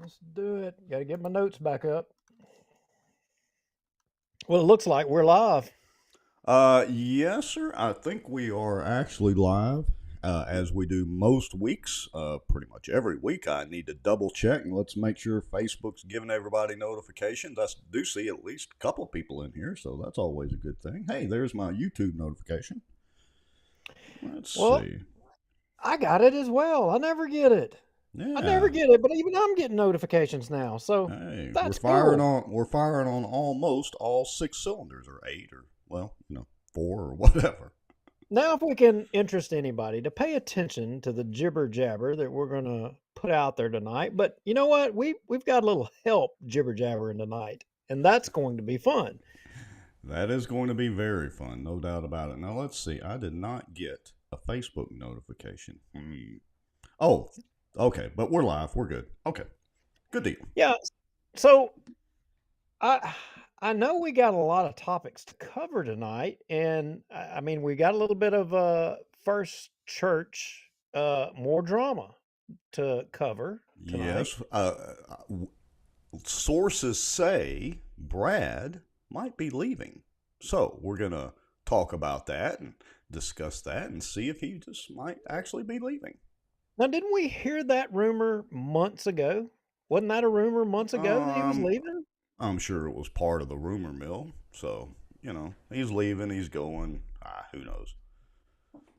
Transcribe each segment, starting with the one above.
Let's do it. Got to get my notes back up. Well, it looks like we're live. Yes, sir. I think we are actually live, as we do most weeks. Pretty much every week, I need to double check and let's make sure Facebook's giving everybody notifications. I do see at least a couple of people in here, so that's always a good thing. Hey, there's my YouTube notification. Let's Well, see. I got it as well. I never get it. I never Yeah. get it, but even I'm getting notifications now. So Hey, that's cool. we're firing on almost all six cylinders, or eight, or well, four or whatever. Now, if we can interest anybody to pay attention to the jibber jabber that we're going to put out there tonight, but you know what? We've got a little help jibber jabbering tonight, and that's going to be fun. That is going to be very fun, no doubt about it. Now, let's see. I did not get a Facebook notification. Oh, okay. But we're live. We're good. Okay. Good deal. Yeah. So I I know we got a lot of topics to cover tonight, and I mean we got a little bit of first church more drama to cover tonight. Yes. Sources say Brad might be leaving. So we're going to talk about that and discuss that and see if he just might actually be leaving. Now, didn't we hear that rumor months ago? Wasn't that a rumor months ago that he was Um, leaving? I'm sure it was part of the rumor mill. So, he's leaving, he's going. Who knows?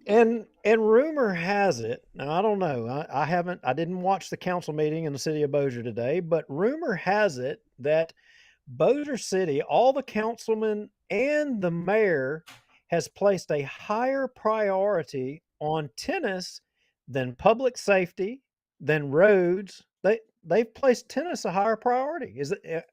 And rumor has it. Now I don't know. I didn't watch the council meeting in the city of Bossier today, but rumor has it that Bossier City, all the councilmen and the mayor has placed a higher priority on tennis than public safety, than roads. They've placed tennis a higher priority.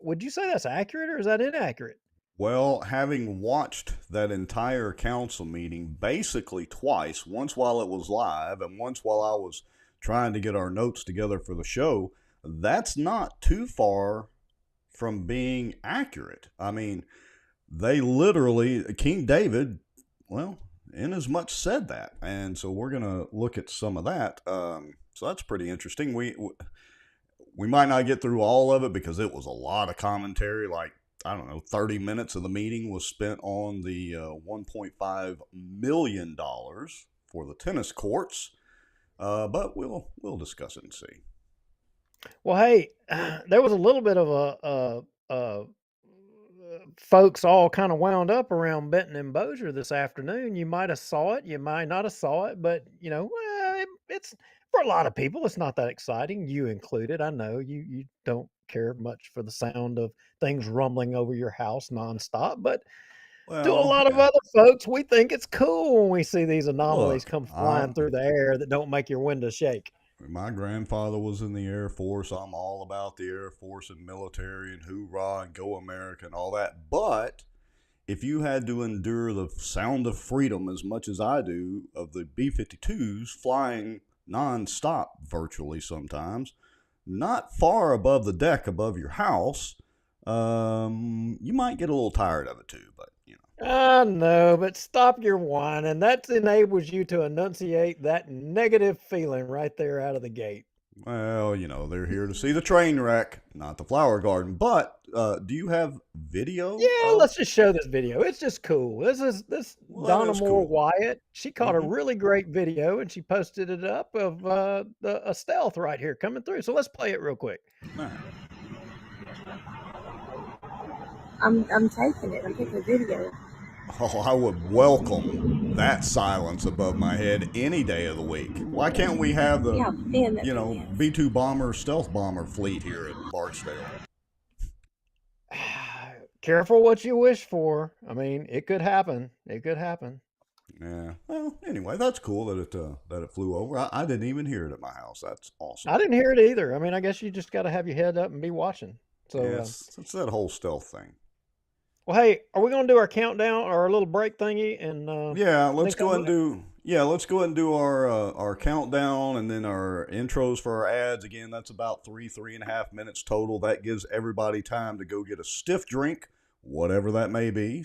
Would you say that's accurate or is that inaccurate? Well, having watched that entire council meeting basically twice, once while it was live and once while I was trying to get our notes together for the show, that's not too far from being accurate. I mean, they literally, King David, well, in as much said that. And so we're going to look at some of that. So that's pretty interesting. We might not get through all of it because it was a lot of commentary. Like, I don't know, 30 minutes of the meeting was spent on the $1.5 million for the tennis courts. But we'll discuss it and see. Well, hey, there was a little bit of folks all kind of wound up around Benton and Bossier this afternoon. You might have saw it, you might not have saw it, but it's for a lot of people, it's not that exciting. You included. I know you don't care much for the sound of things rumbling over your house nonstop, but to a Well, lot of yeah. other folks, we think it's cool when we see these anomalies Look, come flying through the air that don't make your windows shake. my grandfather was in the Air Force. I'm all about the Air Force and military and hoorah and go America and all that. But if you had to endure the sound of freedom as much as I do of the B 52s flying nonstop virtually sometimes, not far above the deck above your house, you might get a little tired of it too. But, I know, but stop your whining. That enables you to enunciate that negative feeling right there out of the gate. well, they're here to see the train wreck, not the flower garden. But do you have video Yeah, of? let's just show this video. It's just cool. This Well, that Donna is Moore cool. Wyatt. She caught a Hmm. really great video and she posted it up of a stealth right here coming through. So let's play it real quick. All right. I'm taking it. I'm taking a video. Oh, I would welcome that silence above my head any day of the week. Why can't we have See the, how thin that thing is. B 2 bomber, stealth bomber fleet here at Barksdale? Careful what you wish for. I mean, it could happen. It could happen. Yeah. Well, anyway, that's cool that it flew over. I didn't even hear it at my house. That's I awesome. didn't hear it either. I mean, I guess you just got to have your head up and be watching. So, Yeah, it's that whole stealth thing. well, hey, are we going to do our countdown or our little break thingy and Yeah, let's then go come ahead and back? do. Yeah, let's go ahead and do our countdown and then our intros for our ads. Again, that's about 3.5 minutes total. That gives everybody time to go get a stiff drink, whatever that may be.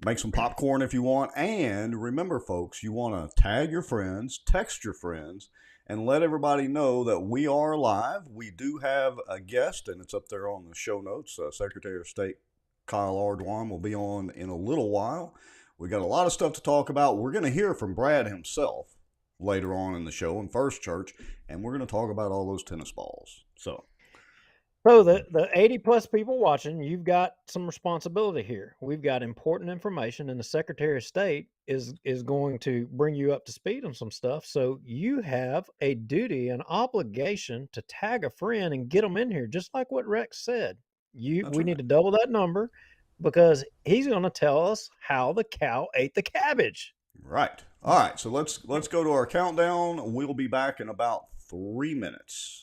Make some popcorn if you want. And remember, folks, you want to tag your friends, text your friends, and let everybody know that we are live. We do have a guest, and it's up there on the show notes. Secretary of State Kyle Ardoin will be on in a little while. We got a lot of stuff to talk about. We're going to hear from Brad himself later on in the show in First Church, and we're going to talk about all those tennis balls. So the 80 plus people watching, you've got some responsibility here. We've got important information, and the Secretary of State is going to bring you up to speed on some stuff. So you have a duty, an obligation to tag a friend and get them in here, just like what Rex said. We need to double that number because he's going to tell us how the cow ate the cabbage. Right. All right. So let's go to our countdown. We'll be back in about 3 minutes.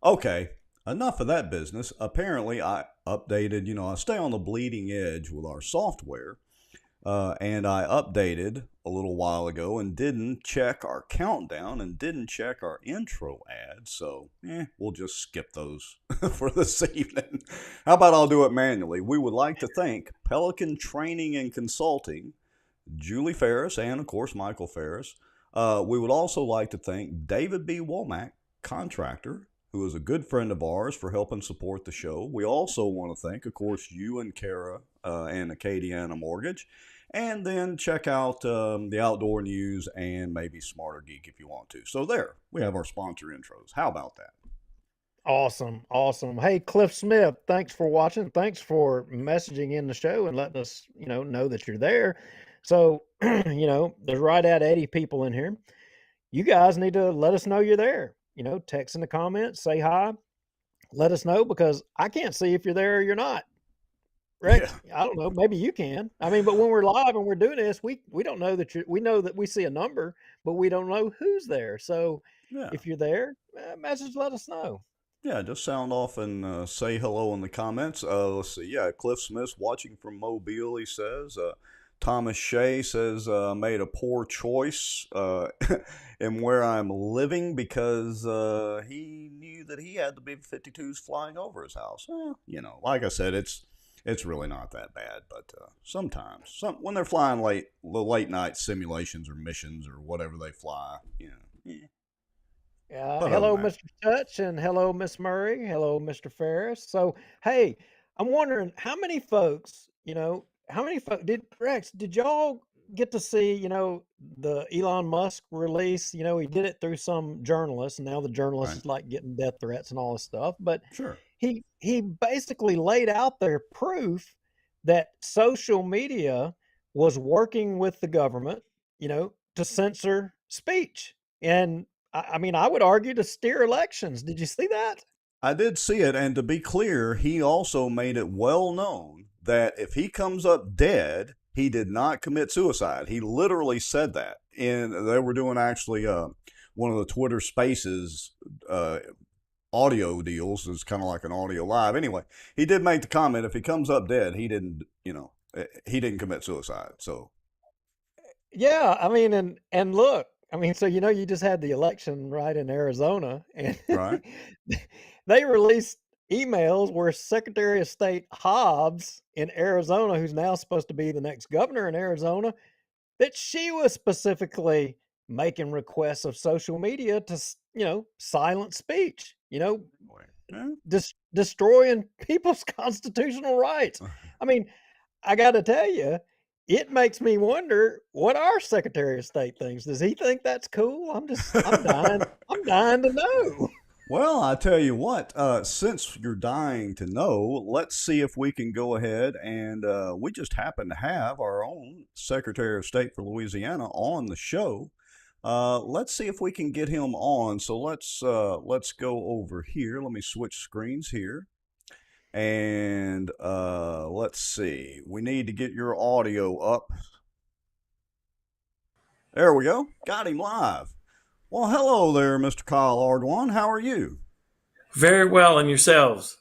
Okay, enough of that business. Apparently, I updated, I stay on the bleeding edge with our software, and I updated a little while ago and didn't check our countdown and didn't check our intro ads. So, we'll just skip those for this evening. How about I'll do it manually? We would like to thank Pelican Training and Consulting, Julie Ferris, and of course, Michael Ferris. We would also like to thank David B. Womack, contractor, who is a good friend of ours, for helping support the show. We also want to thank, of course, you and Kara and Acadiana Mortgage. And then check out the Outdoor News and maybe Smarter Geek if you want to. So there, we have our sponsor intros. How about that? Awesome. Hey, Cliff Smith, thanks for watching. Thanks for messaging in the show and letting us, know that you're there. So, there's right at 80 people in here. You guys need to let us know you're there. Text in the comments, say hi, let us know, because I can't see if you're there or you're not. Rex, yeah. I don't know. Maybe you can. I mean, but when we're live and we're doing this, we don't know that we know that we see a number, but we don't know who's there. So if you're there, message, let us know. Yeah, just sound off and say hello in the comments. Let's see. Yeah, Cliff Smith's watching from Mobile, he says. Thomas Shea says, made a poor choice in where I'm living because he knew that he had the B-52s flying over his house. Well, like I said, it's really not that bad, but sometimes when they're flying late night simulations or missions or whatever they fly, hello, Mr. Touch, and hello, Miss Murray. Hello, Mr. Ferris. So, hey, I'm wondering how many folks, did y'all get to see, the Elon Musk release? He did it through some journalist, and now the journalist is like getting death threats and all this stuff. But sure, he basically laid out their proof that social media was working with the government, to censor speech. And I mean, I would argue to steer elections. Did you see that? I did see it, and to be clear, he also made it well known that if he comes up dead, he did not commit suicide. He literally said that. And they were doing actually one of the Twitter Spaces audio deals. It's kind of like an audio live. Anyway, he did make the comment, if he comes up dead, he didn't commit suicide. So Yeah, I mean, and look, I mean, so you just had the election right in Arizona, and right. they released emails where Secretary of State Hobbs in Arizona, who's now supposed to be the next governor in Arizona, that she was specifically making requests of social media to, silence speech, Yeah. destroying people's constitutional rights. I mean, I got to tell you, it makes me wonder what our Secretary of State thinks. Does he think that's cool? I'm dying to know. Well, I tell you what, since you're dying to know, let's see if we can go ahead and we just happen to have our own Secretary of State for Louisiana on the show. Let's see if we can get him on. So let's go over here. Let me switch screens here. And let's see. We need to get your audio up. There we go. Got him live. Well, hello there, Mr. Kyle Ardoin. How are you? Very well, and yourselves?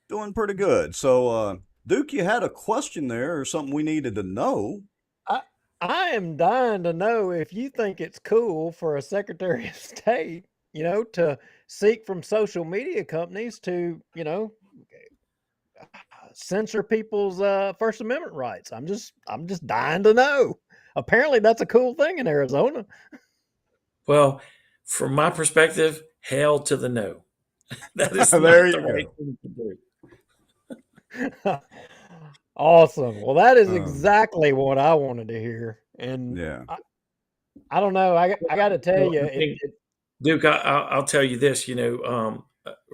Doing pretty good. So, Duke, you had a question there or something we needed to know. I I am dying to know if you think it's cool for a Secretary of State, to seek from social media companies to, censor people's First Amendment rights. I'm just dying to know. Apparently, that's a cool thing in Arizona. Well, from my perspective, hell to the no. That is There not the you right go. thing to do. Awesome. Well, that is Um, exactly what I wanted to hear. And yeah. I don't know. I got to tell Well, you, I think, Duke, I'll tell you this.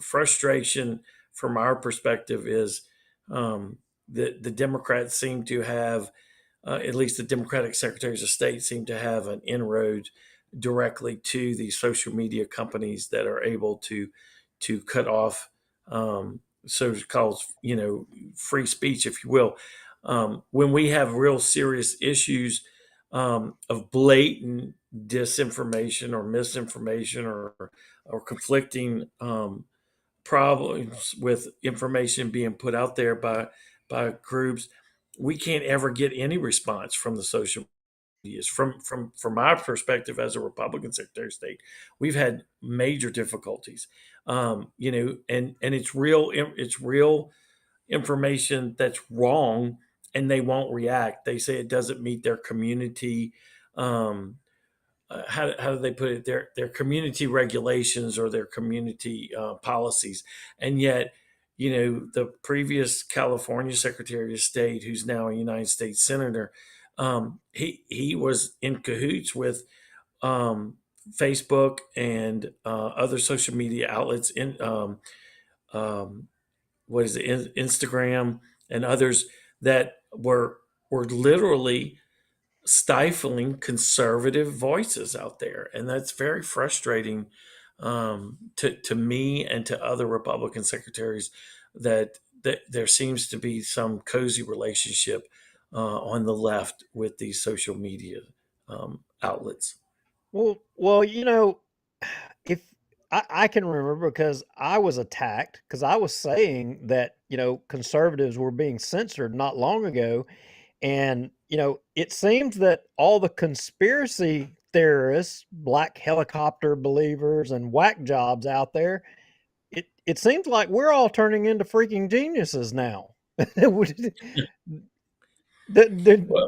Frustration from our perspective is the Democrats seem to have, at least the Democratic secretaries of state, seem to have an inroad directly to these social media companies that are able to cut off so-called free speech, if you will. When we have real serious issues of blatant disinformation or misinformation or conflicting problems with information being put out there by groups, we can't ever get any response from the social medias. From my perspective as a Republican Secretary of State, we've had major difficulties. And it's real information that's wrong, and they won't react. They say it doesn't meet their community. How do they put it? Their community regulations or their community policies, and yet, the previous California Secretary of State, who's now a United States Senator, he was in cahoots with Facebook and other social media outlets in what is it, Instagram and others that were literally stifling conservative voices out there, and that's very frustrating to me and to other Republican secretaries that there seems to be some cozy relationship on the left with these social media outlets. well, if I can remember because I was attacked because I was saying that, conservatives were being censored not long ago. And, it seems that all the conspiracy theorists, black helicopter believers, and whack jobs out there, it seems like we're all turning into freaking geniuses now. Well,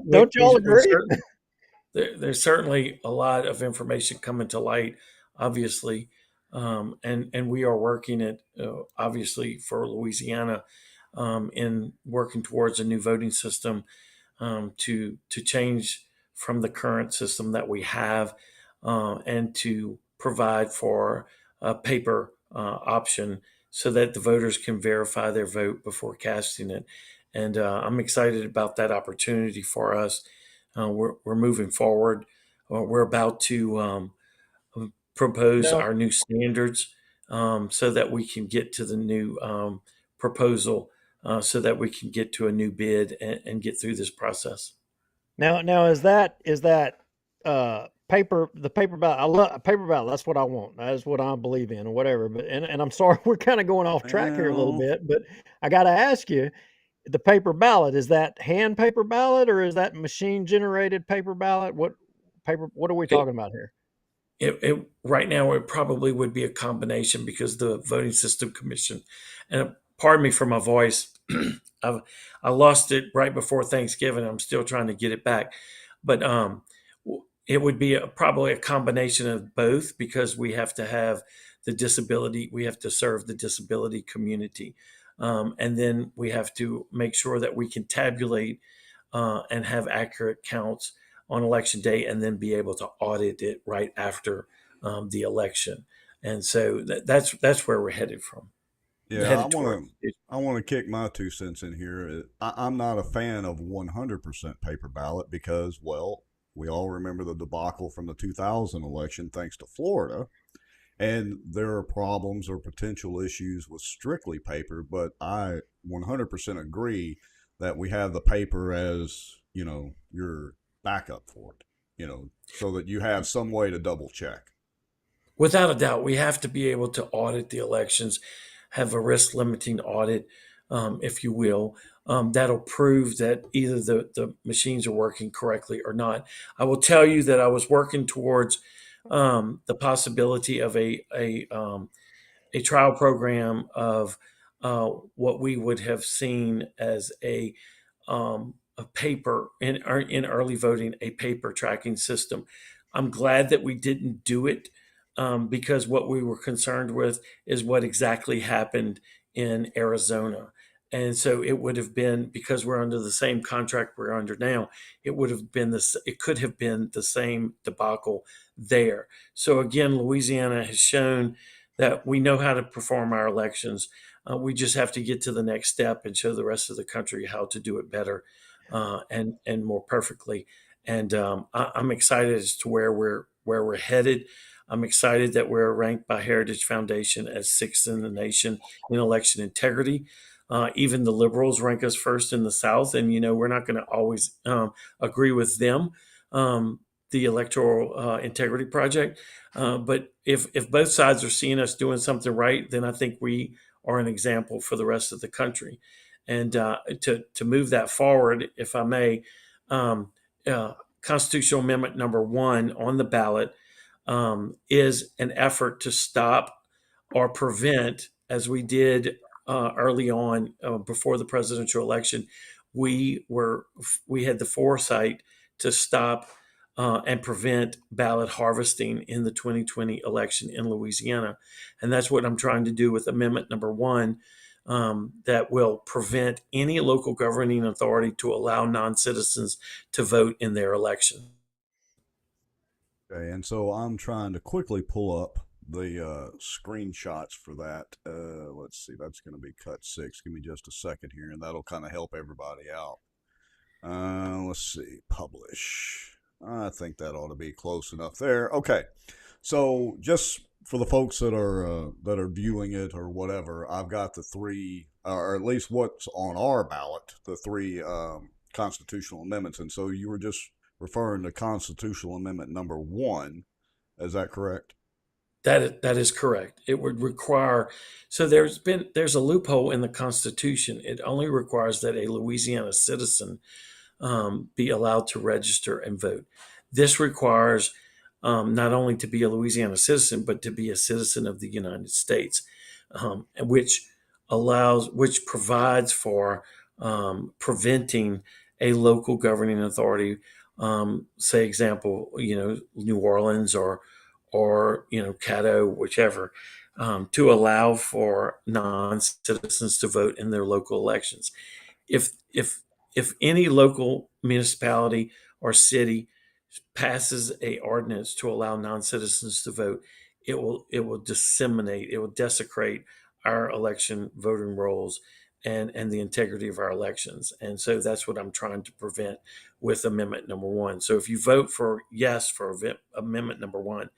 Don't y'all agree? there's certainly a lot of information coming to light, obviously, and we are working it obviously for Louisiana in working towards a new voting system to change from the current system that we have and to provide for a paper option so that the voters can verify their vote before casting it. And I'm excited about that opportunity for us. We're moving forward. We're about to propose No. our new standards so that we can get to the new proposal so that we can get to a new bid and get through this process. Now is that the paper ballot? I love a paper ballot. That's what I want. That's what I believe in, or whatever. But and I'm sorry, we're kind of going off track here a little Well, bit, but I got to ask you, the paper ballot, is that hand paper ballot or is that machine generated paper ballot? What are we It, talking about here? right now, it probably would be a combination because the voting system commission, and pardon me for my voice, I've, I lost it right before Thanksgiving. I'm still trying to get it back, but it would be probably a combination of both because we have to have we have to serve the disability community, and then we have to make sure that we can tabulate and have accurate counts on election day, and then be able to audit it right after the election. And so that's where we're yeah, headed toward. I want to kick my 2 cents in here. I'm not a fan of 100% paper ballot because, well, we all remember the debacle from the 2000 election, thanks to Florida. And there are problems or potential issues with strictly paper, but I 100% agree that we have the paper as, your backup for it, so that you have some way to double check. Without a doubt, we have to be able to audit the elections, have a risk limiting audit, if you will, that'll prove that either the machines are working correctly or not. I will tell you that I was working towards the possibility of a trial program of what we would have seen as a paper in early voting, a paper tracking system. I'm glad that we didn't do it because what we were concerned with is what exactly happened in Arizona. And so it would have been, because we're under the same contract we're under now, it would have been this. It could have been the same debacle there. So again, Louisiana has shown that we know how to perform our elections. We just have to get to the next step and show the rest of the country how to do it better and more perfectly. And I'm excited as to where we're headed. I'm excited that we're ranked by Heritage Foundation as sixth in the nation in election integrity. Even the liberals rank us first in the South, and we're not going to always agree with them, the Electoral Integrity Project. But if both sides are seeing us doing something right, then I think we are an example for the rest of the country. And to move that forward, if I may, um, Constitutional Amendment number 1 on the ballot is an effort to stop or prevent, as we did early on before the presidential election. We were we had the foresight to stop and prevent ballot harvesting in the 2020 election in Louisiana, and that's what I'm trying to do with Amendment number 1. That will prevent any local governing authority to allow non-citizens to vote in their election. Okay, and so I'm trying to quickly pull up the screenshots for that. Let's see, that's going to be cut 6. Give me just a second here, and that'll kind of help everybody out. Let's see, publish. I think that ought to be close enough there. Okay, so just for the folks that are viewing it or whatever, I've got the 3, or at least what's on our ballot, the 3 constitutional amendments, and so you were just referring to Constitutional Amendment number 1. Is that correct? That is correct. It would require, so there's a loophole in the Constitution. It only requires that a Louisiana citizen be allowed to register and vote. This requires not only to be a Louisiana citizen, but to be a citizen of the United States, which provides for preventing a local governing authority, say example, New Orleans or Caddo, whichever, to allow for non-citizens to vote in their local elections. If any local municipality or city passes a ordinance to allow non-citizens to vote, it will desecrate our election voting rolls and the integrity of our elections. And so that's what I'm trying to prevent with Amendment number 1. So if you vote for yes for Amendment number 1,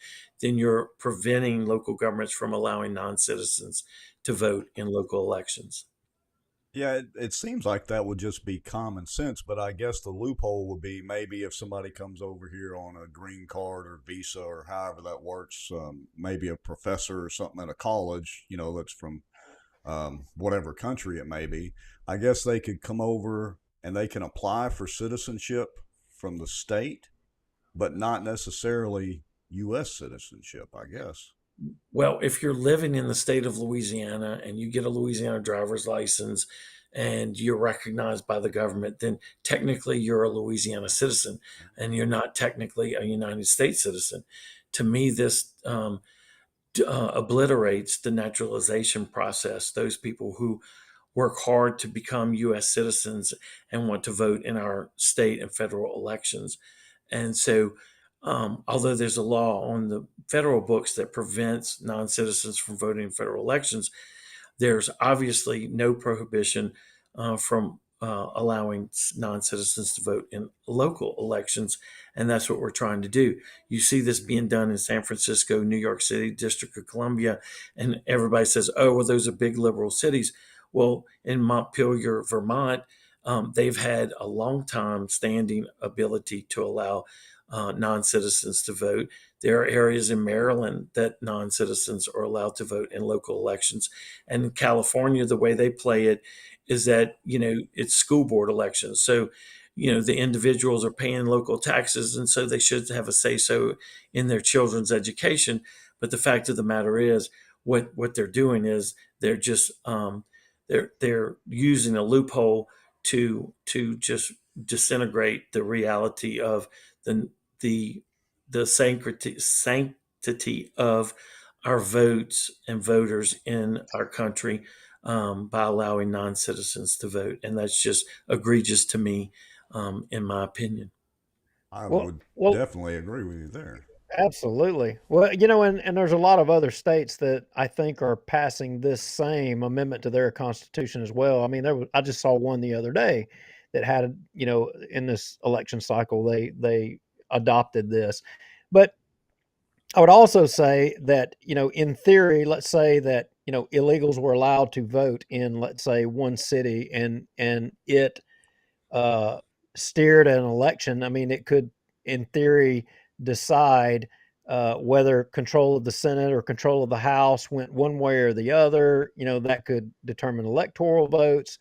then you're preventing local governments from allowing non-citizens to vote in local elections. Yeah, it seems like that would just be common sense, but I guess the loophole would be maybe if somebody comes over here on a green card or visa or however that works, maybe a professor or something at a college, that's from whatever country it may be. I guess they could come over and they can apply for citizenship from the state, but not necessarily U.S. citizenship, I guess. Well, if you're living in the state of Louisiana and you get a Louisiana driver's license and you're recognized by the government, then technically you're a Louisiana citizen and you're not technically a United States citizen. To me, this obliterates the naturalization process. Those people who work hard to become U.S. citizens and want to vote in our state and federal elections. And so, although there's a law on the federal books that prevents non citizens from voting in federal elections, there's obviously no prohibition from allowing non citizens to vote in local elections. And that's what we're trying to do. You see this being done in San Francisco, New York City, District of Columbia, and everybody says, oh, well, those are big liberal cities. Well, in Montpelier, Vermont, they've had a long time standing ability to allow non citizens to vote. There are areas in Maryland that non citizens are allowed to vote in local elections. And in California, the way they play it is that, it's school board elections. So, the individuals are paying local taxes, and so they should have a say so in their children's education. But the fact of the matter is, what they're doing is they're just they're using a loophole to just disintegrate the reality of the the sanctity of our votes and voters in our country by allowing non-citizens to vote, and that's just egregious to me, in my opinion. I Well, would well, definitely agree with you there. absolutely. Well, and there's a lot of other states that I think are passing this same amendment to their constitution as well. I mean, I just saw one the other day that had, in this election cycle, they adopted this. But I would also say that, in theory, let's say that, illegals were allowed to vote in, let's say, one city, and it uh, steered an election. I mean, it could, in theory, decide whether control of the Senate or control of the House went one way or the other. That could determine electoral votes.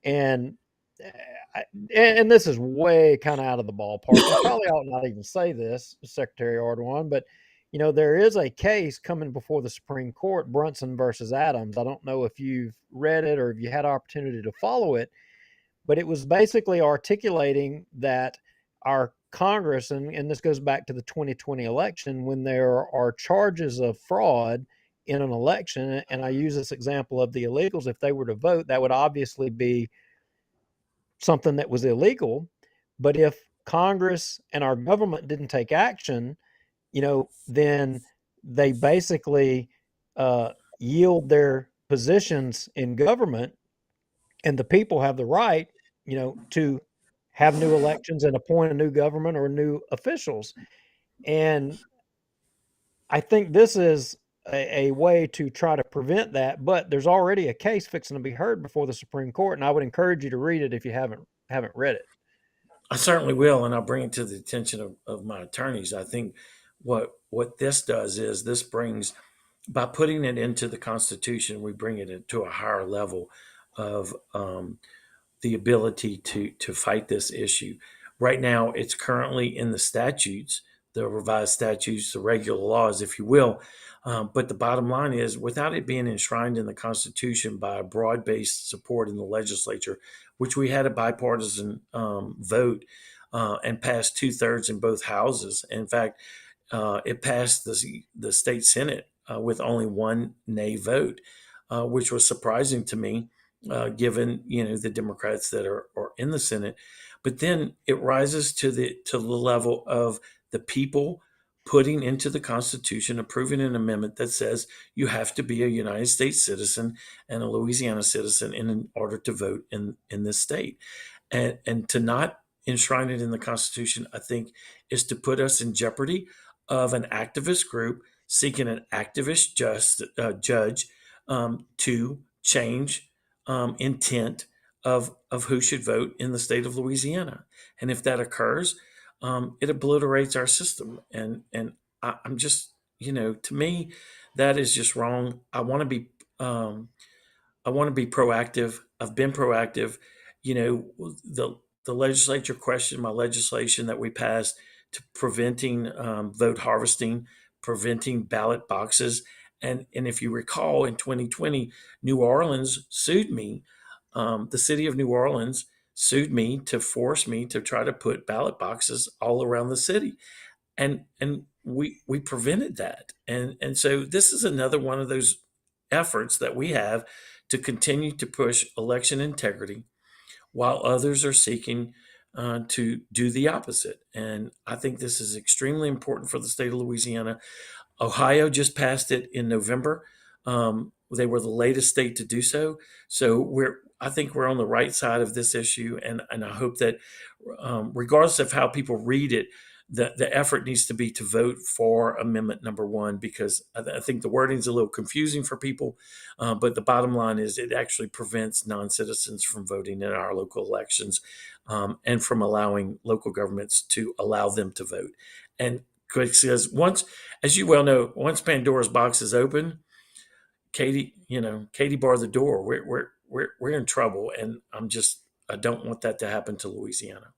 And uh, and this is way kind of out of the ballpark. And probably ought not even say this, Secretary Ardoin, but there is a case coming before the Supreme Court, Brunson versus Adams. I don't know if you've read it or if you had opportunity to follow it, but it was basically articulating that our Congress, and this goes back to the 2020 election, when there are charges of fraud in an election, and I use this example of the illegals, if they were to vote, that would obviously be something that was illegal. But if Congress and our government didn't take action, then they basically yield their positions in government, and the people have the right, to have new elections and appoint a new government or new officials. And I think this is a way to try to prevent that. But there's already a case fixing to be heard before the Supreme Court, and I would encourage you to read it if you haven't read it. I certainly will, and I'll bring it to the attention of my attorneys. I think what this does is this brings, by putting it into the Constitution, we bring it to a higher level of the ability to fight this issue. Right now, it's currently in the statutes, the revised statutes, the regular laws, if you will. But the bottom line is, without it being enshrined in the Constitution by broad based support in the legislature, which we had a bipartisan vote and passed 2/3 in both houses. In fact, it passed the state Senate with only one nay vote, which was surprising to me, given the Democrats that are in the Senate. But then it rises to the level of the people putting into the Constitution, approving an amendment that says you have to be a United States citizen and a Louisiana citizen in order to vote in this state. And to not enshrine it in the Constitution, I think, is to put us in jeopardy of an activist group seeking an activist judge to change intent of who should vote in the state of Louisiana. And if that occurs, it obliterates our system. And I'm just, to me, that is just wrong. Um, I want to be proactive. I've been proactive. The legislature questioned my legislation that we passed to preventing vote harvesting, preventing ballot boxes, and if you recall, in 2020, New Orleans sued me. The city of New Orleans sued me to force me to try to put ballot boxes all around the city, and we prevented that. And so this is another one of those efforts that we have to continue to push election integrity while others are seeking to do the opposite. And I think this is extremely important for the state of Louisiana. Ohio just passed it in November. They were the latest state to do so. So I think we're on the right side of this issue, and I hope that, regardless of how people read it, the effort needs to be to vote for Amendment Number 1, because I think the wording is a little confusing for people. But the bottom line is it actually prevents non-citizens from voting in our local elections, and from allowing local governments to allow them to vote. And because as you well know, once Pandora's box is open, Katie barred the door. We're in trouble, and I don't want that to happen to Louisiana.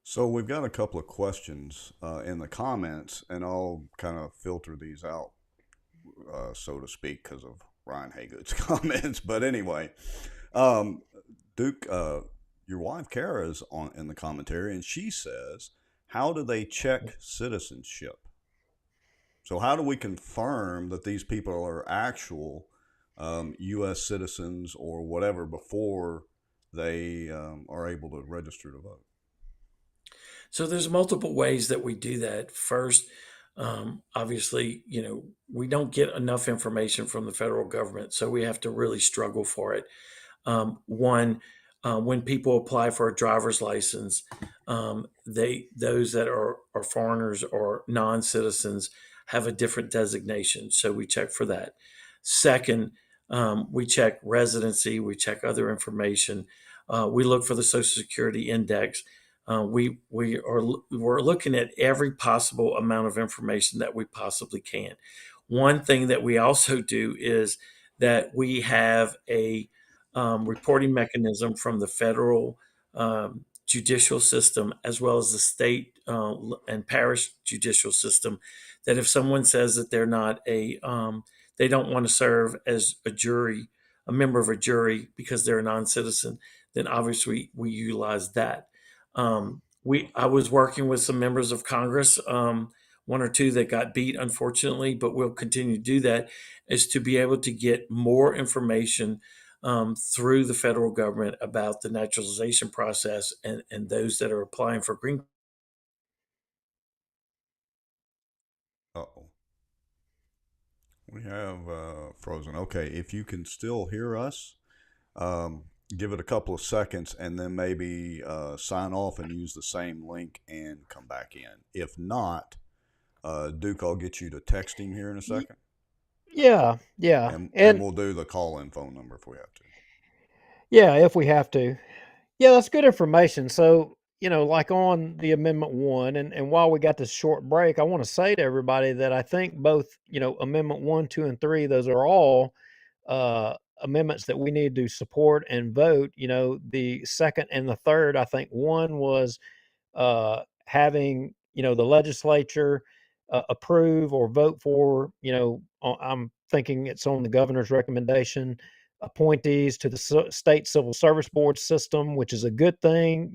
So we've got a couple of questions in the comments, and I'll kind of filter these out, so to speak, because of Ryan Haygood's comments. But anyway, Duke, your wife Kara is on in the commentary, and she says, "How do they check citizenship? So how do we confirm that these people are actual U.S. citizens or whatever before they are able to register to vote?" So there's multiple ways that we do that. First, obviously, we don't get enough information from the federal government, so we have to really struggle for it. One, when people apply for a driver's license, those that are foreigners or non-citizens have a different designation, so we check for that. Second, we check residency, we check other information. We look for the Social Security index. We're looking at every possible amount of information that we possibly can. One thing that we also do is that we have a reporting mechanism from the federal judicial system, as well as the state and parish judicial system, that if someone says that they don't want to serve as a member of a jury because they're a non-citizen, then obviously we utilize that. I was working with some members of Congress, one or two that got beat, unfortunately, but we'll continue to do that, is to be able to get more information through the federal government about the naturalization process and those that are applying for green. Uh-oh. We have frozen. Okay, if you can still hear us, give it a couple of seconds and then maybe sign off and use the same link and come back in. If not, Duke, I'll get you to text him here in a second. Yeah, yeah. And we'll do the call-in phone number if we have to. Yeah, if we have to. Yeah, that's good information. So, like on the Amendment 1, and while we got this short break, I want to say to everybody that I think both, Amendment 1, 2, and 3, those are all amendments that we need to support and vote. The second and the third, I think one was having the legislature approve or vote for I'm thinking it's on the governor's recommendation, appointees to the state civil service board system, which is a good thing.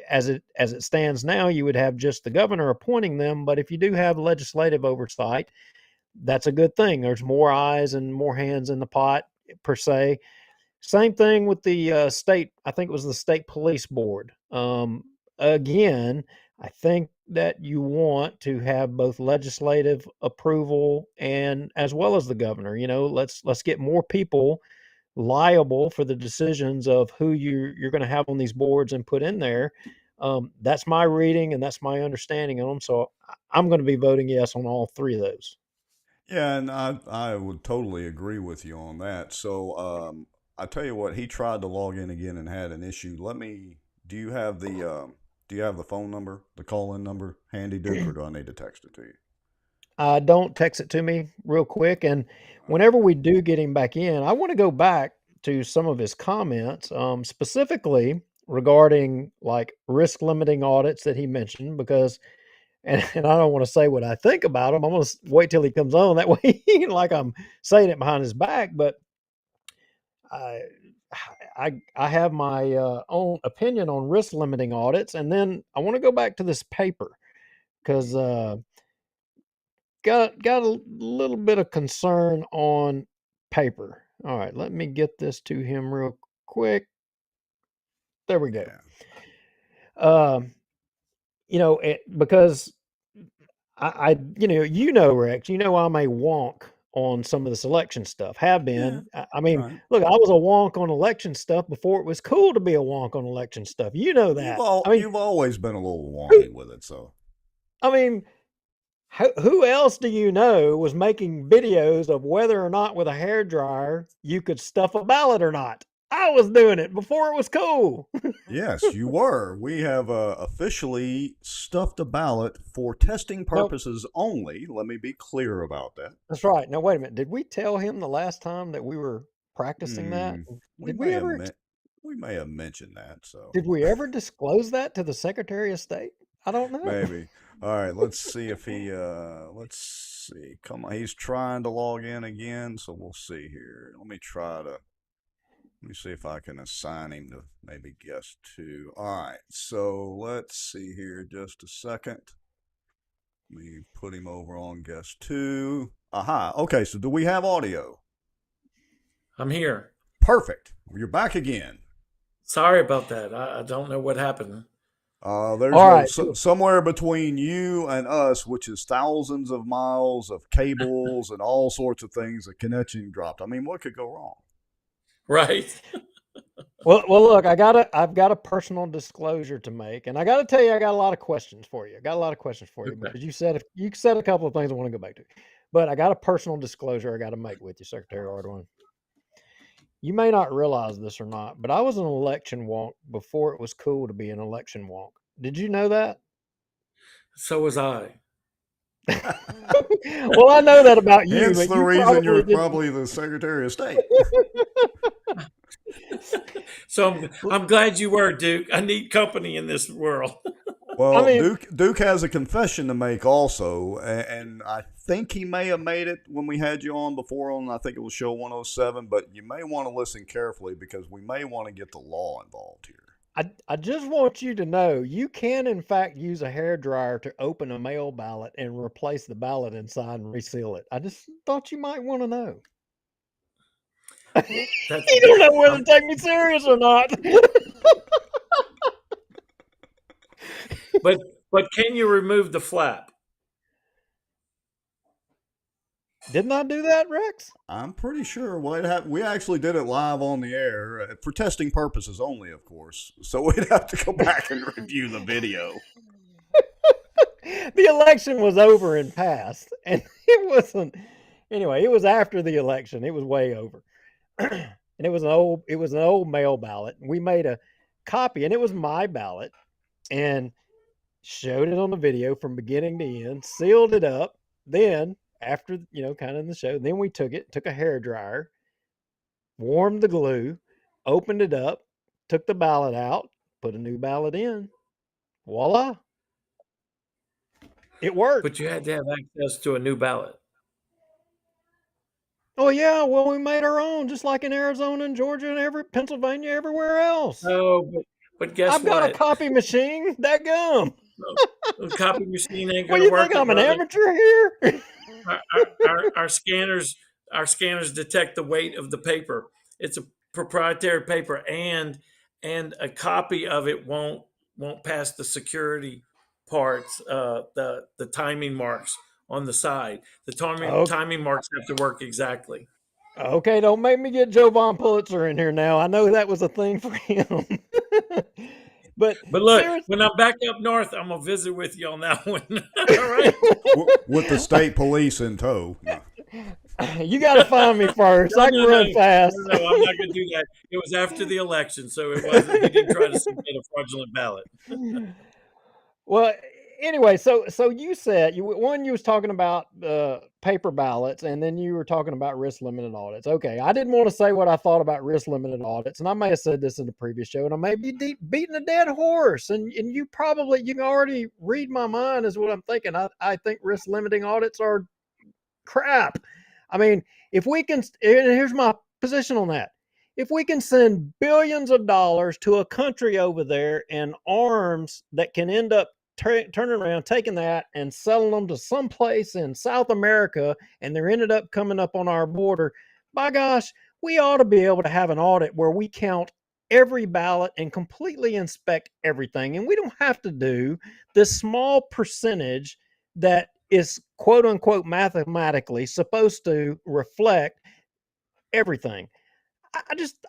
As it stands now, you would have just the governor appointing them, but if you do have legislative oversight, that's a good thing. There's more eyes and more hands in the pot, per se. Same thing with the state. I think it was the state police board. Again, I think that you want to have both legislative approval and as well as the governor. Let's get more people liable for the decisions of who you're going to have on these boards and put in there. That's my reading and that's my understanding of them. So I'm going to be voting yes on all three of those. Yeah, and I would totally agree with you on that. So I tell you what, he tried to log in again and had an issue. Do you have the phone number, the call in number handy, Duke, or do I need to text it to you? Don't text it to me real quick. And whenever we do get him back in, I want to go back to some of his comments, specifically regarding like risk limiting audits that he mentioned, because, and I don't want to say what I think about him. I'm going to wait till he comes on. That way, like I'm saying it behind his back, but I, I have my own opinion on risk limiting audits. And then I want to go back to this paper because, got a little bit of concern on paper. All right, let me get this to him real quick. There we go. Yeah. Because Rex, I'm a wonk on some of the election stuff. Have been. I mean, Right. look, I was a wonk on election stuff before it was cool to be a wonk on election stuff. You know that. You've always been a little wonky with it, so. I mean, who else do you know was making videos of whether or not with a hairdryer you could stuff a ballot or not? I was doing it before it was cool. Yes, you were. We have officially stuffed a ballot for testing purposes only. Let me be clear about that. That's right. Now, wait a minute. Did we tell him the last time that we were practicing that? We may have mentioned that. So did we ever disclose that to the Secretary of State? I don't know. Maybe. All right. Let's see if he. Let's see. Come on. He's trying to log in again, so we'll see here. Let me see if I can assign him to maybe guest 2. All right. So let's see here. Just a second. Let me put him over on guest 2. Aha. Okay. So do we have audio? I'm here. Perfect. You're back again. Sorry about that. I don't know what happened. There's somewhere between you and us, which is thousands of miles of cables and all sorts of things, a connection dropped. I mean, what could go wrong? Right. Well, look, I've got a personal disclosure to make, and I got to tell you, I got a lot of questions for you. Because you said a couple of things I want to go back to, but I got a personal disclosure I got to make with you, Secretary Ardoin. You may not realize this or not, but I was an election wonk before it was cool to be an election wonk. Did you know that? So was I. Well, I know that about you. Hence the reason you're probably the Secretary of State. So I'm glad you were, Duke. I need company in this world. Well, Duke has a confession to make also, and I think he may have made it when we had you on before I think it was show 107, but you may want to listen carefully because we may want to get the law involved here. I just want you to know you can, in fact, use a hairdryer to open a mail ballot and replace the ballot inside and reseal it. I just thought you might want to know. You don't know whether to take me serious or not. But can you remove the flap? Didn't I do that, Rex? I'm pretty sure. We actually did it live on the air for testing purposes only, of course. So we'd have to go back and review the video. The election was over and passed, and it wasn't. Anyway, it was after the election. It was way over, and it was an old mail ballot. We made a copy, and it was my ballot, and showed it on the video from beginning to end, sealed it up. Then after, kind of in the show, then we took a hairdryer, warmed the glue, opened it up, took the ballot out, put a new ballot in. Voila. It worked. But you had to have access to a new ballot. Oh, yeah. Well, we made our own, just like in Arizona and Georgia and Pennsylvania, everywhere else. Oh, but guess what? I've got a copy machine. That gum. The copy machine ain't What going do to work. You think I'm an amateur here? Our scanners detect the weight of the paper. It's a proprietary paper, and a copy of it won't pass the security parts, the timing marks on the side. The timing marks have to work exactly. Okay, don't make me get Joe Von Pulitzer in here now. I know that was a thing for him. But look, when I'm back up north, I'm gonna visit with you on that one. All right, with the state police in tow. You got to find me first. I can run fast. No, I'm not going to do that. It was after the election, so it wasn't. He didn't try to submit a fraudulent ballot. Well, anyway, so you said you was talking about paper ballots, and then you were talking about risk limited audits. Okay, I didn't want to say what I thought about risk limited audits, and I may have said this in the previous show, and I may be beating a dead horse, and you can already read my mind is what I'm thinking. I think risk limiting audits are crap. I mean, if we can, and here's my position on that. If we can send billions of dollars to a country over there in arms that can end up turning around, taking that and selling them to someplace in South America, and they're ended up coming up on our border, by gosh, we ought to be able to have an audit where we count every ballot and completely inspect everything. And we don't have to do this small percentage that is quote unquote mathematically supposed to reflect everything.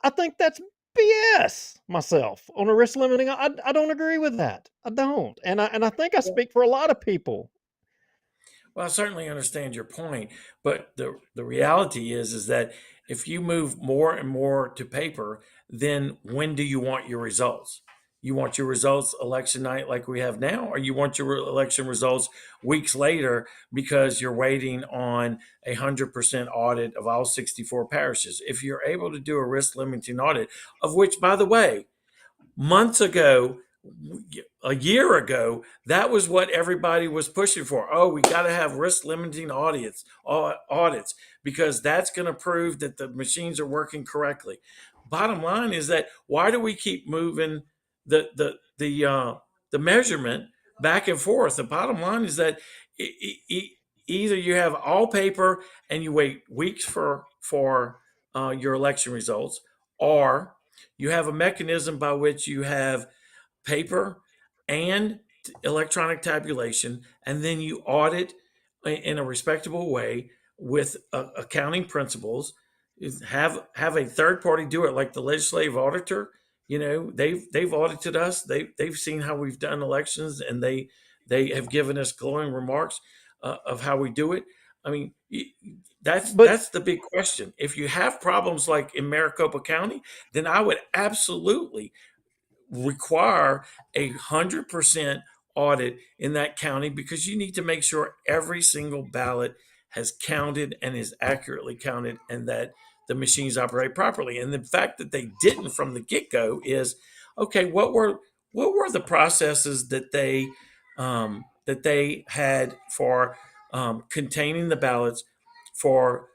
I think that's BS myself on a risk limiting. I don't agree with that. I don't. And I think I speak for a lot of people. Well, I certainly understand your point, but the reality is that if you move more and more to paper, then when do you want your results? You want your results election night like we have now, or you want your election results weeks later because you're waiting on 100% audit of all 64 parishes? If you're able to do a risk limiting audit, of which, by the way, months ago, a year ago, that was what everybody was pushing for. Oh, we got to have risk limiting audits because that's going to prove that the machines are working correctly. Bottom line is that why do we keep moving the measurement back and forth? The bottom line is that either you have all paper and you wait weeks for your election results, or you have a mechanism by which you have paper and electronic tabulation, and then you audit in a respectable way with accounting principles. Have a third party do it, like the legislative auditor. They've audited us. They've seen how we've done elections, and they have given us glowing remarks of how we do it. I mean, that's the big question. If you have problems like in Maricopa County, then I would absolutely require 100% audit in that county, because you need to make sure every single ballot has counted and is accurately counted, and that the machines operate properly. And the fact that they didn't from the get-go is, okay, what were the processes that they had for containing the ballots, for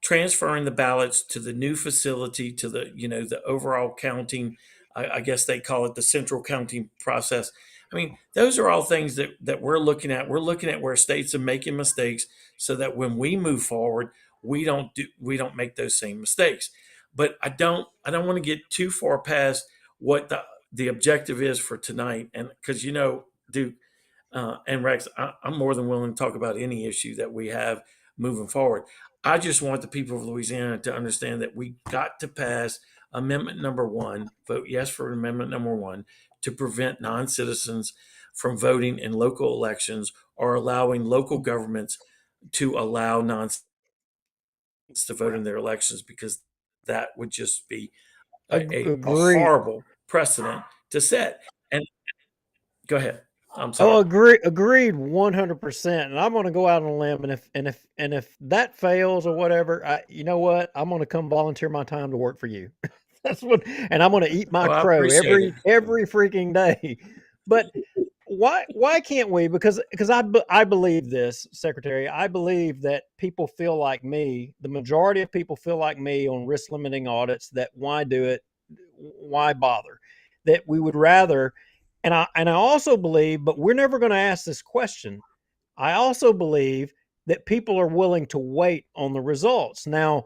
transferring the ballots to the new facility, to the overall counting. I guess they call it the central counting process. I mean, those are all things that we're looking at. We're looking at where states are making mistakes, so that when we move forward, we don't make those same mistakes. But I don't want to get too far past what the objective is for tonight, and because Duke and Rex, I'm more than willing to talk about any issue that we have moving forward. I just want the people of Louisiana to understand that we got to pass Amendment number 1, vote yes for Amendment number 1, to prevent non-citizens from voting in local elections, or allowing local governments to allow non-citizens to vote in their elections, because that would just be a Agree. horrible precedent to set. And go ahead. I'm Oh, sorry. agreed 100%. And I'm going to go out on a limb, and if that fails or whatever, you know what? I'm going to come volunteer my time to work for you. That's what, and I'm going to eat my Well, I crow appreciate it. every freaking day. But why can't we? Because I believe this, Secretary. I believe that people feel like me. The majority of people feel like me on risk limiting audits. That why do it? Why bother? That we would rather. And I also believe, but we're never going to ask this question. I also believe that people are willing to wait on the results. Now,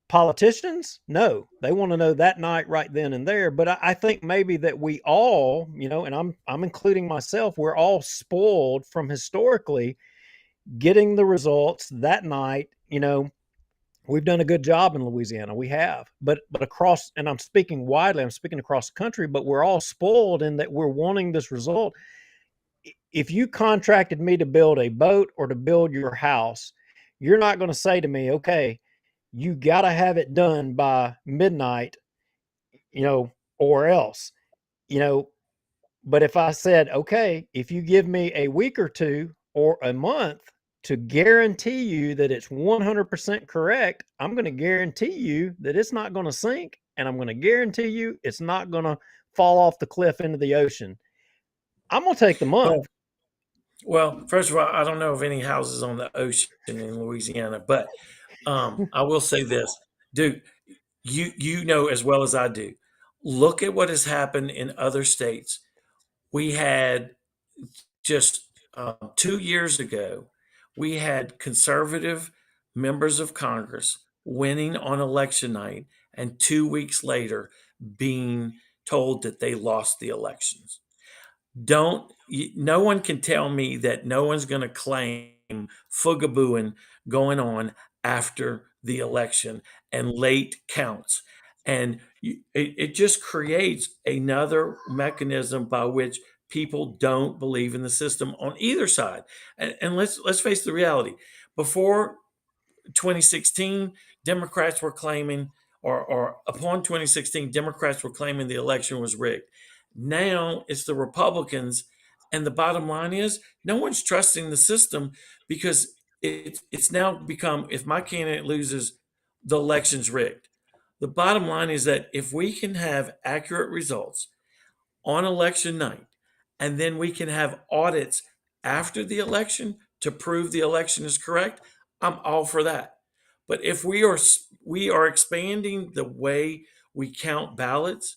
politicians, no, they want to know that night, right then and there. But I think maybe that we all, and I'm including myself, we're all spoiled from historically getting the results that night. We've done a good job in Louisiana. We have, but across, and I'm speaking widely, I'm speaking across the country, but we're all spoiled in that we're wanting this result. If you contracted me to build a boat or to build your house, you're not going to say to me, okay, you got to have it done by midnight, or else, you know, but if I said, okay, if you give me a week or two or a month to guarantee you that it's 100% correct, I'm going to guarantee you that it's not going to sink. And I'm going to guarantee you it's not going to fall off the cliff into the ocean. I'm going to take the month. Well, first of all, I don't know of any houses on the ocean in Louisiana, but I will say this, Duke, you know as well as I do. Look at what has happened in other states. We had just 2 years ago, we had conservative members of Congress winning on election night, and 2 weeks later being told that they lost the elections. No one can tell me that no one's going to claim fugabooing going on after the election and late counts. And it just creates another mechanism by which people don't believe in the system on either side. And let's face the reality. Before 2016, Democrats were claiming, or upon 2016, Democrats were claiming the election was rigged. Now it's the Republicans, and the bottom line is no one's trusting the system because it's now become, if my candidate loses, the election's rigged. The bottom line is that if we can have accurate results on election night, and then we can have audits after the election to prove the election is correct, I'm all for that. But if we are expanding the way we count ballots,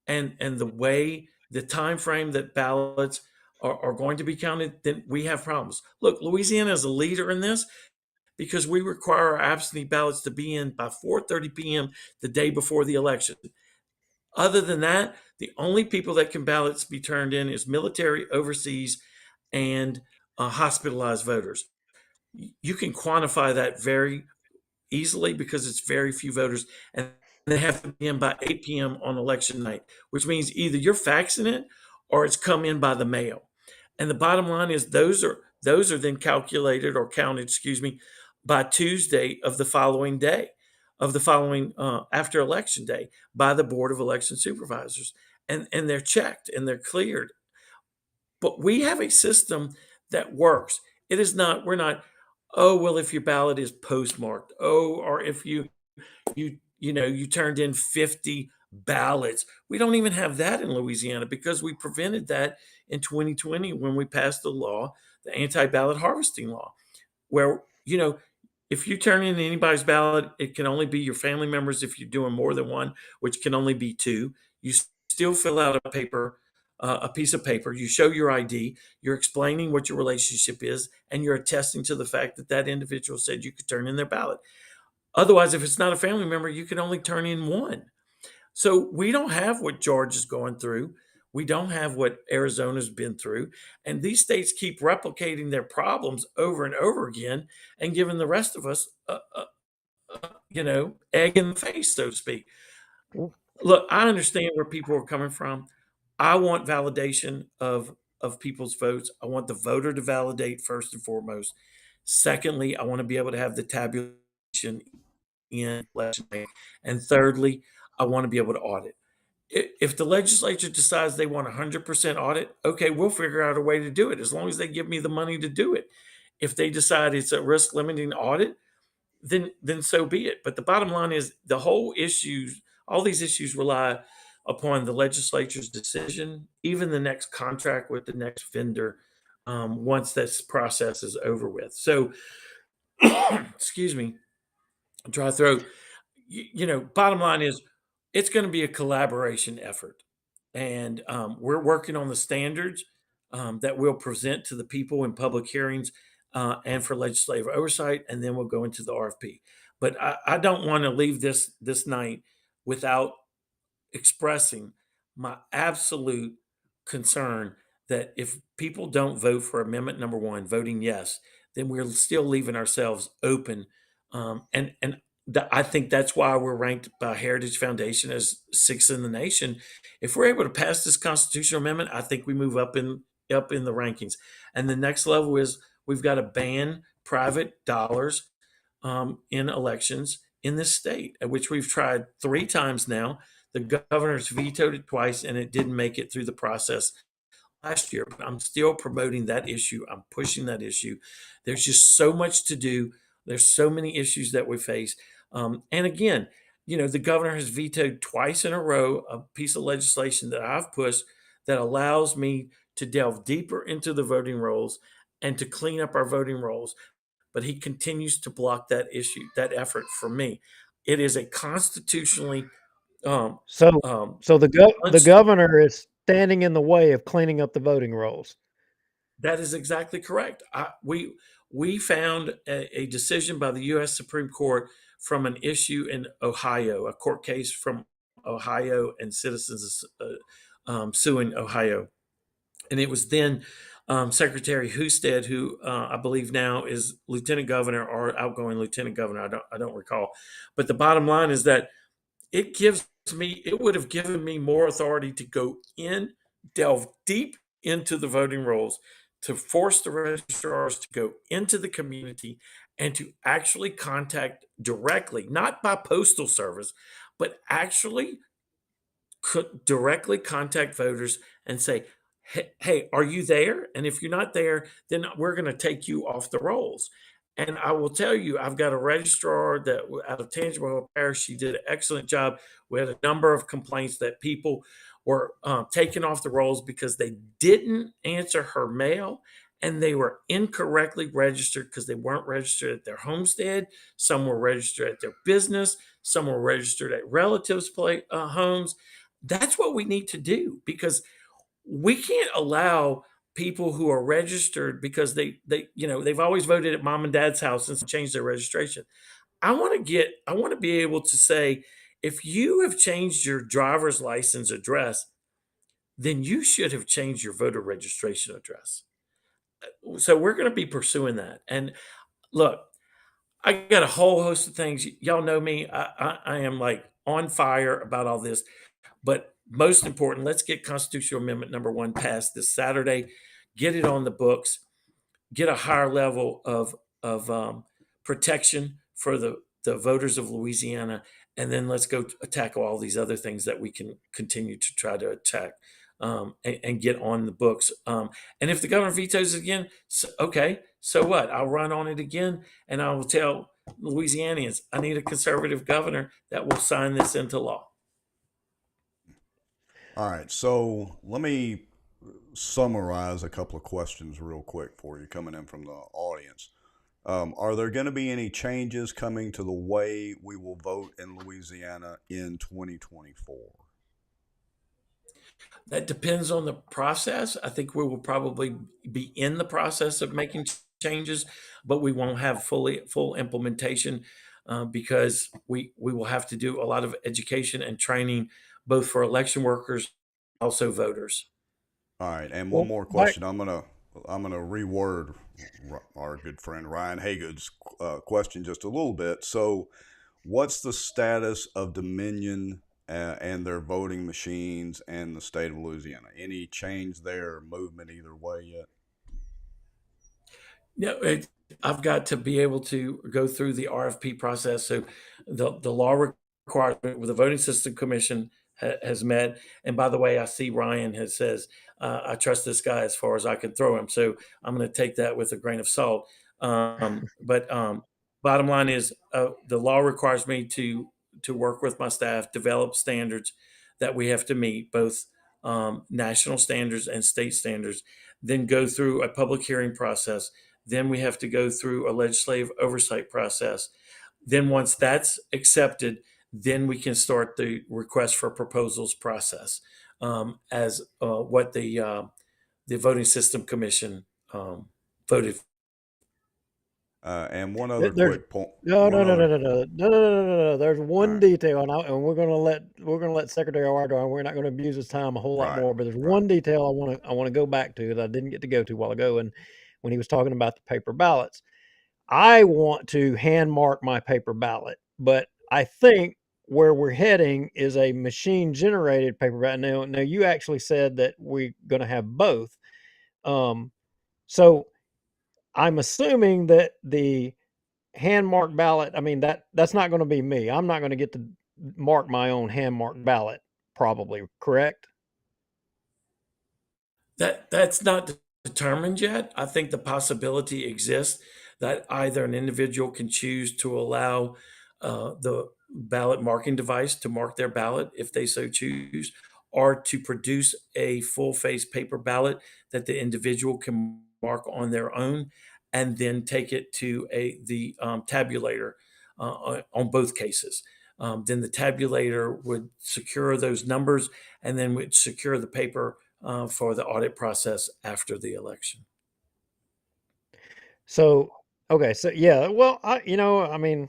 and the time frame that ballots are going to be counted, then we have problems. Look, Louisiana is a leader in this because we require our absentee ballots to be in by 4:30 p.m. the day before the election. Other than that, the only people that can ballots be turned in is military, overseas, and hospitalized voters. You can quantify that very easily because it's very few voters, and they have to be in by 8 p.m. on election night, which means either you're faxing it or it's come in by the mail. And the bottom line is those are then calculated or counted, excuse me, by Tuesday of the following day, of the following after election day by the Board of Election Supervisors, and they're checked and they're cleared. But we have a system that works. It is not. We're not. Oh well, if your ballot is postmarked. Oh, or if you turned in 50 ballots. We don't even have that in Louisiana because we prevented that in 2020 when we passed the law, the anti-ballot harvesting law, where if you turn in anybody's ballot, it can only be your family members if you're doing more than one, which can only be two. You still fill out a piece of paper. You show your ID. You're explaining what your relationship is, and you're attesting to the fact that that individual said you could turn in their ballot. Otherwise, if it's not a family member, you can only turn in one. So we don't have what Georgia's going through. We don't have what Arizona's been through. And these states keep replicating their problems over and over again and giving the rest of us, egg in the face, so to speak. Look, I understand where people are coming from. I want validation of people's votes. I want the voter to validate first and foremost. Secondly, I want to be able to have the tabulation in election day. And thirdly, I want to be able to audit. If the legislature decides they want 100% audit, okay, we'll figure out a way to do it as long as they give me the money to do it. If they decide it's a risk limiting audit, then so be it. But the bottom line is all these issues rely upon the legislature's decision, even the next contract with the next vendor, once this process is over with. So, excuse me, dry throat. Bottom line is it's going to be a collaboration effort. And we're working on the standards that we'll present to the people in public hearings and for legislative oversight, and then we'll go into the RFP. But I don't want to leave this night without expressing my absolute concern that if people don't vote for amendment number one, voting yes, then we're still leaving ourselves open. I think that's why we're ranked by Heritage Foundation as sixth in the nation. If we're able to pass this constitutional amendment, I think we move up in the rankings. And the next level is we've got to ban private dollars in elections in this state, which we've tried 3 times now. The governor's vetoed it twice, and it didn't make it through the process last year. But I'm still promoting that issue. I'm pushing that issue. There's just so much to do. There's so many issues that we face. And again, the governor has vetoed twice in a row a piece of legislation that I've pushed that allows me to delve deeper into the voting rolls and to clean up our voting rolls. But he continues to block that issue, that effort for me. It is a constitutionally um, So um, so the uns- governor is standing in the way of cleaning up the voting rolls. that is exactly correct. We found a decision by the U.S. Supreme Court from an issue in Ohio, a court case from Ohio, and citizens suing Ohio, and it was then Secretary Husted, who I believe now is lieutenant governor or outgoing lieutenant governor. I don't recall, but the bottom line is that it would have given me more authority to go in, delve deep into the voting rolls, to force the registrars to go into the community and to actually contact directly, not by postal service, but actually could directly contact voters and say, hey, are you there? And if you're not there, then we're going to take you off the rolls. And I will tell you, I've got a registrar that out of Tangible Hill Parish, she did an excellent job. We had a number of complaints that people were taken off the rolls because they didn't answer her mail and they were incorrectly registered because they weren't registered at their homestead. Some were registered at their business. Some were registered at relatives' homes. That's what we need to do because we can't allow people who are registered because they've always voted at mom and dad's house and changed their registration. I want to be able to say, if you have changed your driver's license address, then you should have changed your voter registration address. So we're going to be pursuing that. And look, I got a whole host of things. Y'all know me. I am like on fire about all this. But most important, let's get Constitutional Amendment number 1 passed this Saturday, get it on the books, get a higher level of protection for the voters of Louisiana, and then let's go tackle all these other things that we can continue to try to attack and get on the books. And if the governor vetoes it again, okay, so what? I'll run on it again, and I will tell Louisianians, I need a conservative governor that will sign this into law. All right, so let me summarize a couple of questions real quick for you coming in from the audience. Are there going to be any changes coming to the way we will vote in Louisiana in 2024? That depends on the process. I think we will probably be in the process of making changes, but we won't have full implementation because we will have to do a lot of education and training, both for election workers, also voters. All right, and one Well, more Mike, question. I'm gonna reword our good friend Ryan Hagood's question just a little bit. So, what's the status of Dominion and their voting machines and the state of Louisiana? Any change there, movement either way yet? No, I've got to be able to go through the RFP process. So the law requirement with the Voting System Commission has met. And by the way, I see Ryan has says, I trust this guy as far as I can throw him. So I'm going to take that with a grain of salt. But bottom line is the law requires me to work with my staff, develop standards that we have to meet, both national standards and state standards, then go through a public hearing process. Then we have to go through a legislative oversight process. Then once that's accepted, then we can start the request for proposals process as what the Voting System Commission voted. And one other there's quick point. no, no, One no, no, other. no, no, no, no, no, no, no. There's All one right. detail, and we're gonna let Secretary Ardoin. We're not going to abuse his time a whole lot Right. more. But there's Right. one detail I want to go back to that I didn't get to go to a while ago, and when he was talking about the paper ballots, I want to hand mark my paper ballot, but I think where we're heading is a machine generated paper ballot. Now you actually said that we're going to have both. Um, so I'm assuming that the hand marked ballot, I mean, that's not going to be me. I'm not going to get to mark my own hand marked ballot, probably, correct? That's not determined yet. I think the possibility exists that either an individual can choose to allow the ballot marking device to mark their ballot if they so choose, or to produce a full face paper ballot that the individual can mark on their own, and then take it to the tabulator on both cases. Then the tabulator would secure those numbers and then would secure the paper for the audit process after the election. So, okay, so yeah, well, I mean,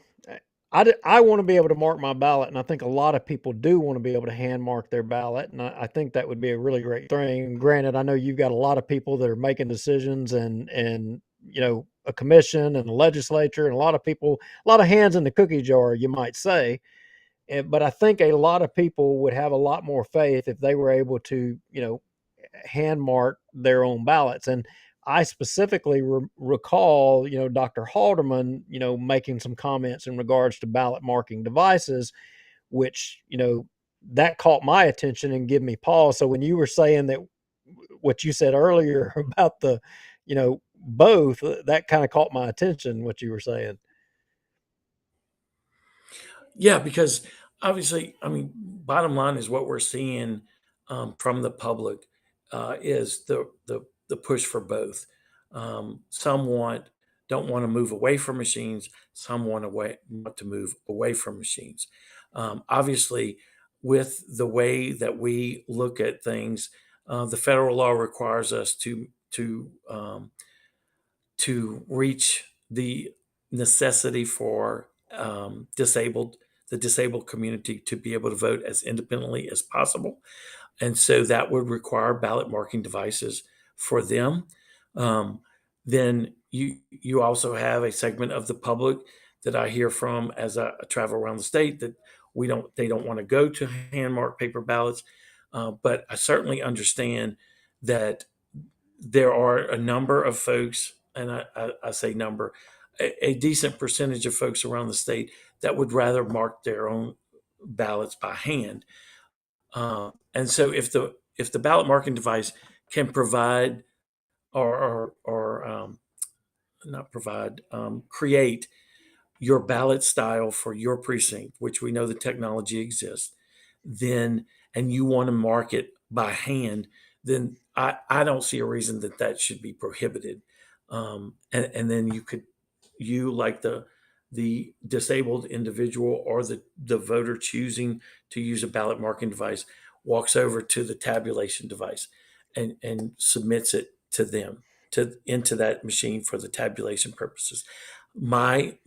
I want to be able to mark my ballot, and I think a lot of people do want to be able to hand mark their ballot, and I think that would be a really great thing. Granted, I know you've got a lot of people that are making decisions, and a commission and a legislature, and a lot of people, a lot of hands in the cookie jar, you might say. But I think a lot of people would have a lot more faith if they were able to, hand mark their own ballots. And I specifically recall, Dr. Halderman, making some comments in regards to ballot marking devices, which, that caught my attention and give me pause. So when you were saying that, what you said earlier about both, that kind of caught my attention, what you were saying. Yeah, because obviously, I mean, bottom line is what we're seeing from the public is the push for both. Some don't want to move away from machines. Some want to move away from machines. Obviously, with the way that we look at things, the federal law requires us to reach the necessity for the disabled community to be able to vote as independently as possible. And so that would require ballot marking devices for them. Then you also have a segment of the public that I hear from as I travel around the state that they don't want to go to hand marked paper ballots. But I certainly understand that there are a number of folks, and I say number, a decent percentage of folks around the state that would rather mark their own ballots by hand. And so if the ballot marking device can provide or not provide, create your ballot style for your precinct, which we know the technology exists, then and you want to mark it by hand, then I don't see a reason that that should be prohibited. And then you like the disabled individual or the voter choosing to use a ballot marking device walks over to the tabulation device and submits it to them to into that machine for the tabulation purposes. My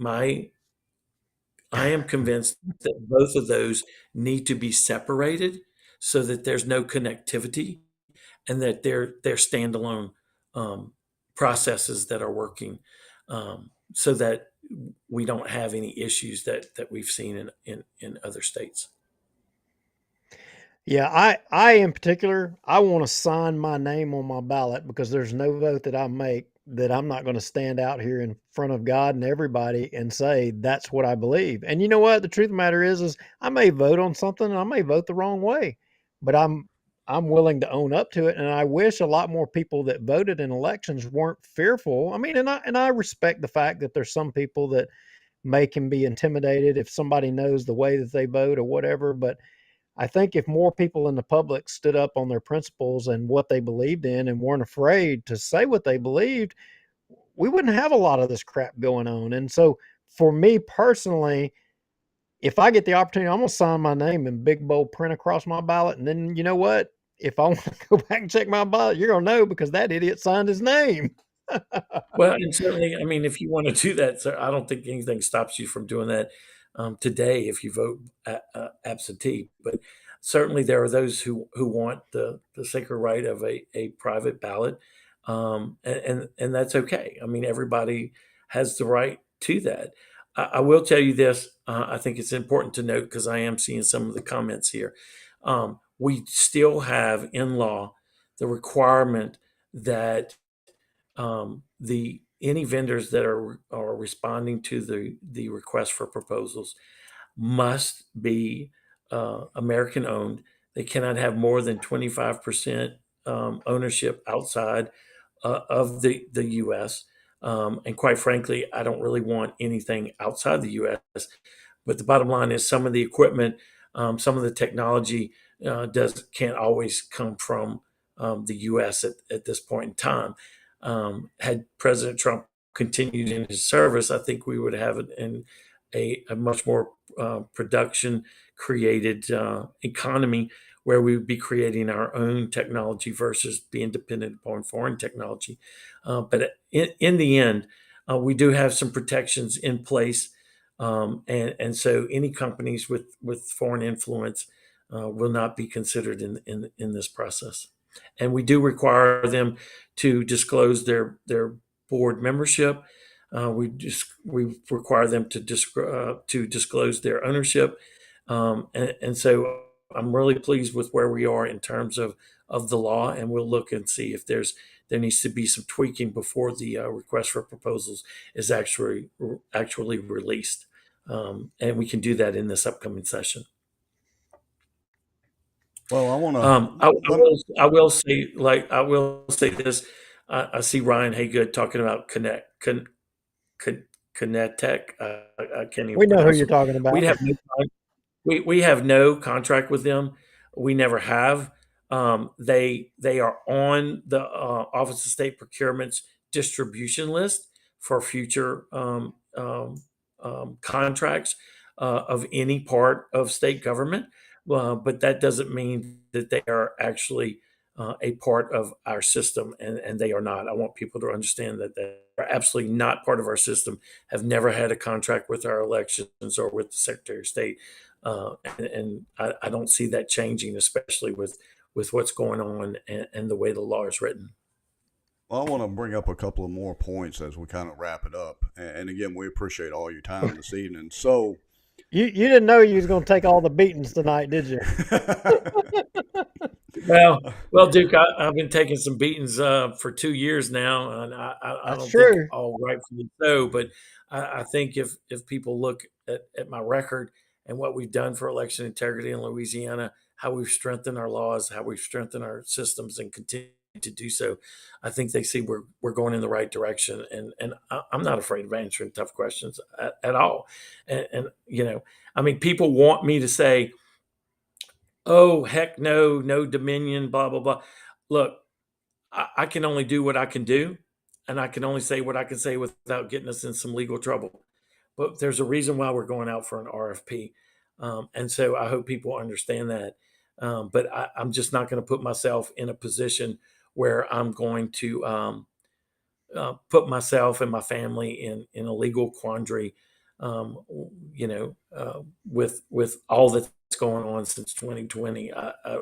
I am convinced that both of those need to be separated so that there's no connectivity and that they're standalone um, processes that are working, so that we don't have any issues that we've seen in other states. Yeah, I in particular, I want to sign my name on my ballot because there's no vote that I make that I'm not going to stand out here in front of God and everybody and say that's what I believe. And you know what? The truth of the matter is I may vote on something and I may vote the wrong way, but I'm willing to own up to it. And I wish a lot more people that voted in elections weren't fearful. I mean, and I respect the fact that there's some people that can be intimidated if somebody knows the way that they vote or whatever, but I think if more people in the public stood up on their principles and what they believed in and weren't afraid to say what they believed, we wouldn't have a lot of this crap going on. And so, for me personally, if I get the opportunity, I'm going to sign my name in big bold print across my ballot. And then, you know what? If I want to go back and check my ballot, you're going to know because that idiot signed his name. Well, and certainly, I mean, if you want to do that, sir, I don't think anything stops you from doing that today if you vote absentee. But certainly, there are those who want the sacred right of a private ballot, and that's okay. I mean, everybody has the right to that. I will tell you this. I think it's important to note because I am seeing some of the comments here. We still have in law the requirement that the any vendors that are responding to the request for proposals must be American owned. They cannot have more than 25% ownership outside of the U.S. And quite frankly, I don't really want anything outside the U.S. But the bottom line is some of the equipment, some of the technology can't always come from the U.S. At this point in time. Had President Trump continued in his service, I think we would have a much more production created economy where we would be creating our own technology versus being dependent upon foreign technology. But in the end, we do have some protections in place. And so any companies with foreign influence will not be considered in this process. And we do require them to disclose their board membership. We require them to disclose their ownership, and so I'm really pleased with where we are in terms of the law, and we'll look and see if there needs to be some tweaking before the request for proposals is actually released, and we can do that in this upcoming session. Well, I want I will say this. I see Ryan Haygood talking about Connectech. I can't even We know who pronounce you're it. talking about. We have no contract with them. We never have. They are on the Office of State Procurement's distribution list for future contracts of any part of state government. But that doesn't mean that they are actually a part of our system, and they are not. I want people to understand that they are absolutely not part of our system, have never had a contract with our elections or with the Secretary of State. And I don't see that changing, especially with what's going on and the way the law is written. Well, I want to bring up a couple of more points as we kind of wrap it up. And again, we appreciate all your time this evening. So, You didn't know you was going to take all the beatings tonight, did you? Well, Duke, I've been taking some beatings for 2 years now, and I don't think all rightfully so. But I think if people look at my record and what we've done for election integrity in Louisiana, how we've strengthened our laws, how we've strengthened our systems, and continue to do so, I think they see we're going in the right direction. And I'm not afraid of answering tough questions at all. And I mean, people want me to say, oh, heck no, no dominion, blah, blah, blah. Look, I can only do what I can do, and I can only say what I can say without getting us in some legal trouble. But there's a reason why we're going out for an RFP. And so I hope people understand that. But I'm just not going to put myself in a position where I'm going to put myself and my family in a legal quandary, with all that's going on since 2020.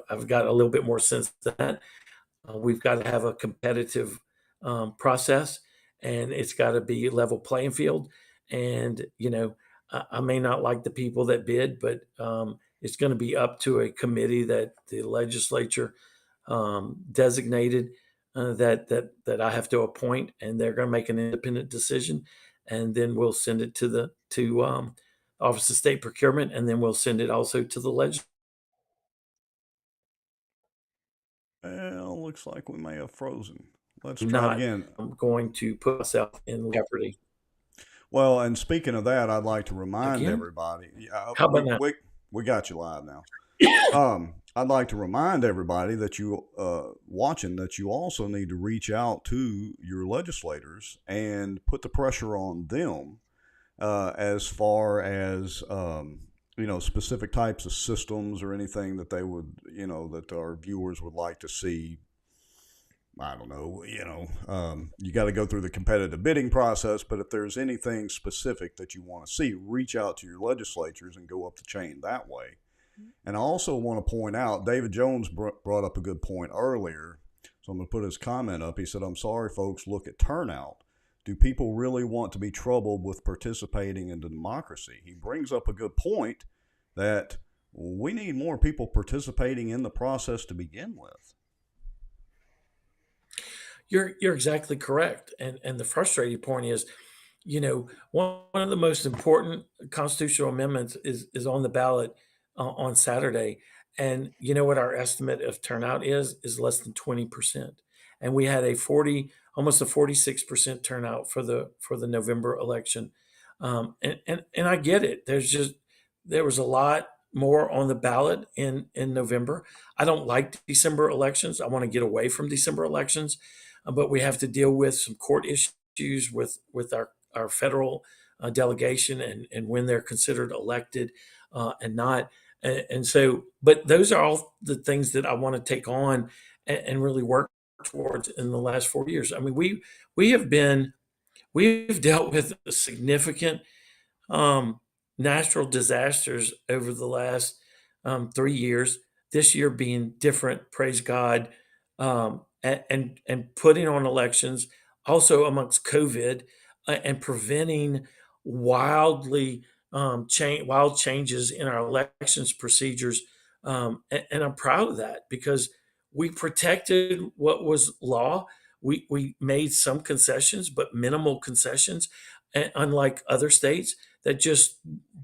I've got a little bit more sense than that. We've got to have a competitive process, and it's got to be a level playing field. And I may not like the people that bid, but it's going to be up to a committee that the legislature designated that I have to appoint, and they're going to make an independent decision, and then we'll send it to Office of State Procurement, and then we'll send it also to the legislature. Well, looks like we may have frozen. Let's try again. I'm going to put myself in jeopardy. Well, and speaking of that, I'd like to remind everybody. How about that? We got you live now. I'd like to remind everybody that you watching that you also need to reach out to your legislators and put the pressure on them as far as specific types of systems or anything that they would that our viewers would like to see. I don't know, you got to go through the competitive bidding process, but if there's anything specific that you want to see, reach out to your legislatures and go up the chain that way. And I also want to point out, David Jones brought up a good point earlier, so I'm going to put his comment up. He said, I'm sorry, folks, look at turnout. Do people really want to be troubled with participating in the democracy? He brings up a good point that we need more people participating in the process to begin with. You're exactly correct, and the frustrating point is, one of the most important constitutional amendments is on the ballot on Saturday, and you know what our estimate of turnout is less than 20%, and we had almost a 46% turnout for the November election, and I get it. There was a lot more on the ballot in November. I don't like December elections. I want to get away from December elections, but we have to deal with some court issues with our federal delegation and when they're considered elected and not. And so, but those are all the things that I want to take on and really work towards in the last 4 years. I mean, we have been we've dealt with a significant um, natural disasters over the last 3 years. This year being different, praise God, and putting on elections, also amongst COVID, and preventing wildly wild changes in our elections procedures. And I'm proud of that because we protected what was law. We made some concessions, but minimal concessions, unlike other states that just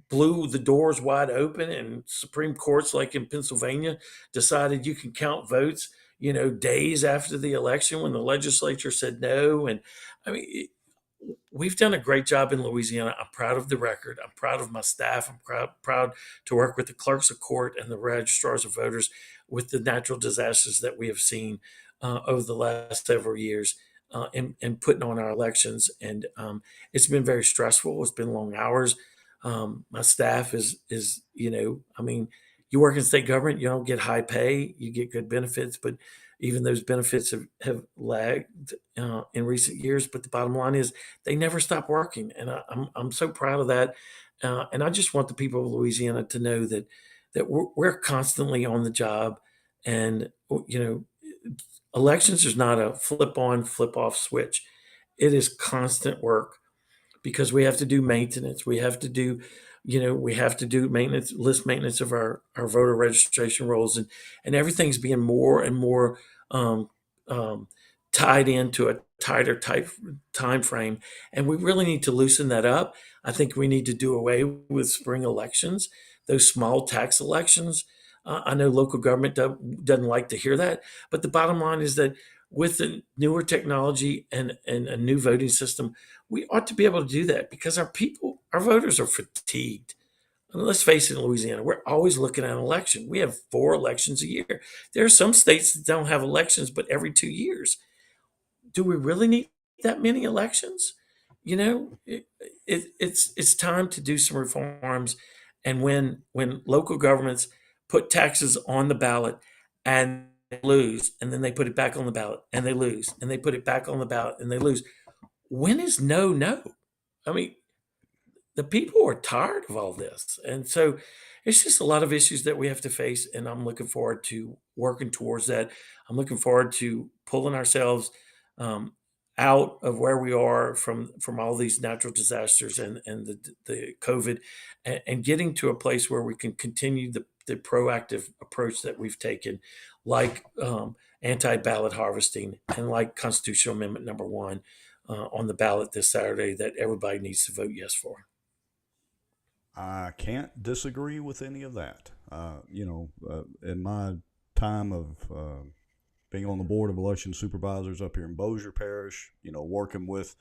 blew the doors wide open, and Supreme Courts like in Pennsylvania decided you can count votes, days after the election when the legislature said no. And I mean, we've done a great job in Louisiana. I'm proud of the record. I'm proud of my staff. I'm proud to work with the clerks of court and the registrars of voters with the natural disasters that we have seen over the last several years in putting on our elections. And it's been very stressful. It's been long hours. My staff is I mean, you work in state government, you don't get high pay, you get good benefits, but even those benefits have lagged in recent years. But the bottom line is they never stop working, and I'm so proud of that. And I just want the people of Louisiana to know that we're constantly on the job, and elections is not a flip on, flip off switch. It is constant work because we have to do maintenance. We have to do maintenance of our voter registration rolls, and everything's being more and more um, um, tied into a tighter type time frame. And we really need to loosen that up. I think we need to do away with spring elections, those small tax elections. I know local government doesn't like to hear that, but the bottom line is that with the newer technology and a new voting system, we ought to be able to do that because our voters are fatigued. And let's face it, in Louisiana, we're always looking at an election. We have 4 elections a year. There are some states that don't have elections but every 2 years. Do we really need that many elections? It's time to do some reforms. And when local governments put taxes on the ballot and they lose, and then they put it back on the ballot and they lose, and they put it back on the ballot and they lose, when is no no? I mean, the people are tired of all this. And so it's just a lot of issues that we have to face. And I'm looking forward to working towards that. I'm looking forward to pulling ourselves um, out of where we are from all these natural disasters and the COVID, and getting to a place where we can continue the proactive approach that we've taken, like anti-ballot harvesting and like constitutional amendment number 1 on the ballot this Saturday that everybody needs to vote yes for. I can't disagree with any of that. In my time of being on the board of election supervisors up here in Bossier Parish, working with,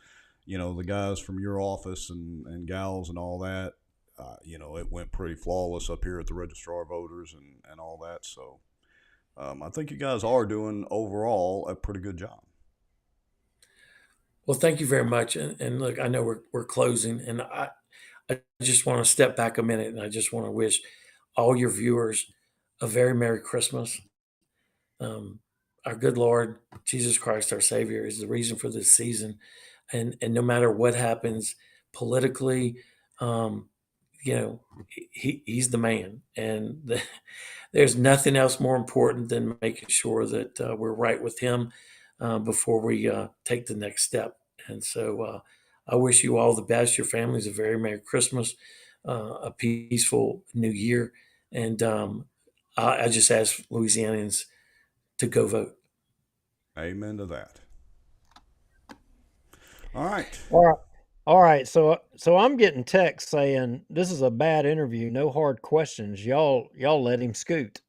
the guys from your office and gals and all that, it went pretty flawless up here at the registrar of voters and all that. So I think you guys are doing overall a pretty good job. Well, thank you very much. And look, I know we're closing, and I just want to step back a minute, and I just want to wish all your viewers a very Merry Christmas. Um, our good Lord Jesus Christ, our Savior, is the reason for this season, and no matter what happens politically, um, he's the man, and there's nothing else more important than making sure that we're right with Him before we take the next step. And so I wish you all the best. Your families a very Merry Christmas, a peaceful New Year, and I just ask Louisianians to go vote. Amen to that. All right. All right. All right. So I'm getting texts saying this is a bad interview. No hard questions. Y'all let him scoot.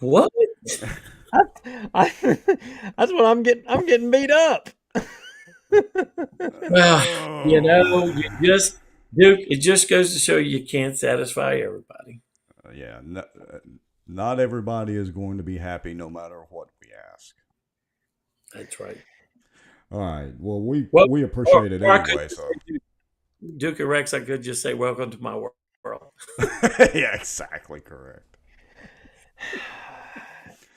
What? I, that's what I'm getting. I'm getting beat up. Well, Oh. you just Duke. It just goes to show you can't satisfy everybody. Yeah. Not everybody is going to be happy no matter what we ask. That's right. All right. Well, we Well, we appreciate it or I could anyway. just So. say, Duke and Rex, I could just say, "Welcome to my world." Yeah, exactly correct.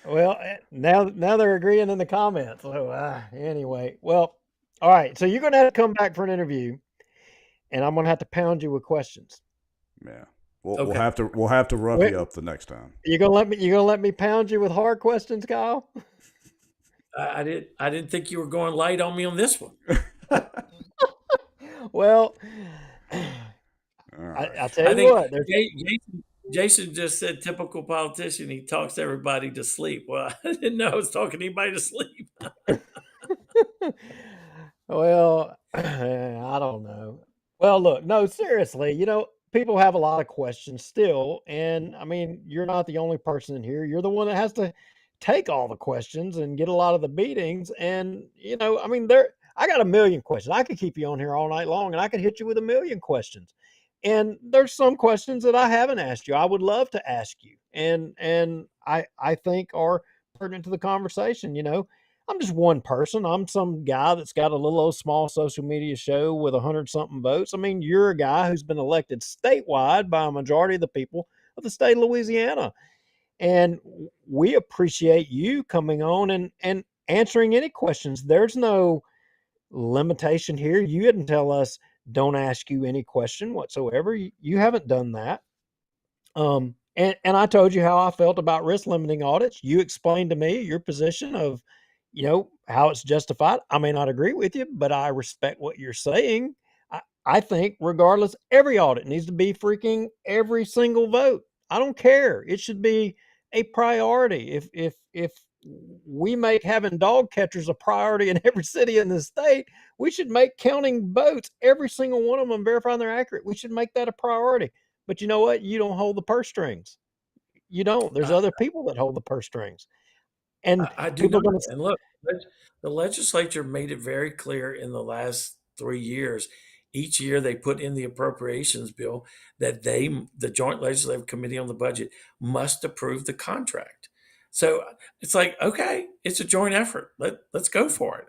Well, now they're agreeing in the comments. So anyway, well, all right. So you're gonna have to come back for an interview, and I'm gonna have to pound you with questions. Yeah. We'll Okay. have to rough Wait, you up the next time. you gonna let me pound you with hard questions, Kyle? I didn't think you were going light on me on this one. Well, All right. I tell I you think what, there's Jason just said typical politician. He talks everybody to sleep. Well, I didn't know I was talking anybody to sleep. well, I don't know. Well, look, no, seriously, people have a lot of questions still, and I mean, you're not the only person in here. You're the one that has to take all the questions and get a lot of the beatings. And I mean, I got a million questions. I could keep you on here all night long, and I could hit you with a million questions. And there's some questions that I haven't asked you. I would love to ask you, and I think are pertinent to the conversation. I'm just one person. I'm some guy that's got a little old small social media show with 100 something votes. I mean, you're a guy who's been elected statewide by a majority of the people of the state of Louisiana. And we appreciate you coming on and answering any questions. There's no limitation here. You didn't tell us don't ask you any question whatsoever. You haven't done that. And I told you how I felt about risk limiting audits. You explained to me your position of, how it's justified. I may not agree with you, but I respect what you're saying. I think regardless, every audit needs to be freaking every single vote. I don't care. It should be a priority. If we make having dog catchers a priority in every city in the state, we should make counting votes, every single one of them, verifying they're accurate. We should make that a priority. But you know what? You don't hold the purse strings. You don't. There's I, other people that hold the purse strings. And I do people are not. going to, And look, the legislature made it very clear in the last 3 years. Each year they put in the appropriations bill that the Joint Legislative Committee on the Budget, must approve the contract. So it's like, okay, it's a joint effort. Let's go for it.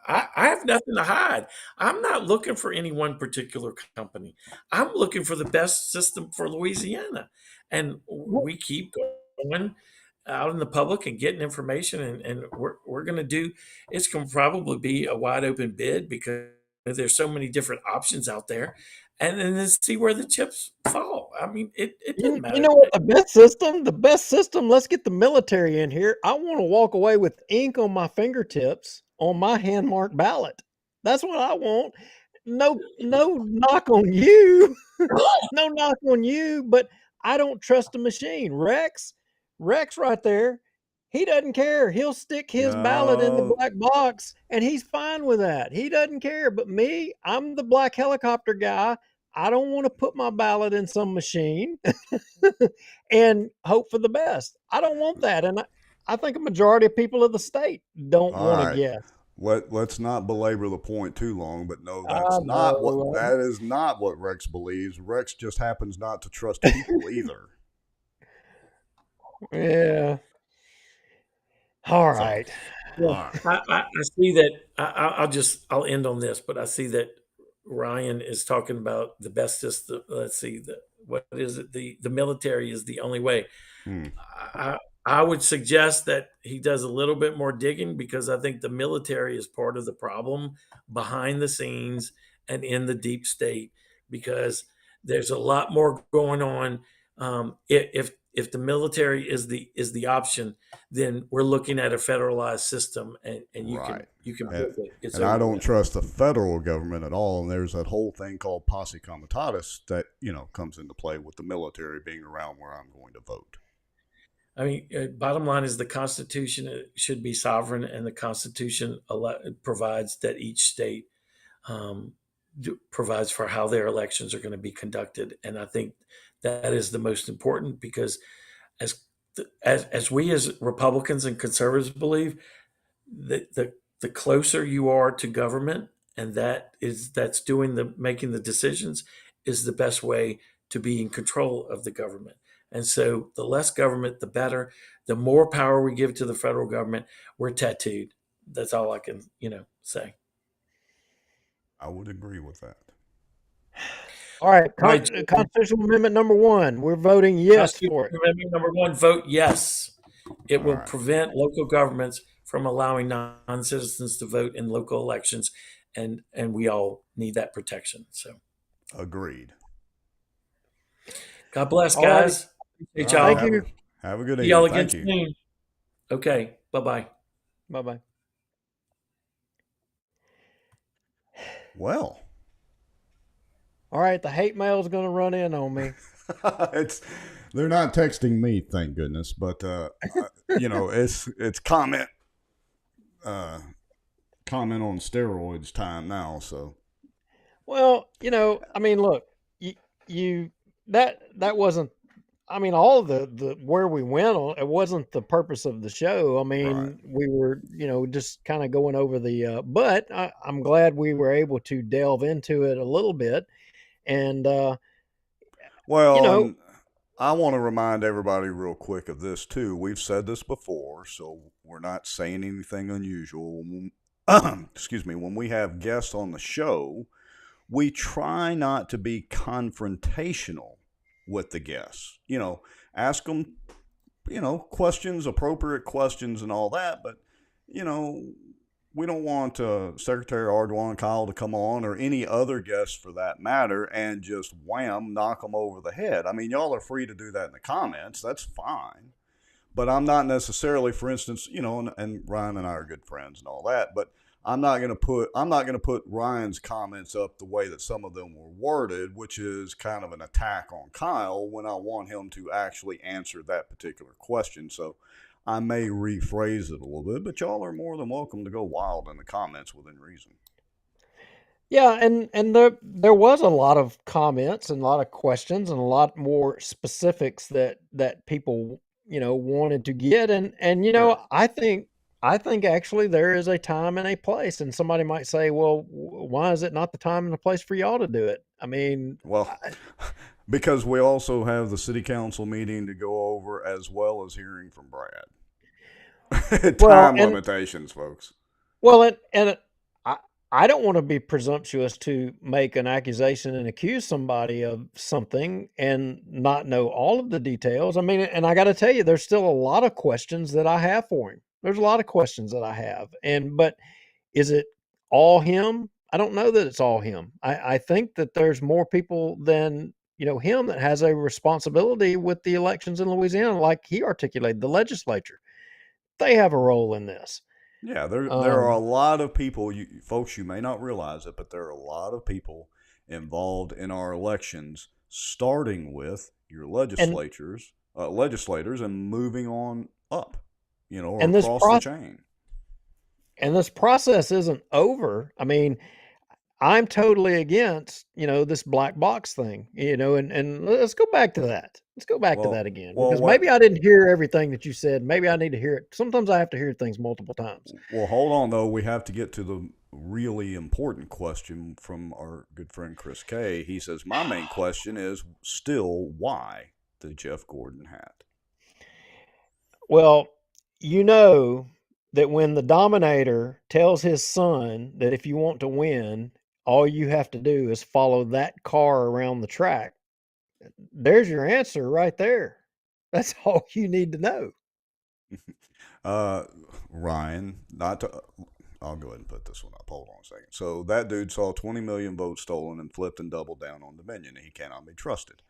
I have nothing to hide. I'm not looking for any one particular company. I'm looking for the best system for Louisiana. And we keep going out in the public and getting information, and we're going to do, it's going to probably be a wide open bid because there's so many different options out there, and then see where the chips fall. I mean, it doesn't you matter know to what? me. The best system, let's get the military in here. I want to walk away with ink on my fingertips on my hand marked ballot. That's what I want. No knock on you. No knock on you, but I don't trust the machine. Rex right there, he doesn't care. He'll stick his ballot in the No. black box and he's fine with that. He doesn't care. But me, I'm the black helicopter guy. I don't want to put my ballot in some machine and hope for the best. I don't want that. And I think a majority of people of the state don't All want to right. guess. Let's not belabor the point too long, but no, I know. that is not what Rex believes. Rex just happens not to trust people either. Yeah. All So, right. Yeah, all right. I see that. I'll end on this, but I see that Ryan is talking about the best system. Let's see, what is it? The military is the only way. Hmm. I would suggest that he does a little bit more digging, because I think the military is part of the problem behind the scenes and in the deep state, because there's a lot more going on. If the military is the option, then we're looking at a federalized system, and Right. you can And, build it. It's and I over don't with. trust the federal government at all. And there's that whole thing called posse comitatus that, comes into play with the military being around where I'm going to vote. I mean, bottom line is the Constitution should be sovereign, and the Constitution provides that each state um, provides for how their elections are going to be conducted. And I think that is the most important, because as as we as Republicans and conservatives believe, the closer you are to government, and that's doing the making the decisions, is the best way to be in control of the government. And so the less government, the better. The more power we give to the federal government, we're tattooed. That's all I can, say. I would agree with that. All right, All right, constitutional amendment number 1. We're voting yes Constitution for it. Amendment number 1, vote yes. It All will right. prevent local governments from allowing non-citizens to vote in local elections, and we all need that protection. So, Agreed. God bless, All right. guys. All Appreciate right. Thank y'all. you. Have a good See y'all evening. again Thank you. soon. Okay, bye-bye. Bye-bye. Well, All right, the hate mail is going to run in on me. they're not texting me, thank goodness, but it's comment on steroids time now. So Well, I mean, look, you that wasn't. I mean, all of the where we went on, it wasn't the purpose of the show. I right. mean, we were, just kind of going over the. But I'm glad we were able to delve into it a little bit, and Well, and I want to remind everybody real quick of this too. We've said this before, so we're not saying anything unusual. Excuse me. When we have guests on the show, we try not to be confrontational with the guests. Ask them, questions, appropriate questions, and all that. But we don't want Secretary Ardoin, Kyle to come on, or any other guests for that matter, and just wham, knock them over the head. I mean, y'all are free to do that in the comments. That's fine. But I'm not necessarily, for instance, and Ryan and I are good friends and all that, but I'm not going to put Ryan's comments up the way that some of them were worded, which is kind of an attack on Kyle, when I want him to actually answer that particular question. So I may rephrase it a little bit, but y'all are more than welcome to go wild in the comments within reason. yeah, and there was a lot of comments and a lot of questions and a lot more specifics that people wanted to get, and Sure. I think actually there is a time and a place, and somebody might say, well, why is it not the time and the place for y'all to do it? I mean, Well, because we also have the city council meeting to go over, as well as hearing from Brad. Time limitations, folks. Well, and I don't want to be presumptuous to make an accusation and accuse somebody of something and not know all of the details. I mean, and I got to tell you, there's still a lot of questions that I have for him. There's a lot of questions that I have, but is it all him? I don't know that it's all him. I think that there's more people than him that has a responsibility with the elections in Louisiana, like he articulated. The legislature, they have a role in this. Yeah, there are a lot of people, folks, you may not realize it, but there are a lot of people involved in our elections, starting with your legislators, and moving on up, or and this across the chain. And this process isn't over. I mean, I'm totally against, this black box thing, and let's go back to that. Let's go back to that again, because maybe I didn't hear everything that you said. Maybe I need to hear it. Sometimes I have to hear things multiple times. Well, hold on, though. We have to get to the really important question from our good friend Chris K. He says, my main question is still, why the Jeff Gordon hat? Well, that when the Dominator tells his son that if you want to win, all you have to do is follow that car around the track. There's your answer right there. That's all you need to know. Ryan, I'll go ahead and put this one up. Hold on a second. So that dude saw 20 million votes stolen and flipped and doubled down on Dominion. He cannot be trusted.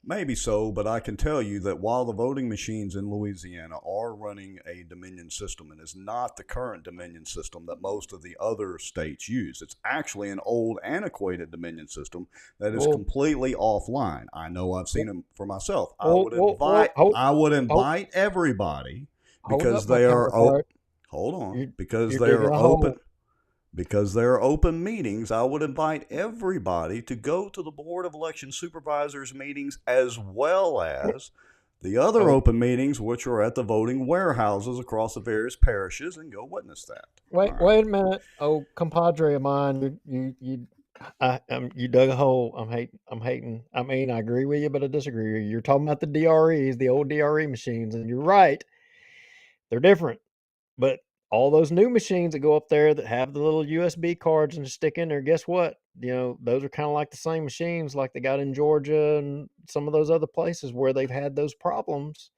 Maybe so, but I can tell you that while the voting machines in Louisiana are running a Dominion system, and is not the current Dominion system that most of the other states use, it's actually an old, antiquated Dominion system that is Well, completely offline. I know I've seen them for myself. hold, I would hold, invite everybody hold because up, my they are counterpart. hold on, You're, because you're they digging are a open. hole. Because there are open meetings, I would invite everybody to go to the Board of Election Supervisors meetings as well as the other Oh, open meetings, which are at the voting warehouses across the various parishes, and go witness that. All right. wait a minute. Oh, compadre of mine, you dug a hole. I'm hating. I mean, I agree with you, but I disagree with you. You're talking about the DREs, the old DRE machines, and you're right. They're different. But all those new machines that go up there that have the little USB cards and stick in there, guess what? Those are kind of like the same machines like they got in Georgia and some of those other places where they've had those problems.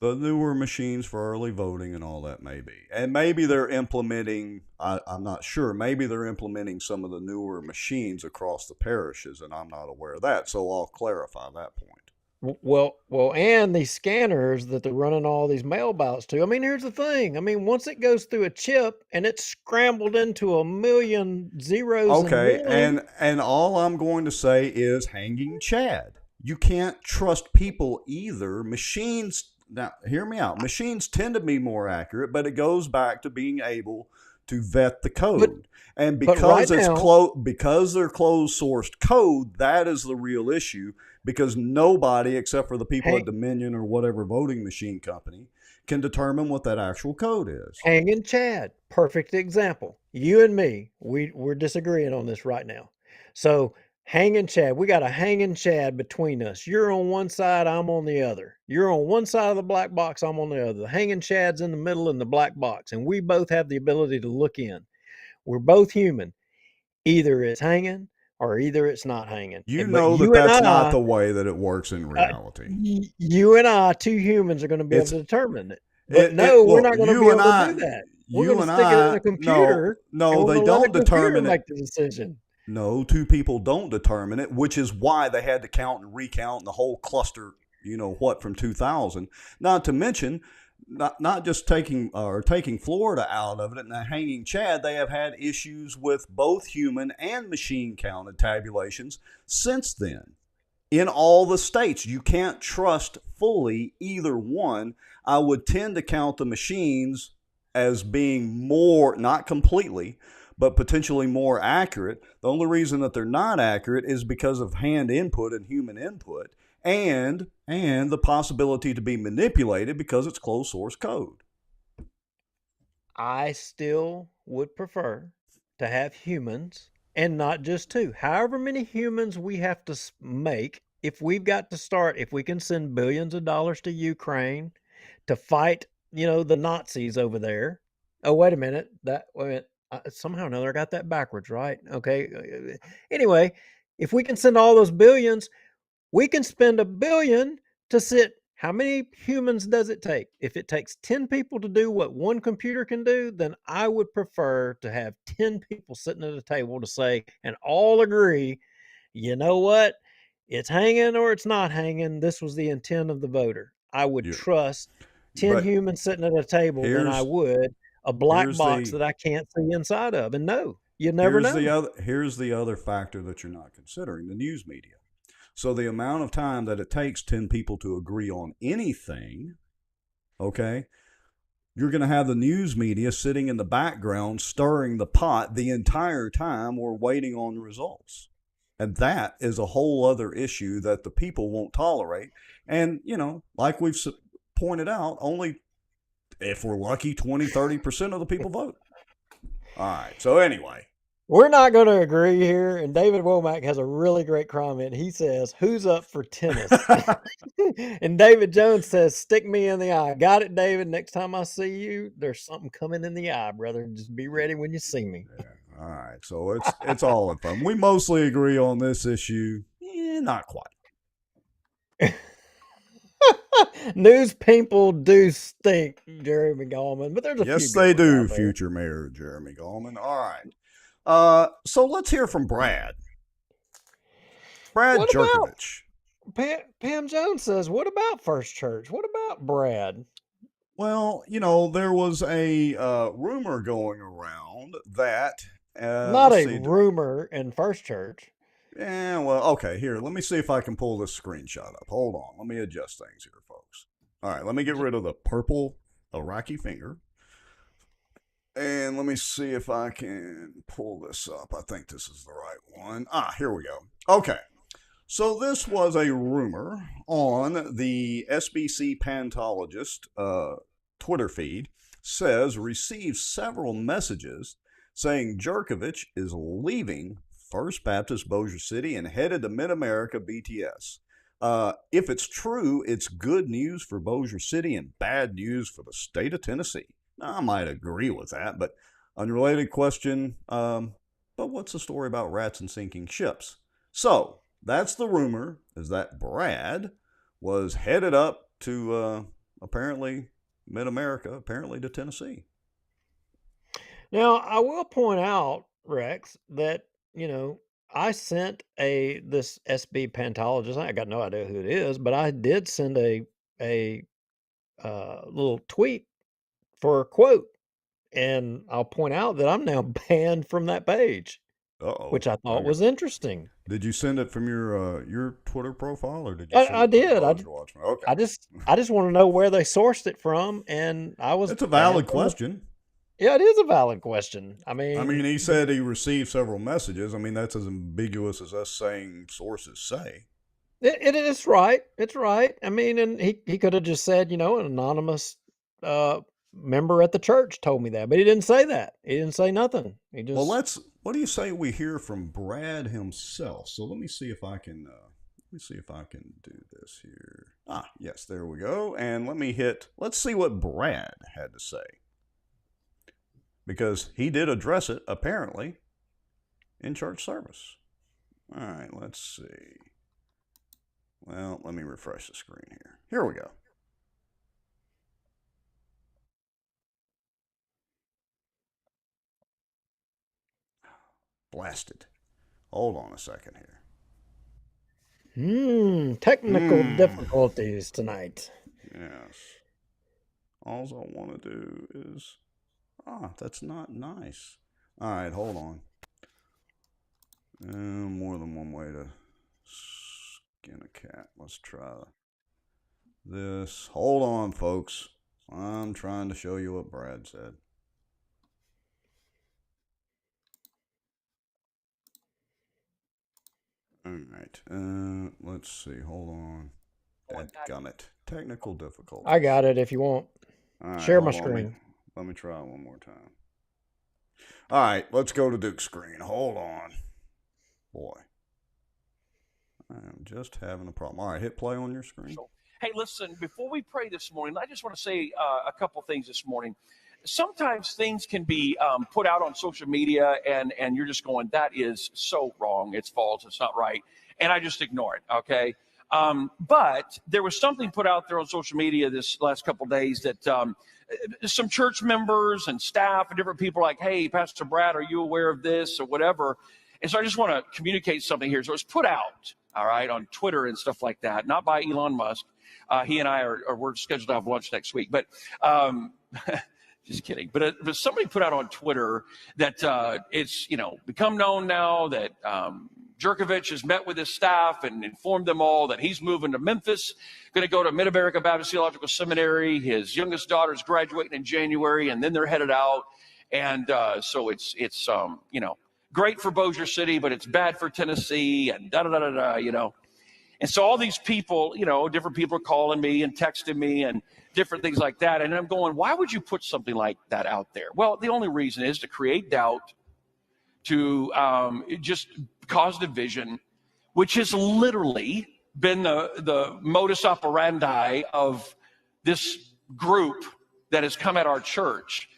The newer machines for early voting and all that, maybe. And maybe they're implementing, I'm not sure, maybe they're implementing some of the newer machines across the parishes, and I'm not aware of that. So I'll clarify that point. Well, and these scanners that they're running all these mail ballots to. I mean, here's the thing. I mean, once it goes through a chip and it's scrambled into a million zeros and Okay, ones, and all I'm going to say is hanging Chad. You can't trust people either. Machines, now hear me out. Machines tend to be more accurate, but it goes back to being able to vet the but code. And but right now, because they're closed sourced code, that is the real issue, because nobody except for the people at hang, Dominion or whatever voting machine company can determine what that actual code is. Hanging Chad, perfect example. You and me, we're disagreeing on this right now. So hanging Chad, we got a hanging Chad between us. You're on one side, I'm on the other. You're on one side of the black box, I'm on the other. The hanging Chad's in the middle in the black box, and we both have the ability to look in. We're both human. Either it's hanging or either it's not hanging. You But know that that's not the way that it works in reality. you and I, two humans, are going to be able It's to determine it. But no, we're look, not going to be able to do that. We're going you to and stick it in I, a computer and no, we're they going to let a don't computer determine it. make the decision. No, two people don't determine it, which is why they had to count and recount and the whole cluster, from 2000. Not to mention, not just taking Florida out of it and the hanging Chad, they have had issues with both human and machine counted tabulations since then. In all the states, you can't trust fully either one. I would tend to count the machines as being more, not completely, but potentially more accurate. The only reason that they're not accurate is because of hand input and human input, and the possibility to be manipulated because it's closed source code. I still would prefer to have humans and not just two. However many humans we have to make, if we've got to start, if we can send billions of dollars to Ukraine to fight, the Nazis over there. Oh, wait a minute. Wait a minute. Somehow or another, I got that backwards, right? Okay. Anyway, if we can send all those billions, we can spend $1 billion to sit. How many humans does it take? If it takes 10 people to do what one computer can do, then I would prefer to have 10 people sitting at a table to say, and all agree, you know what? It's hanging or it's not hanging. This was the intent of the voter. I would You, trust 10 but humans sitting at a table than I here's would a black here's box the that I can't see inside of. And no, you never know. here's the other factor that you're not considering: the news media. So the amount of time that it takes 10 people to agree on anything, okay, you're going to have the news media sitting in the background stirring the pot the entire time we're waiting on the results. And that is a whole other issue that the people won't tolerate. And, like we've pointed out, only, if we're lucky, 20-30% of the people vote. All right. So anyway. We're not going to agree here. And David Womack has a really great comment. He says, "Who's up for tennis?" And David Jones says, "Stick me in the eye." Got it, David. Next time I see you, there's something coming in the eye, brother. Just be ready when you see me. Yeah, all right. So it's all in fun. We mostly agree on this issue. Not quite. News people do stink, Jeremy Gallman, but there's a few. Yes, they do, out there. future Mayor Jeremy Gallman. All right. So let's hear from Brad. Brad Jerkovich. Pam Jones says, "What about First Church? What about Brad?" Well, there was a rumor going around that, Not let's a see. rumor in First Church. Yeah, well, okay, here, let me see if I can pull this screenshot up. Hold on. Let me adjust things here, folks. All right, let me get rid of the purple Iraqi finger. And let me see if I can pull this up. I think this is the right one. Here we go. Okay. So this was a rumor on the SBC Pantologist Twitter feed. Says received several messages saying Jerkovich is leaving First Baptist Bossier City and headed to Mid-America BTS. If it's true, it's good news for Bossier City and bad news for the state of Tennessee. Now, I might agree with that, but unrelated question, but what's the story about rats and sinking ships? So, that's the rumor, is that Brad was headed up to apparently Mid-America, apparently to Tennessee. Now, I will point out, Rex, that, I sent this SB Pantologist. I got no idea who it is, but I did send a little tweet for a quote. And I'll point out that I'm now banned from that page, Uh-oh. which I thought Okay. was interesting. Did you send it from your Twitter profile, or did you send I it did. from bossierwatch? Okay. I just want to know where they sourced it from, and I was. It's a valid question. Yeah, it is a valid question. I mean, he said he received several messages. I mean, that's as ambiguous as us saying sources say. it is right. It's right. I mean, and he could have just said, an anonymous member at the church told me that, but he didn't say that. He didn't say nothing. He just. Well, what do you say we hear from Brad himself? So let me see if I can do this here. Yes, there we go. And let's see what Brad had to say. Because he did address it, apparently, in church service. All right, let's see. Well, let me refresh the screen here. Here we go. Blasted. Hold on a second here. Technical difficulties tonight. Yes. All I want to do is... that's not nice. All right, hold on. More than one way to skin a cat. Let's try this. Hold on, folks. I'm trying to show you what Brad said. All right. Let's see. Hold on. Dadgummit. Technical difficulties. I got it if you want. Right, share my screen. Let me try one more time. All right, let's go to Duke's screen. Hold on. Boy. I'm just having a problem. All right, hit play on your screen. Hey, listen, before we pray this morning, I just want to say a couple things this morning. Sometimes things can be put out on social media and you're just going, that is so wrong. It's false. It's not right. And I just ignore it. Okay. But there was something put out there on social media this last couple of days that some church members and staff and different people are like, hey, Pastor Brad, are you aware of this or whatever? And so I just want to communicate something here. So it's put out, all right, on Twitter and stuff like that, not by Elon Musk. He and I we're scheduled to have lunch next week, but just kidding. But somebody put out on Twitter that it's, become known now that Jerkovich has met with his staff and informed them all that he's moving to Memphis, going to go to Mid-America Baptist Theological Seminary. His youngest daughter's graduating in January, and then they're headed out. And so it's great for Bossier City, but it's bad for Tennessee, and da-da-da-da-da, And so all these people, different people are calling me and texting me and different things like that. And I'm going, why would you put something like that out there? Well, the only reason is to create doubt, to just cause division, which has literally been the modus operandi of this group that has come at our church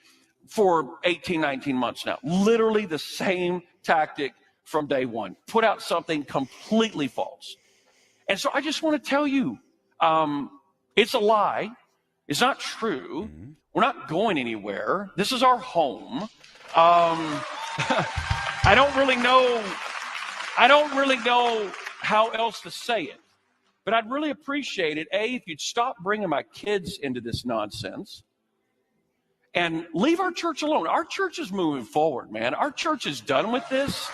for 18, 19 months now. Literally the same tactic from day one. Put out something completely false. And so I just want to tell you, it's a lie. It's not true. Mm-hmm. We're not going anywhere. This is our home. I don't really know how else to say it. But I'd really appreciate it, A, if you'd stop bringing my kids into this nonsense and leave our church alone. Our church is moving forward, man. Our church is done with this.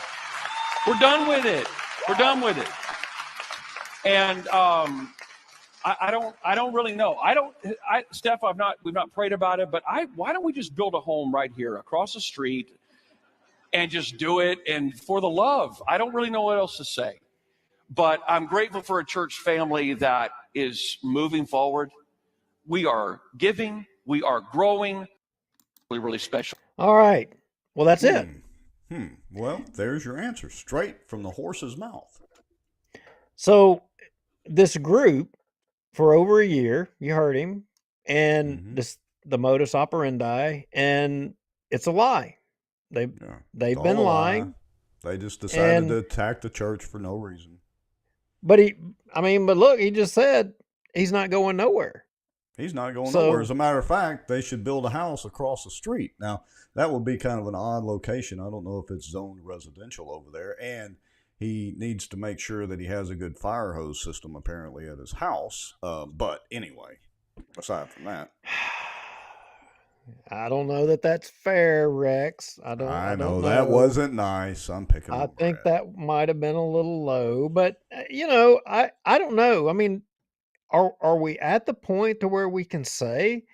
We're done with it. We're done with it. And I don't really know. Steph, we've not prayed about it, but why don't we just build a home right here across the street and just do it, and for the love? I don't really know what else to say. But I'm grateful for a church family that is moving forward. We are giving, we are growing, really, really special. All right. Well, that's it. Well, there's your answer, straight from the horse's mouth. So this group, for over a year, you heard him, and the modus operandi, and it's a lie. They've been lying. They just decided to attack the church for no reason. But look, he just said he's not going nowhere. He's not going nowhere. As a matter of fact, they should build a house across the street. Now, that would be kind of an odd location. I don't know if it's zoned residential over there. And he needs to make sure that he has a good fire hose system, apparently, at his house. But anyway, aside from that, I don't know that that's fair, Rex. I know that wasn't nice. I'm picking. I think that might have been a little low, but I don't know. I mean, are we at the point to where we can say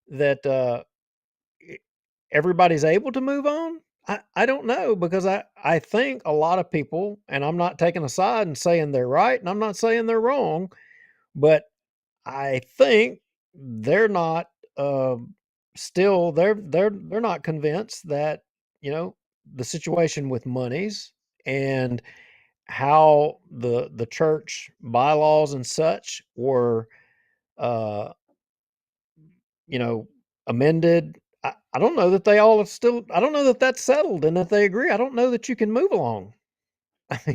that everybody's able to move on? I don't know, because I think a lot of people, and I'm not taking a side and saying they're right, and I'm not saying they're wrong, but I think they're not still they're not convinced that the situation with monies and how the church bylaws and such were amended. I don't know that they all still, I don't know that that's settled and that they agree. I don't know that you can move along.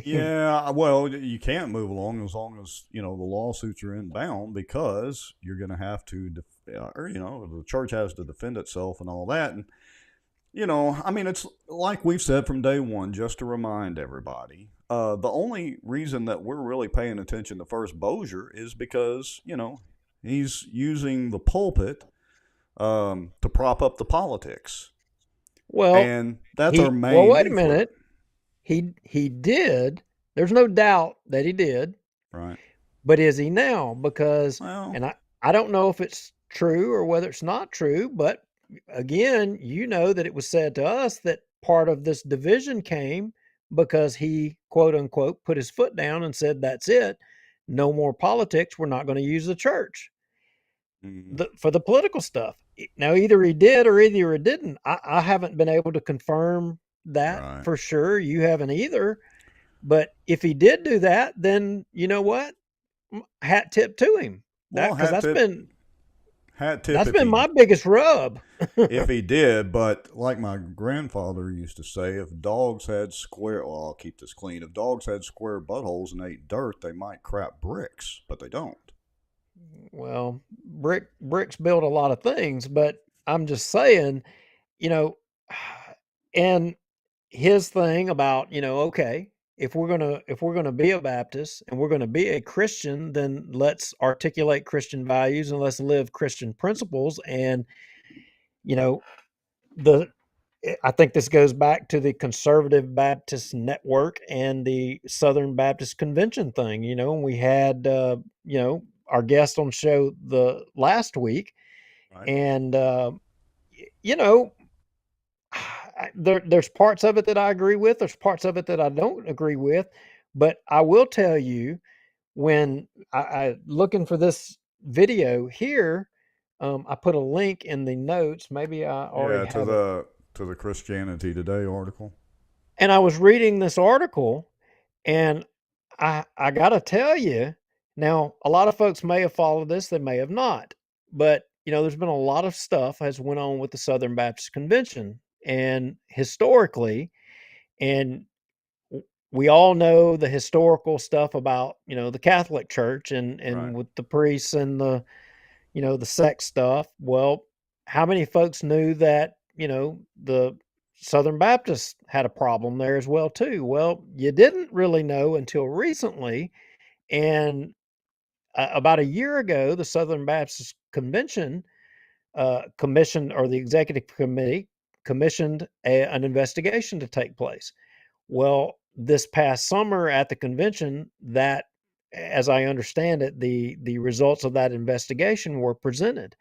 Yeah, well, you can't move along as long as, the lawsuits are inbound, because you're going to have to, the church has to defend itself and all that. And, it's like we've said from day one, just to remind everybody, the only reason that we're really paying attention to First Bossier is because, he's using the pulpit to prop up the politics. Well, and that's our main. Well, wait a minute. He did. There's no doubt that he did. Right. But is he now? Because, and I don't know if it's true or whether it's not true, but again, that it was said to us that part of this division came because he, quote unquote, put his foot down and said, that's it. No more politics. We're not going to use the church for the political stuff. Now, either he did or either he didn't. I haven't been able to confirm that for sure. You haven't either. But if he did do that, then you know what? Hat tip to him. That's been my biggest rub. If he did, but like my grandfather used to say, if dogs had I'll keep this clean. If dogs had square buttholes and ate dirt, they might crap bricks, but they don't. Well, bricks build a lot of things, but I'm just saying, and his thing about, okay, if we're gonna be a Baptist and we're gonna be a Christian, then let's articulate Christian values and let's live Christian principles. And I think this goes back to the Conservative Baptist Network and the Southern Baptist Convention thing. When we had our guest on the show the last week, and there's parts of it that I agree with. There's parts of it that I don't agree with. But I will tell you, when I looking for this video here, I put a link in the notes. Maybe I already have to the Christianity Today article. And I was reading this article, and I got to tell you, now a lot of folks may have followed this, they may have not, but there's been a lot of stuff has went on with the Southern Baptist Convention, and historically, and we all know the historical stuff about the Catholic Church and with the priests and the the sex stuff. Well, how many folks knew that the Southern Baptists had a problem there as well too? Well, you didn't really know until recently, and about a year ago, the Southern Baptist Convention commissioned, or the executive committee commissioned an investigation to take place. Well, this past summer at the convention, that, as I understand it, the results of that investigation were presented,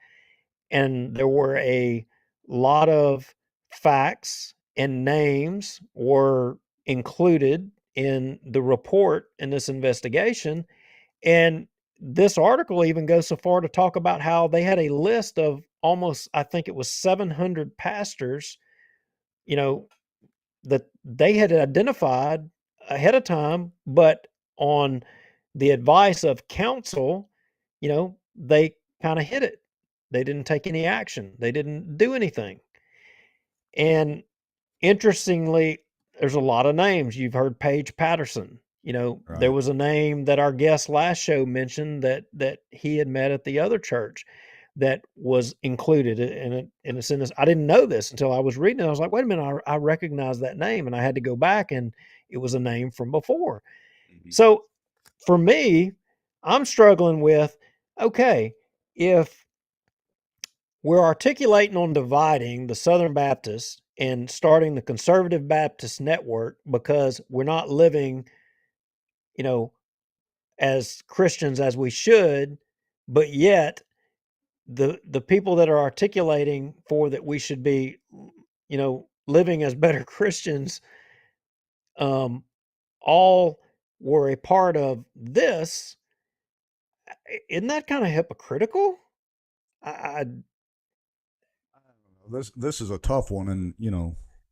and there were a lot of facts and names were included in the report in this investigation. And this article even goes so far to talk about how they had a list of almost, I think it was 700 pastors, you know, that they had identified ahead of time, but on the advice of counsel, they kind of hid it. They didn't take any action. They didn't do anything. And interestingly, there's a lot of names. You've heard Paige Patterson. There Right. was a name that our guest last show mentioned that he had met at the other church that was included in a sentence. I didn't know this until I was reading it. I was like, wait a minute, I recognize that name. And I had to go back, and it was a name from before. Mhm. So for me, I'm struggling with, okay, if we're articulating on dividing the Southern Baptists and starting the Conservative Baptist Network because we're not living, you know, as Christians as we should, but yet the people that are articulating for that we should be, living as better Christians, um, all were a part of this. Isn't that kind of hypocritical? I This is a tough one, and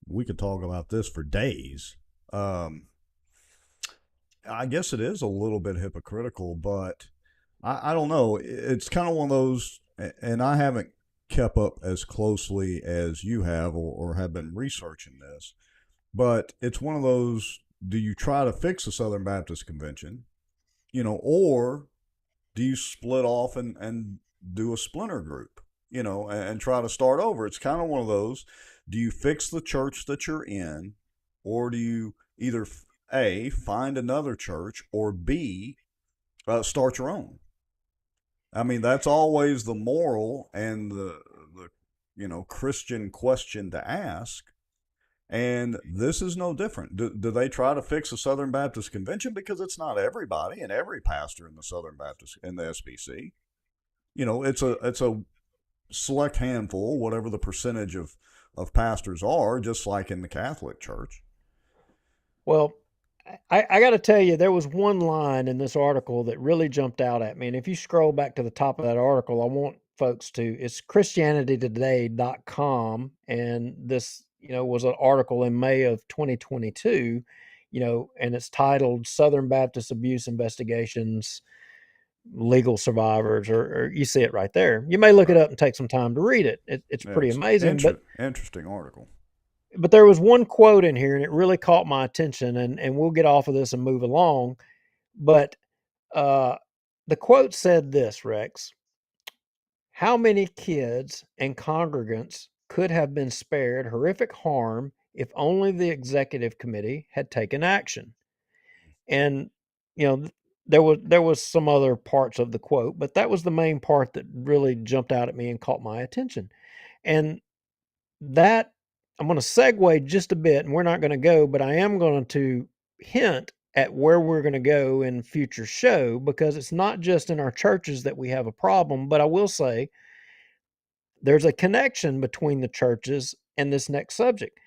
we could talk about this for days. Um, I guess it is a little bit hypocritical, but I don't know. It's kind of one of those, and I haven't kept up as closely as you have, or have been researching this, but it's one of those. Do you try to fix the Southern Baptist Convention, or do you split off and do a splinter group, and try to start over? It's kind of one of those. Do you fix the church that you're in, or do you either A, find another church, or B, start your own? I mean, that's always the moral and the Christian question to ask. And this is no different. Do they try to fix the Southern Baptist Convention? Because it's not everybody and every pastor in the Southern Baptist in the SBC. It's a select handful, whatever the percentage of pastors are, just like in the Catholic Church. Well, I got to tell you, there was one line in this article that really jumped out at me. And if you scroll back to the top of that article, I want folks to, it's christianitytoday.com. And this, was an article in May of 2022, and it's titled Southern Baptist Abuse Investigations, Legal Survivors, or you see it right there. You may look it Right. up and take some time to read it. It's Yeah, pretty it's amazing. interesting article. But there was one quote in here, and it really caught my attention, and we'll get off of this and move along. But uh, the quote said this, Rex: how many kids and congregants could have been spared horrific harm if only the executive committee had taken action? And you know, there was some other parts of the quote, but that was the main part that really jumped out at me and caught my attention. And that, I'm going to segue just a bit, and we're not going to go, but I am going to hint at where we're going to go in future show, because it's not just in our churches that we have a problem, but I will say there's a connection between the churches and this next subject.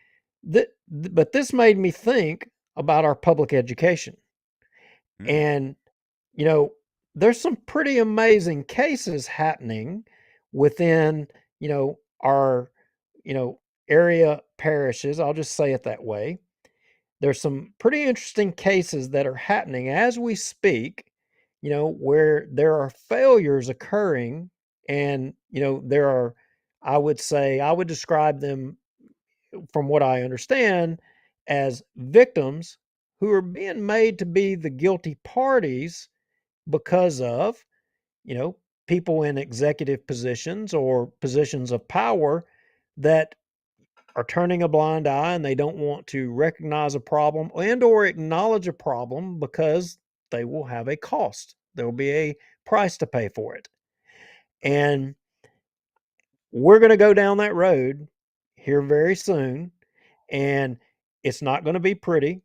But this made me think about our public education. Hmm. And, you know, there's some pretty amazing cases happening within, our, area parishes. I'll just say it that way. There's some pretty interesting cases that are happening as we speak, where there are failures occurring. And, there are, I would describe them, from what I understand, as victims who are being made to be the guilty parties because of, you know, people in executive positions or positions of power that are turning a blind eye, and they don't want to recognize a problem and or acknowledge a problem because they will have a cost. There will be a price to pay for it. And we're going to go down that road here very soon. And it's not going to be pretty.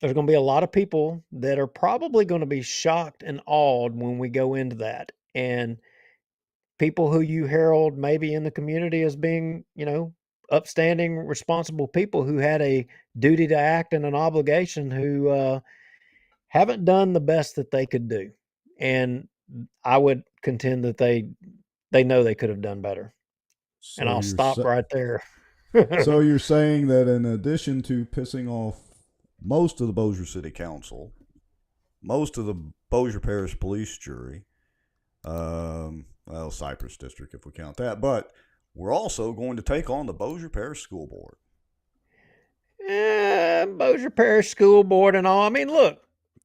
There's going to be a lot of people that are probably going to be shocked and awed when we go into that. And people who you herald maybe in the community as being, upstanding, responsible people who had a duty to act and an obligation who haven't done the best that they could do. And I would contend that they know they could have done better. And So I'll you're stop right there. so you're saying that in addition to pissing off most of the Bossier City Council, most of the Bossier Parish Police Jury, well, Cypress District if we count that, but we're also going to take on the Bossier Parish School Board. Bossier Parish School Board and all. I mean, look.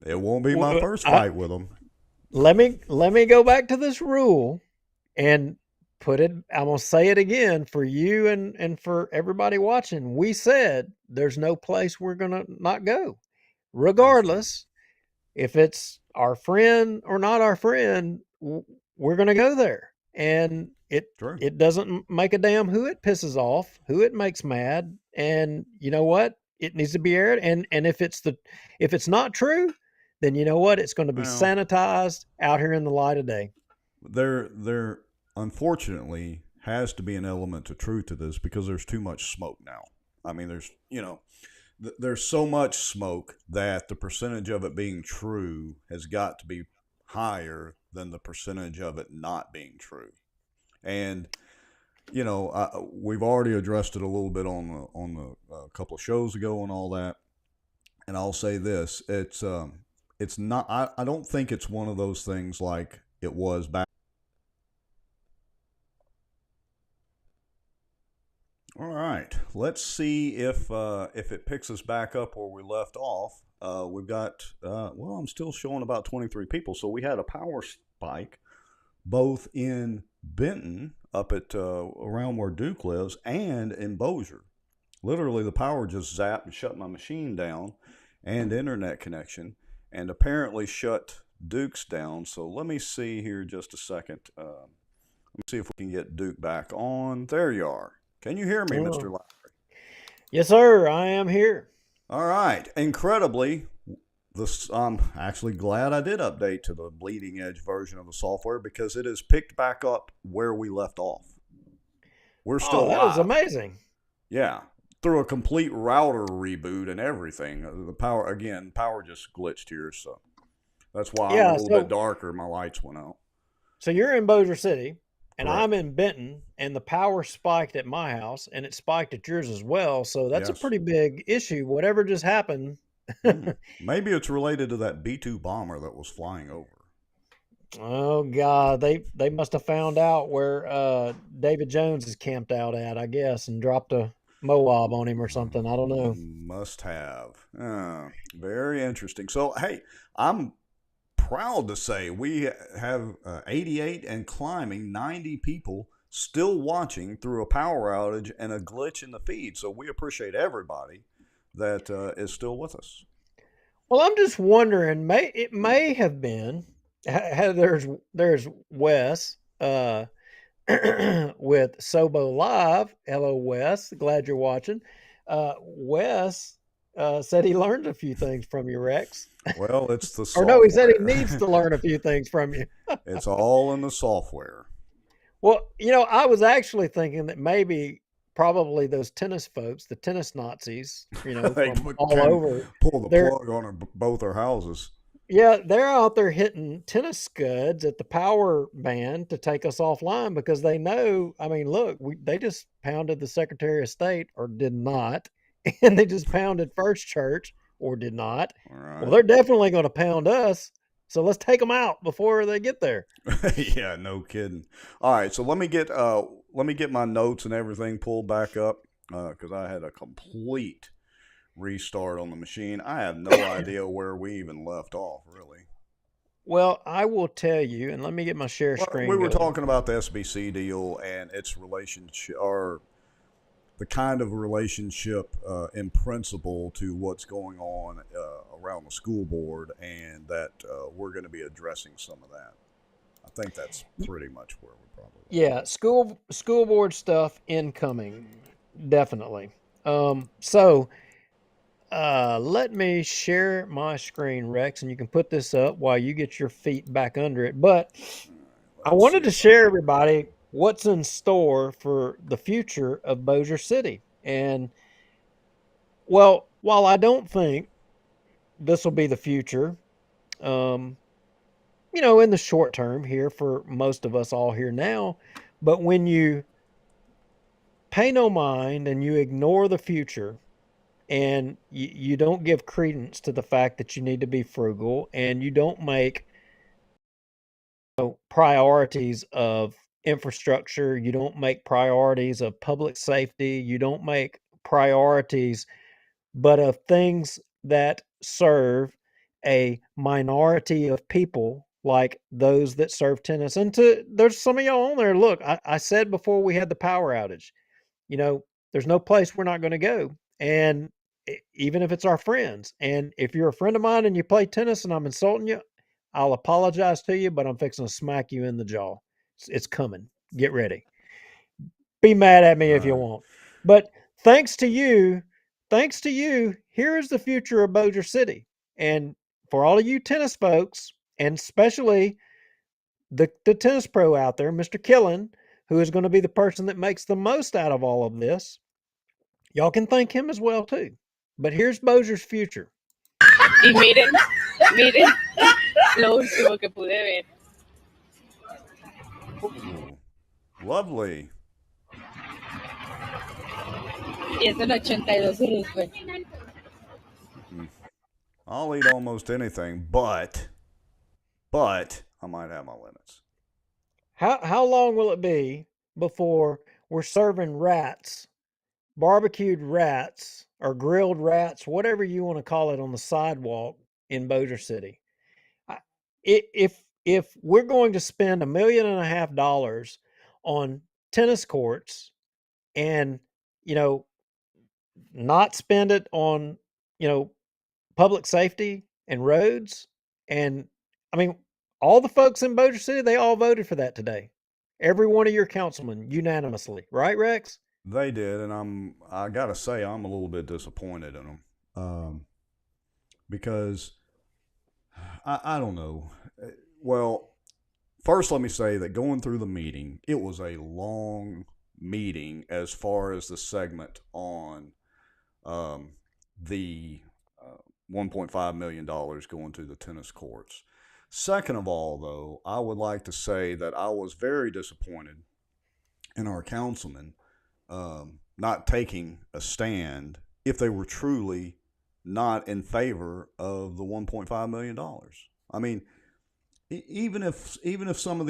It won't be my first fight with them. Let me go back to this rule and put it. I'm gonna say it again for you and for everybody watching. We said there's no place we're gonna not go, regardless if it's our friend or not our friend. We're gonna go there, and it doesn't make a damn who it pisses off, who it makes mad, and you know what? It needs to be aired. And if it's not true, then you know what? It's going to be sanitized out here in the light of day. There unfortunately has to be an element of truth to this because there's too much smoke now. I mean, there's so much smoke that the percentage of it being true has got to be higher than the percentage of it not being true. And we've already addressed it a little bit on the couple of shows ago and all that. And I'll say this: it's not. I don't think it's one of those things like it was back. All right, let's see if it picks us back up where we left off. We've got I'm still showing about 23 people. So we had a power spike both in Benton up at around where Duke lives and in Bossier. Literally, the power just zapped and shut my machine down and internet connection, and apparently shut Duke's down. So let me see here just a second. Let me see if we can get Duke back on. There you are. Can you hear me, Mr. Lowry? Yes, sir. I am here. All right. Incredibly, I'm actually glad I did update to the bleeding edge version of the software because it has picked back up where we left off. We're still that live. was amazing. Yeah. Through a complete router reboot and everything. The power just glitched here, so that's why I'm a little bit darker. My lights went out. So you're in Bossier City, and Correct. I'm in Benton, and the power spiked at my house, and it spiked at yours as well. So that's a pretty big issue. Whatever just happened. Maybe it's related to that B-2 bomber that was flying over. Oh God, they must have found out where David Jones is camped out at, I guess, and dropped a Moab on him or something. I don't know. Must have. Very interesting. So, hey, I'm proud to say we have 88 and climbing 90 people still watching through a power outage and a glitch in the feed. So we appreciate everybody that is still with us. Well, I'm just wondering, it may have been, there's Wes, with Sobo Live. Hello, Wes. Glad you're watching. Wes said he learned a few things from you, Rex. Well, it's the software. Or no, he said he needs to learn a few things from you. It's all in the software. Well, I was actually thinking that probably those tennis folks, the tennis Nazis, from all over. Pull the plug on both our houses. Yeah, they're out there hitting tennis scuds at the power band to take us offline because they know, look, they just pounded the Secretary of State, or did not, and they just pounded First Church, or did not. Right. Well, they're definitely going to pound us, so let's take them out before they get there. Yeah, no kidding. All right, so let me get my notes and everything pulled back up because I had a complete restart on the machine. I have no idea where we even left off, really. Well, I will tell you, and let me get my share screen. We were talking about the SBC deal and its relationship, or the kind of relationship in principle to what's going on around the school board, and that we're going to be addressing some of that. I think that's pretty much where we're probably. Yeah, school board stuff incoming, definitely. So let me share my screen, Rex, and you can put this up while you get your feet back under it. But I wanted to share everybody what's in store for the future of Bossier City. And well, while I don't think this will be the future, um, in the short term here for most of us all here now, but when you pay no mind and you ignore the future and you don't give credence to the fact that you need to be frugal and you don't make priorities of infrastructure, you don't make priorities of public safety, you don't make priorities but of things that serve a minority of people like those that serve tennis. And there's some of y'all on there. Look, I said before we had the power outage, there's no place we're not going to go. And even if it's our friends, and if you're a friend of mine and you play tennis and I'm insulting you, I'll apologize to you, but I'm fixing to smack you in the jaw. It's coming. Get ready. Be mad at me if you want. But thanks to you, here is the future of Bossier City. And for all of you tennis folks, and especially the tennis pro out there, Mr. Killen, who is going to be the person that makes the most out of all of this, y'all can thank him as well too. But here's Bossier's future. Y miren, lo último que pude ver. Ooh, lovely. Y es el 82 Roosevelt. I'll eat almost anything, but I might have my limits. How long will it be before we're serving rats, barbecued rats or grilled rats, whatever you want to call it, on the sidewalk in Bossier City? If we're going to spend $1.5 million on tennis courts and not spend it on public safety and roads, and I mean all the folks in Bossier City, they all voted for that today. Every one of your councilmen unanimously, right, Rex? They did, and I gotta say I'm a little bit disappointed in them because I don't know. Well, first let me say that going through the meeting, it was a long meeting as far as the segment on the $1.5 million going to the tennis courts. Second of all, though, I would like to say that I was very disappointed in our councilmen not taking a stand if they were truly not in favor of the $1.5 million. I mean, even if none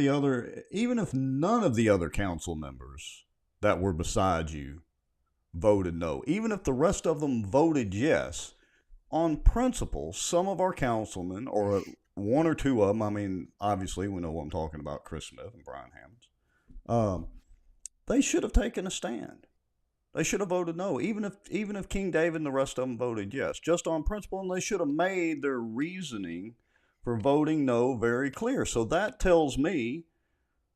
of the other council members that were beside you voted no, even if the rest of them voted yes, on principle, some of our councilmen, or one or two of them, I mean, obviously we know what I'm talking about, Chris Smith and Brian Hammonds, they should have taken a stand. They should have voted no, even if King David and the rest of them voted yes, just on principle, and they should have made their reasoning for voting no very clear. So that tells me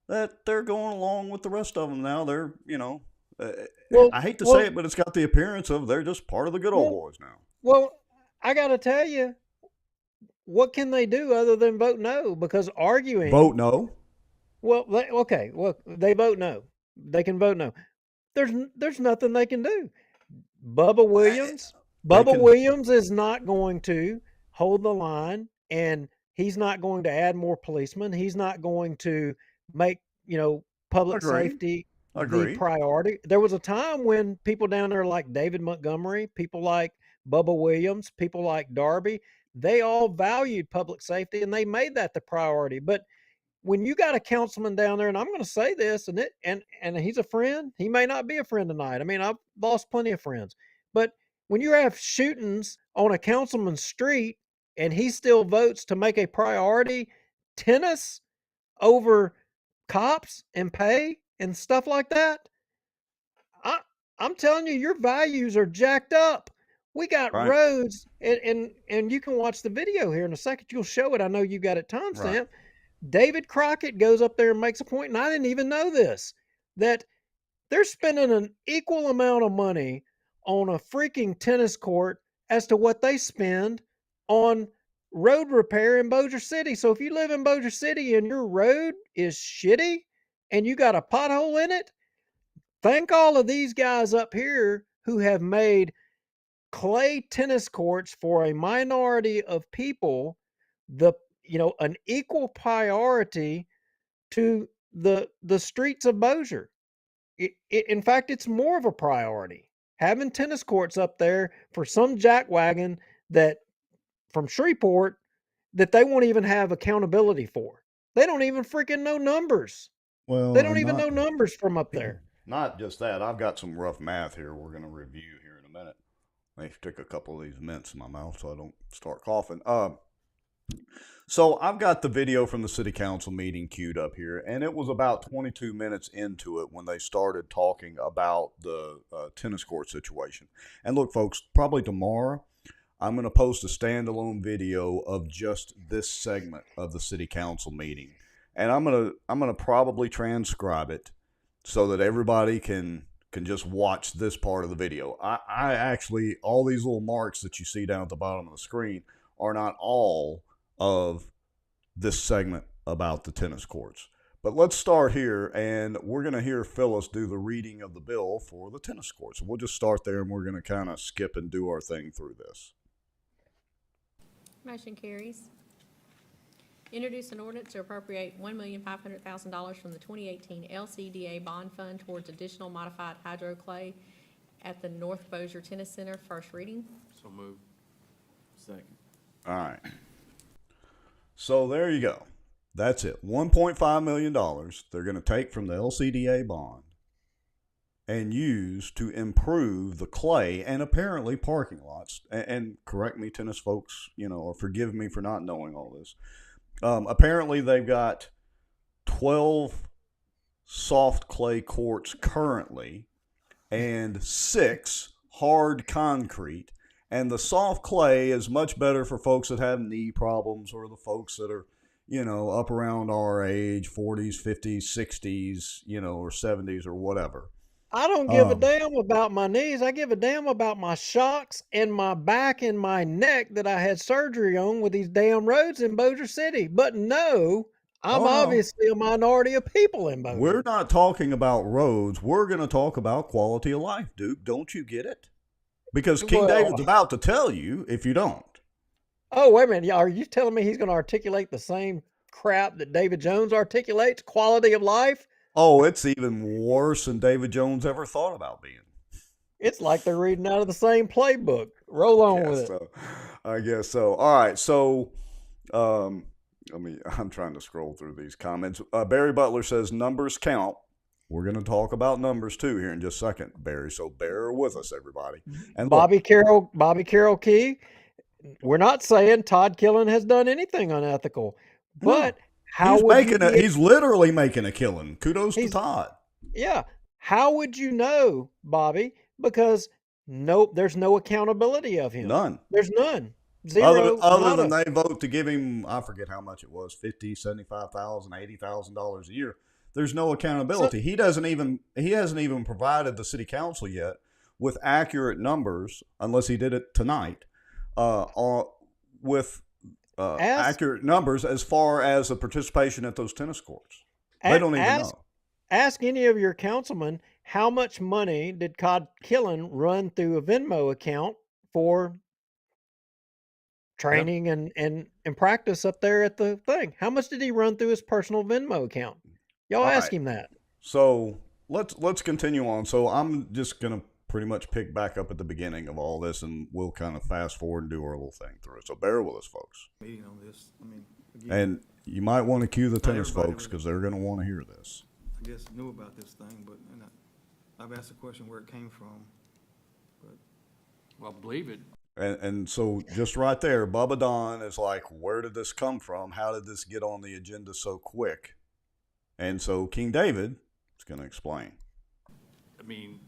that they're going along with the rest of them now. They're, I hate to say it, but it's got the appearance of they're just part of the good old boys now. Well, I got to tell you, what can they do other than vote no? Because arguing... Vote no? Well, okay. Well, they vote no. They can vote no. There's nothing they can do. Bubba Williams is not going to hold the line, and he's not going to add more policemen. He's not going to make, public safety the priority. There was a time when people down there like David Montgomery, people like Bubba Williams, people like Darby, they all valued public safety and they made that the priority. But when you got a councilman down there, and I'm going to say this, and he's a friend, he may not be a friend tonight. I mean, I've lost plenty of friends, but when you have shootings on a councilman's street and he still votes to make a priority tennis over cops and pay and stuff like that, I'm telling you, your values are jacked up. We got Right. roads, and you can watch the video here in a second. You'll show it. I know you got it Right. timestamped. David Crockett goes up there and makes a point, and I didn't even know this, that they're spending an equal amount of money on a freaking tennis court as to what they spend on road repair in Bossier City. So if you live in Bossier City and your road is shitty and you got a pothole in it, thank all of these guys up here who have made clay tennis courts for a minority of people an equal priority to the streets of Bossier. In fact, it's more of a priority. Having tennis courts up there for some jackwagon that from Shreveport that they won't even have accountability for. They don't even freaking know numbers. They Well, don't and even know numbers from up there. not just that. I've got some rough math here we're going to review here in a minute. Let me stick a couple of these mints in my mouth so I don't start coughing. So I've got the video from the city council meeting queued up here, and it was about 22 minutes into it when they started talking about the tennis court situation. And look, folks, probably tomorrow I'm going to post a standalone video of just this segment of the city council meeting, and I'm gonna probably transcribe it so that everybody can just watch this part of the video. I actually, all these little marks that you see down at the bottom of the screen are not all of this segment about the tennis courts. But let's start here, and we're going to hear Phyllis do the reading of the bill for the tennis courts. We'll just start there, and we're going to kind of skip and do our thing through this. Motion carries. Introduce an ordinance to appropriate $1,500,000 from the 2018 LCDA bond fund towards additional modified hydroclay at the North Bossier Tennis Center. First reading. So moved. Second. All right. So there you go. That's it. $1.5 million they're going to take from the LCDA bond and use to improve the clay and apparently parking lots. And correct me, tennis folks, or forgive me for not knowing all this. Apparently they've got 12 soft clay courts currently and 6 hard concrete. And the soft clay is much better for folks that have knee problems or the folks that are, up around our age, 40s, 50s, 60s, or 70s or whatever. I don't give a damn about my knees. I give a damn about my shocks and my back and my neck that I had surgery on with these damn roads in Bossier City. But no, I'm obviously a minority of people in Bossier. We're not talking about roads. We're going to talk about quality of life, Duke. Don't you get it? Because King David's about to tell you if you don't. Oh, wait a minute. Are you telling me he's going to articulate the same crap that David Jones articulates? Quality of life? Oh, it's even worse than David Jones ever thought about being. It's like they're reading out of the same playbook. Roll on with it. I guess so. All right. So, I'm trying to scroll through these comments. Barry Butler says numbers count. We're going to talk about numbers too here in just a second, Barry. So bear with us, everybody. And Bobby Carroll Key. We're not saying Todd Killen has done anything unethical, but he's literally making a killing. Kudos to Todd. Yeah. How would you know, Bobby? Because there's no accountability of him. None. There's none. Zero. Other than they vote to give him, I forget how much it was, $50,000, $75,000, $80,000 a year. There's no accountability. He hasn't even provided the city council yet with accurate numbers, unless he did it tonight, with accurate numbers as far as the participation at those tennis courts. They don't even know. Ask any of your councilmen how much money did Todd Killen run through a Venmo account for training and practice up there at the thing. How much did he run through his personal Venmo account? Y'all ask him that. So let's continue on. So I'm just gonna pretty much pick back up at the beginning of all this, and we'll kind of fast forward and do our little thing through it. So bear with us, folks. Meeting on this. Again, and you might want to cue the tennis folks because they're going to want to hear this. I guess knew about this thing, but I've asked the question where it came from. But well, I believe it. And so just right there, Bubba Don is like, where did this come from? How did this get on the agenda so quick? And so King David is going to explain. I mean,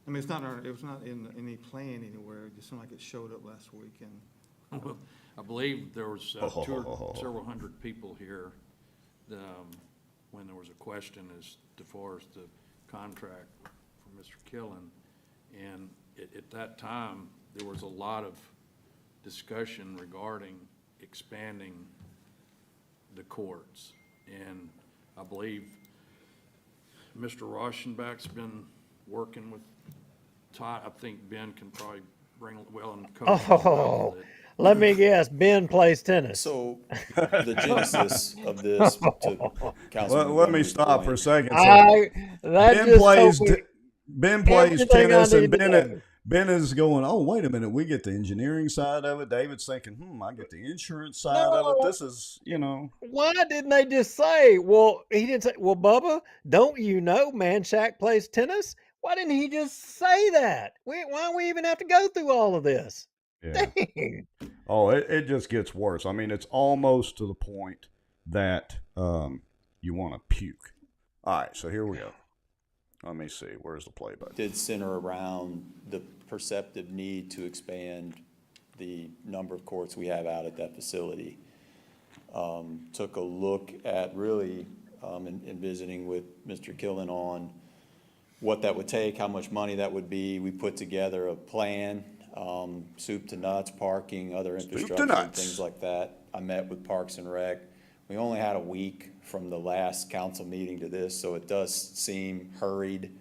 I mean, it was not in any plan anywhere. It just seemed like it showed up last week and. Well, I believe there was several hundred people here when there was a question as far as the contract for Mr. Killen. And at that time, there was a lot of discussion regarding expanding the courts. And I believe Mr. Rauschenbach's been working with Todd. I think Ben can probably bring well and cover. Oh, let me guess. Ben plays tennis. So the genesis of this, to Councilman Let me Montgomery's stop for a point, second. So that Ben just plays told me Ben plays everything I tennis, and need to know. Ben is going, oh, wait a minute, we get the engineering side of it. David's thinking, I get the insurance side of it. No. This is, Why didn't they just say, well, he didn't say, well, Bubba, don't you know Manshak plays tennis? Why didn't he just say that? Why do we even have to go through all of this? yeah. Dang. Oh, it just gets worse. I mean, it's almost to the point that you want to puke. All right, so here we go. Let me see. Where's the play button? did center around the perceptive need to expand the number of courts we have out at that facility. Took a look at really, in visiting with Mr. Killen on what that would take, how much money that would be. We put together a plan, soup to nuts, parking, other infrastructure, and things like that. I met with Parks and Rec. We only had a week from the last council meeting to this, so it does seem hurried.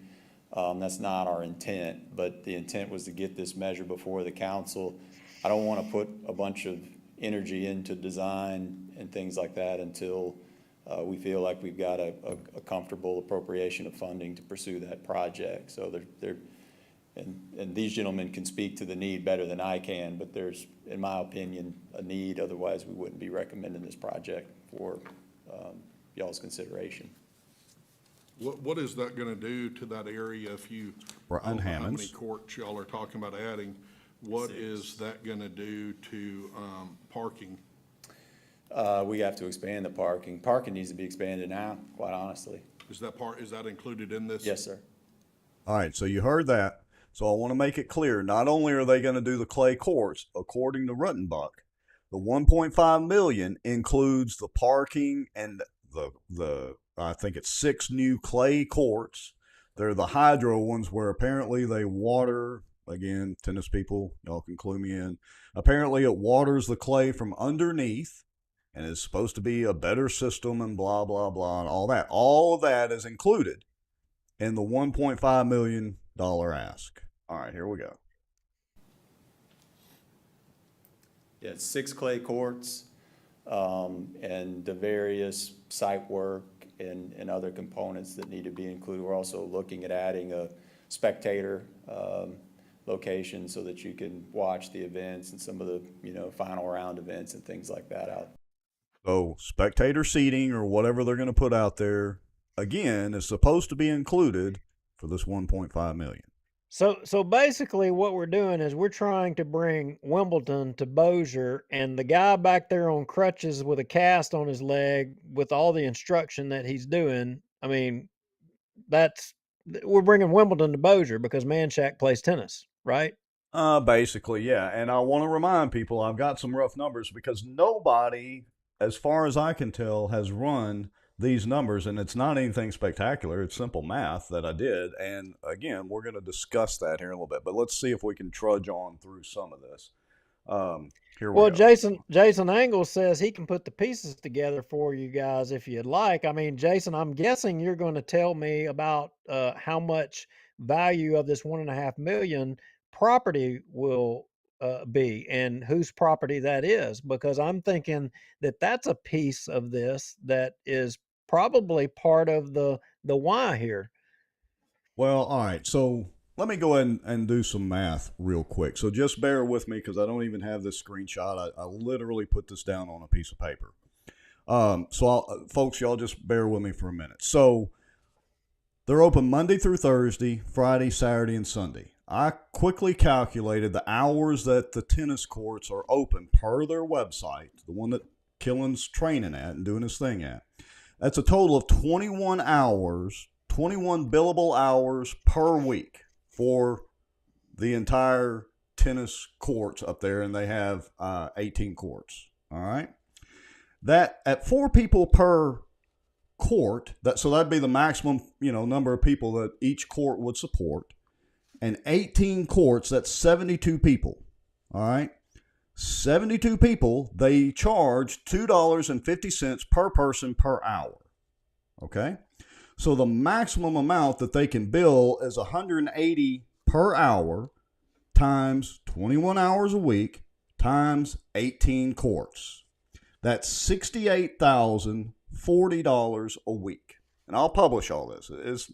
That's not our intent, but the intent was to get this measure before the council. I don't want to put a bunch of energy into design and things like that until we feel like we've got a comfortable appropriation of funding to pursue that project. So and these gentlemen can speak to the need better than I can, but there's, in my opinion, a need. Otherwise, we wouldn't be recommending this project for y'all's consideration. What is that gonna do to that area if you, Brian I don't know how Hammonds. many courts y'all are talking about adding? What is that gonna do to parking? We have to expand the parking. Parking needs to be expanded now, quite honestly. Is that included in this? Yes, sir. All right, so you heard that. So I want to make it clear, not only are they going to do the clay courts, according to Ruttenbuck, the $1.5 million includes the parking and the I think it's 6 new clay courts. They're the hydro ones where apparently they water, again, tennis people, y'all can clue me in. Apparently it waters the clay from underneath and is supposed to be a better system and blah, blah, blah, and all that. All of that is included in the $1.5 million ask. All right, here we go. Yeah, it's 6 clay courts, and the various site work and other components that need to be included. We're also looking at adding a spectator location so that you can watch the events and some of the, final round events and things like that out. So spectator seating or whatever they're going to put out there, again, is supposed to be included for this $1.5 million. So basically what we're doing is we're trying to bring Wimbledon to Bossier, and the guy back there on crutches with a cast on his leg with all the instruction that he's doing, I mean, we're bringing Wimbledon to Bossier because Manshak plays tennis, right? Basically, yeah. And I want to remind people, I've got some rough numbers because nobody, as far as I can tell, has run these numbers, and it's not anything spectacular. It's simple math that I did. And again, we're going to discuss that here in a little bit, but let's see if we can trudge on through some of this. Here we go. Jason Angle says he can put the pieces together for you guys if you'd like. I mean, Jason, I'm guessing you're going to tell me about how much value of this $1.5 million property will be and whose property that is, because I'm thinking that that's a piece of this that is probably part of the why here. Well, all right. So let me go ahead and do some math real quick. So just bear with me because I don't even have this screenshot. I literally put this down on a piece of paper. Folks, y'all just bear with me for a minute. So they're open Monday through Thursday, Friday, Saturday, and Sunday. I quickly calculated the hours that the tennis courts are open per their website, the one that Killen's training at and doing his thing at. That's a total of 21 hours, 21 billable hours per week. for the entire tennis courts up there, and they have 18 courts. All right. That at 4 people per court, so that'd be the maximum, number of people that each court would support. And 18 courts, that's 72 people. All right. 72 people, they charge $2.50 per person per hour. Okay. So the maximum amount that they can bill is $180 per hour times 21 hours a week times 18 courts. That's $68,040 a week. And I'll publish all this. It's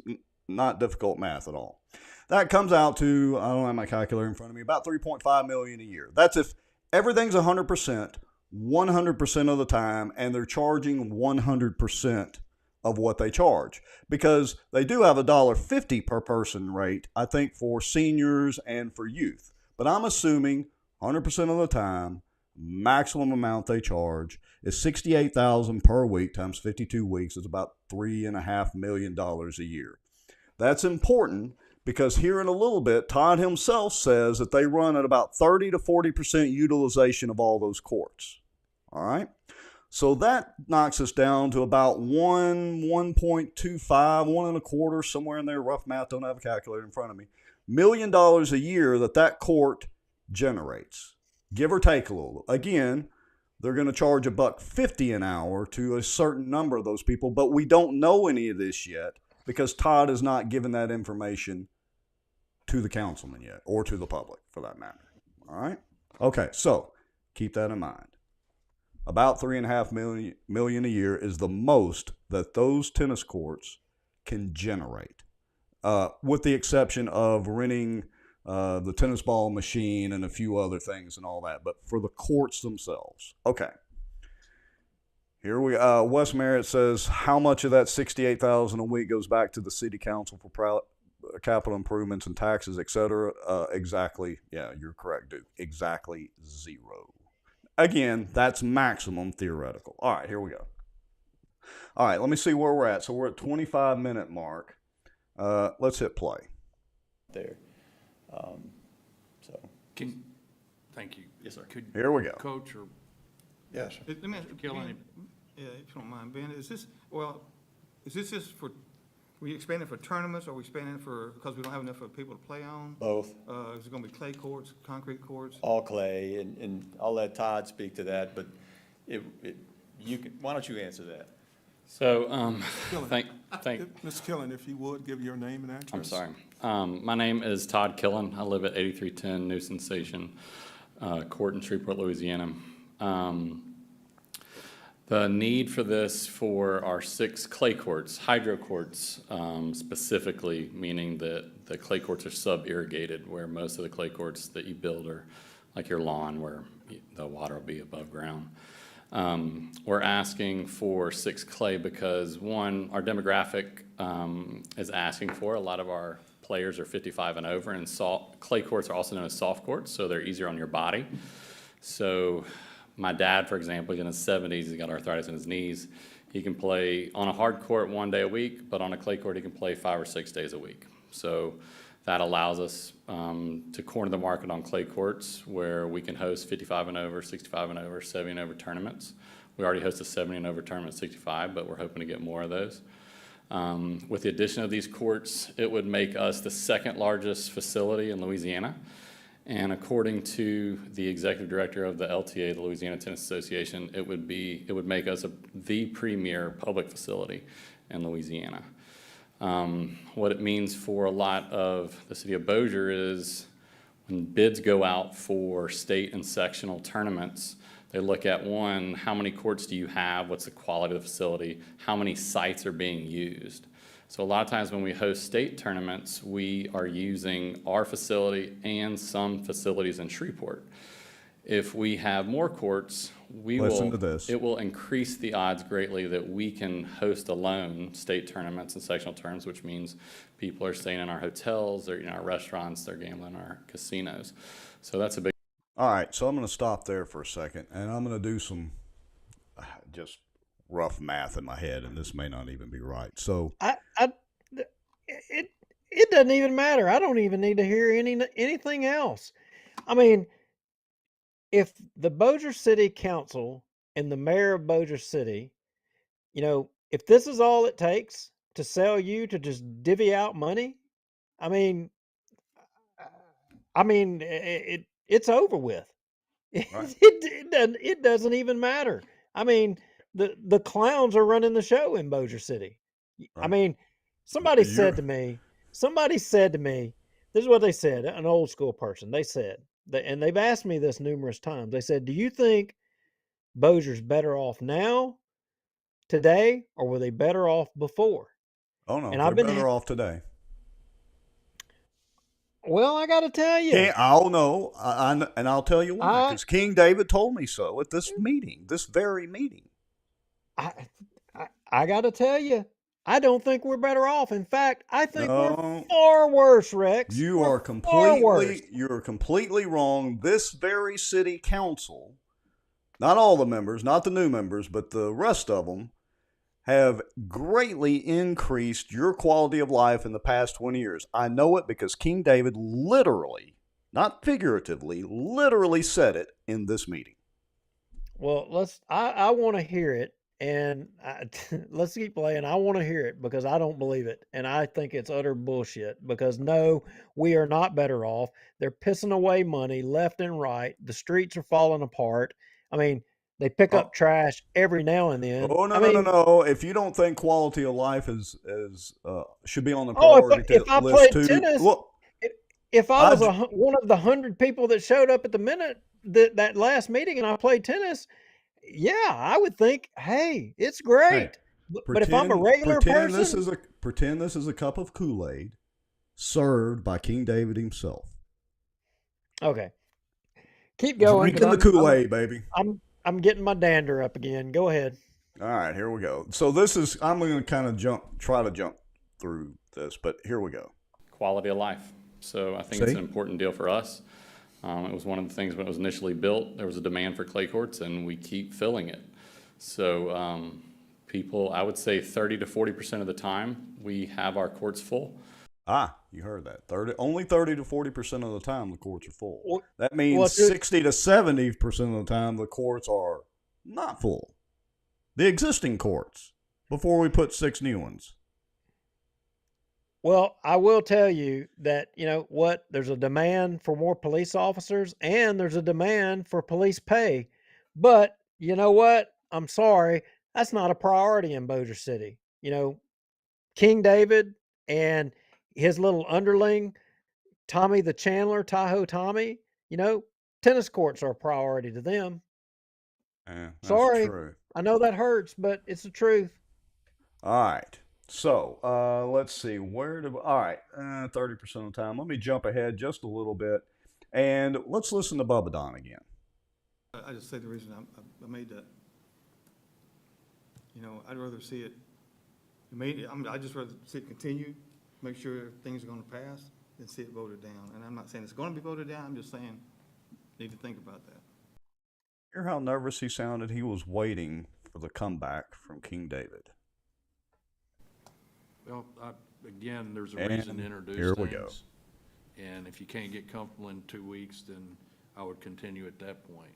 not difficult math at all. That comes out to, I don't have my calculator in front of me, about $3.5 million a year. That's if everything's 100% of the time, and they're charging 100% of what they charge, because they do have a $1.50 per person rate, I think, for seniors and for youth. But I'm assuming 100% of the time, maximum amount they charge is $68,000 per week times 52 weeks is about $3.5 million a year. That's important because here in a little bit, Todd himself says that they run at about 30 to 40% utilization of all those courts. All right. So that knocks us down to about 1.25, 1.25, somewhere in there, rough math, don't have a calculator in front of me, $1 million a year that court generates, give or take a little. Again, they're going to charge $1.50 an hour to a certain number of those people, but we don't know any of this yet because Todd has not given that information to the councilman yet, or to the public for that matter. All right? Okay, so keep that in mind. About $3.5 million a year is the most that those tennis courts can generate, with the exception of renting the tennis ball machine and a few other things and all that. But for the courts themselves, okay. Here we Wes Merritt says, how much of that $68,000 a week goes back to the city council for capital improvements and taxes, etc.? Exactly. Yeah, you're correct, Duke. Exactly zero. Again, that's maximum theoretical. All right, here we go. All right, let me see where we're at. So we're at 25-minute mark. Let's hit play. There. Thank you. Yes, sir. Here we go. Coach or Yes. Let me ask you, Kill Ben, any- yeah, if you don't mind, Ben, is this just for, we expanding for tournaments, or we expanding for, because we don't have enough for people to play on? Both. Is it gonna be clay courts, concrete courts? All clay, and I'll let Todd speak to that, but why don't you answer that? So, Killen. thank, Mr. Killen, if you would, give your name and address. I'm sorry. My name is Todd Killen. I live at 8310 New Sensation Court in Shreveport, Louisiana. The need for this for our 6 clay courts, hydro courts, specifically, meaning that the clay courts are sub-irrigated, where most of the clay courts that you build are like your lawn, where the water will be above ground. We're asking for 6 clay because, one, our demographic is asking for. A lot of our players are 55 and over, and clay courts are also known as soft courts, so they're easier on your body. So my dad, for example, he's in his 70s, he's got arthritis in his knees. He can play on a hard court 1 day a week, but on a clay court he can play 5 or 6 days a week. So that allows us to corner the market on clay courts, where we can host 55 and over, 65 and over, 70 and over tournaments. We already host a 70 and over tournament, 65, but we're hoping to get more of those. With the addition of these courts, it would make us the 2nd largest facility in Louisiana. And according to the executive director of the LTA, the Louisiana Tennis Association, it would make us the premier public facility in Louisiana. What it means for a lot of the city of Bossier is when bids go out for state and sectional tournaments, they look at, one, how many courts do you have? What's the quality of the facility? How many sites are being used? So a lot of times when we host state tournaments, we are using our facility and some facilities in Shreveport. If we have more courts, it will increase the odds greatly that we can host alone state tournaments and sectional tournaments, which means people are staying in our hotels, they're in our restaurants, they're gambling in our casinos. So that's a big. All right, so I'm going to stop there for a second, and I'm going to do some just rough math in my head, and this may not even be right. So it doesn't even matter. I don't even need to hear anything else. I mean, if the Bossier City Council and the mayor of Bossier City, if this is all it takes to sell you to just divvy out money, I mean, it's over with. Right. It doesn't even matter. I mean, the clowns are running the show in Bossier City. I Right. mean, somebody You're, said to me, this is what they said, an old school person. They said, and they've asked me this numerous times. They said, "Do you think Bossier's better off now, today, or were they better off before?" oh no, And they're I've been, better off today. well, I got to tell you, I'll know, and I'll tell you why. I, Because King David told me so at this meeting, this very meeting. I, I got to tell you, I don't think we're better off. In fact, I think we're No, far worse, Rex. you We're are far worse. completely wrong. This very city council, not all the members, not the new members, but the rest of them, have greatly increased your quality of life in the past 20 years. I know it because King David literally, not figuratively, literally said it in this meeting. Well, I want to hear it, and let's keep playing. I want to hear it because I don't believe it, and I think it's utter bullshit. Because no, we are not better off. They're pissing away money left and right. The streets are falling apart. I mean, they pick up trash every now and then. Oh, no, I no, no, mean, no. If you don't think quality of life should be on the oh, priority if I list played too, tennis, look, if I was I, one of the 100 people that showed up at the minute that last meeting and I played tennis, yeah, I would think, hey, it's hey, great. But if I'm a regular person, pretend this is a cup of Kool-Aid served by King David himself. okay, keep going Drinking the because Kool-Aid, baby. I'm getting my dander up again. Go ahead. All right, here we go. So I'm going to kind of try to jump through this, but here we go. Quality of life. So I think it's an important deal for us. It was one of the things when it was initially built, there was a demand for clay courts, and we keep filling it. So people, I would say 30 to 40% of the time, we have our courts full. You heard that. Only 30 to 40% of the time the courts are full. Well, that means 60 to 70% of the time the courts are not full. The existing courts, before we put 6 new ones. Well, I will tell you that, there's a demand for more police officers and there's a demand for police pay. But you know what? I'm sorry. That's not a priority in Bossier City. King David and his little underling, Tommy the Chandler, Tahoe Tommy, tennis courts are a priority to them. Yeah, that's Sorry. true. I know that hurts, but it's the truth. All right. So let's see. All right, 30% of the time. Let me jump ahead just a little bit, and let's listen to Bubba Don again. I just say the reason I made that, I'd rather see it, I'd just rather see it continue, make sure things are going to pass, than see it voted down. And I'm not saying it's going to be voted down, I'm just saying need to think about that. Hear how nervous he sounded? He was waiting for the comeback from King David. Well, again, there's a reason to introduce here things. We go. And if you can't get comfortable in 2 weeks, then I would continue at that point.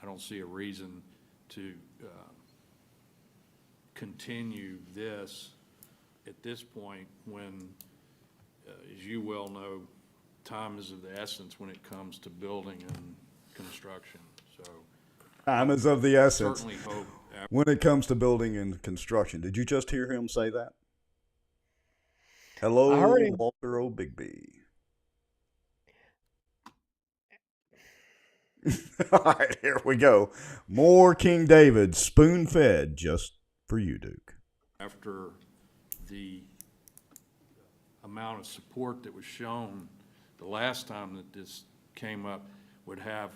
I don't see a reason to continue this at this point when, as you well know, time is of the essence when it comes to building and construction. So time is of the essence certainly hope when it comes to building and construction. Did you just hear him say that? Hello, I heard him. Walter O'Bigby. All right, here we go. More King David, spoon-fed just for you, Duke. After the amount of support that was shown the last time that this came up would have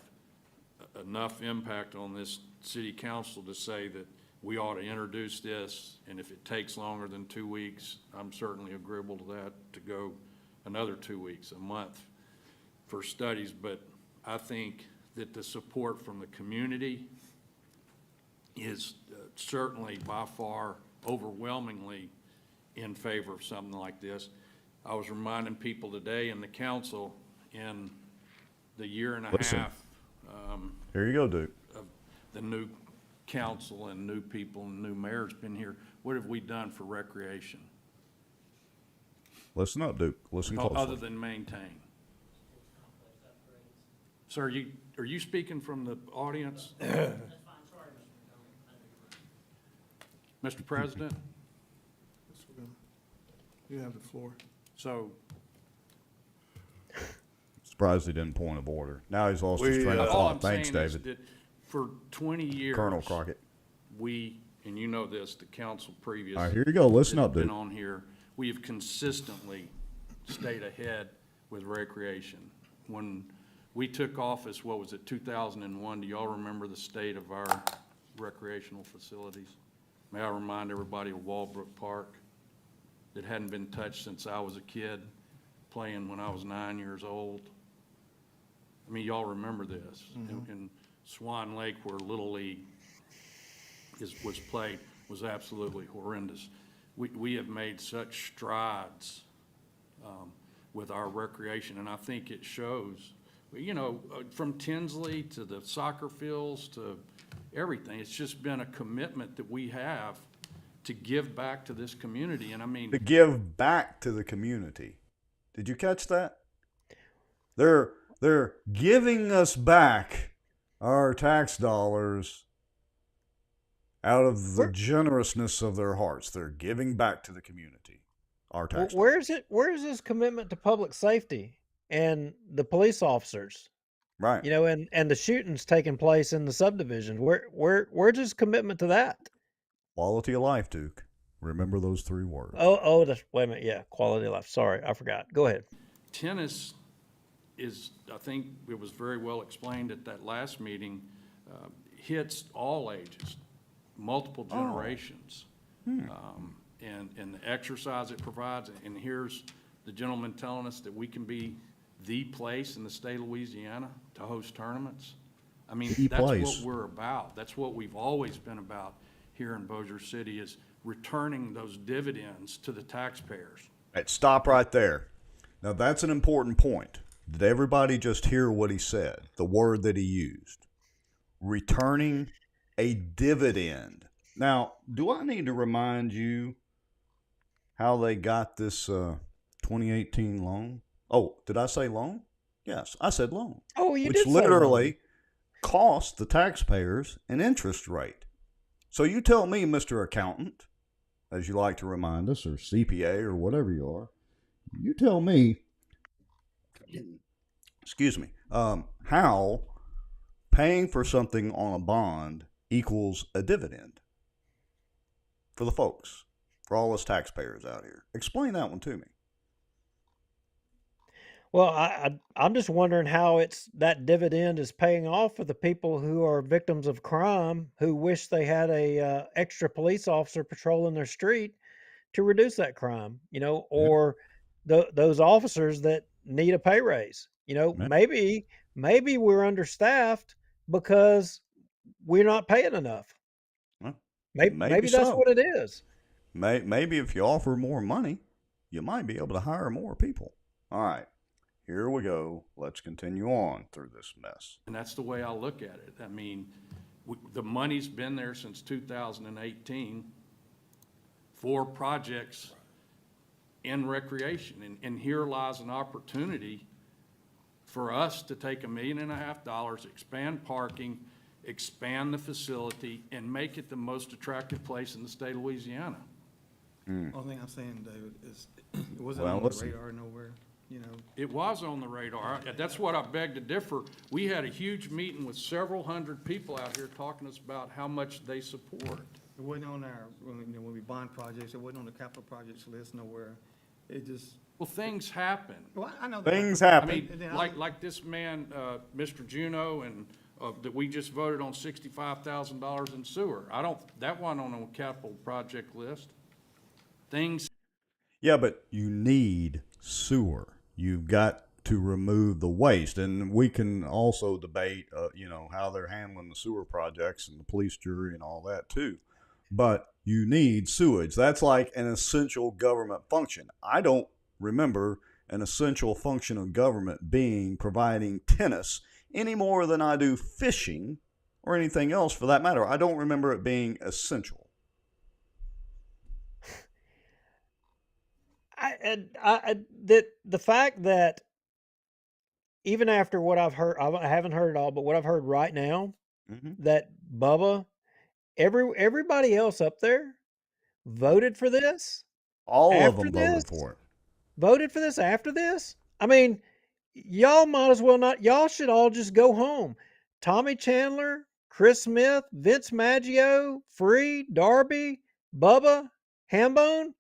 enough impact on this city council to say that we ought to introduce this, and if it takes longer than 2 weeks, I'm certainly agreeable to that, to go another 2 weeks, a month for studies. But I think that the support from the community is certainly by far overwhelmingly in favor of something like this. I was reminding people today in the council in the year and a Listen. half, Here you go, Duke. of the new council and new people and new mayor's been here, what have we done for recreation? Listen up, Duke. Listen Other closely. than maintain. Sir, are you speaking from the audience? Mr. President, You have the floor. so Surprised he didn't point of order. Now he's lost his train of all thought. I'm Thanks, saying is David. that for 20 years. Colonel Crockett. We, and you know this, the council previous. All right, here you go. Listen that up, have dude. Been on here, we have consistently stayed ahead with recreation. When we took office, what was it, 2001, do y'all remember the state of our recreational facilities? May I remind everybody of Walbrook Park that hadn't been touched since I was a kid, playing when I was 9 years old. I mean, y'all remember this. In Swan Lake, where Little League was played, was absolutely horrendous. We have made such strides with our recreation, and I think it shows. You know, from Tinsley to the soccer fields to everything, it's just been a commitment that we have to give back to this community. And I mean, To give back to the community. Did you catch that? They're giving us back our tax dollars out of the generousness of their hearts. They're giving back to the community our tax dollars. Where's his commitment to public safety and the police officers? Right. You know, and the shootings taking place in the subdivision. Where's his commitment to that? Quality of life, Duke. Remember those three words. Wait a minute. Yeah, quality of life. Sorry, I forgot. Go ahead. tennis is, I think it was very well explained at that last meeting, hits all ages, multiple generations. And the exercise it provides, and here's the gentleman telling us that we can be the place in the state of Louisiana to host tournaments. I mean, that's what we're about. That's what we've always been about here in Bossier City, is returning those dividends to the taxpayers. Right, stop right there. Now, that's an important point. Did everybody just hear what he said? The word that he used. Returning a dividend. Now, do I need to remind you how they got this 2018 loan? Oh, did I say loan? Yes, I said loan. Oh, you which did say literally cost the taxpayers an interest rate. So you tell me, Mr. Accountant, as you like to remind us, or CPA, or whatever you are, you tell me, excuse me, how paying for something on a bond equals a dividend for the folks, for all us taxpayers out here. Explain that one to me. Well, I'm just wondering how that dividend is paying off for the people who are victims of crime, who wish they had a extra police officer patrolling their street to reduce that crime, or those officers that need a pay raise. Maybe we're understaffed because we're not paying enough. Well, maybe that's what it is. Maybe if you offer more money, you might be able to hire more people. All right. Here we go. Let's continue on through this mess. And that's the way I look at it. I mean, the money's been there since 2018 for projects in recreation. And here lies an opportunity for us to take $1.5 million, expand parking, expand the facility, and make it the most attractive place in the state of Louisiana. Only thing I'm saying, David, is it wasn't on the radar nowhere. It was on the radar. That's what I beg to differ. We had a huge meeting with several hundred people out here talking to us about how much they support. It wasn't on our, when we bond projects, it wasn't on the capital projects list nowhere. It just. Well, things happen. Well, I know that. Things happen. I mean, like this man, Mr. Juneau, and that we just voted on $65,000 in sewer. That wasn't on a capital project list. Things. Yeah, but you need sewer. You've got to remove the waste. And we can also debate, how they're handling the sewer projects and the police jury and all that too. But you need sewage. That's like an essential government function. I don't remember an essential function of government being providing tennis any more than I do fishing or anything else for that matter. I don't remember it being essential. The fact that even after what I've heard, I haven't heard it all, but what I've heard right now, that Bubba, everybody else up there voted for this. All of After them this, voted for it. voted for this after this. I mean, y'all might as well not. Y'all should all just go home. Tommy Chandler, Chris Smith, Vince Maggio, Free, Darby, Bubba, Hambone.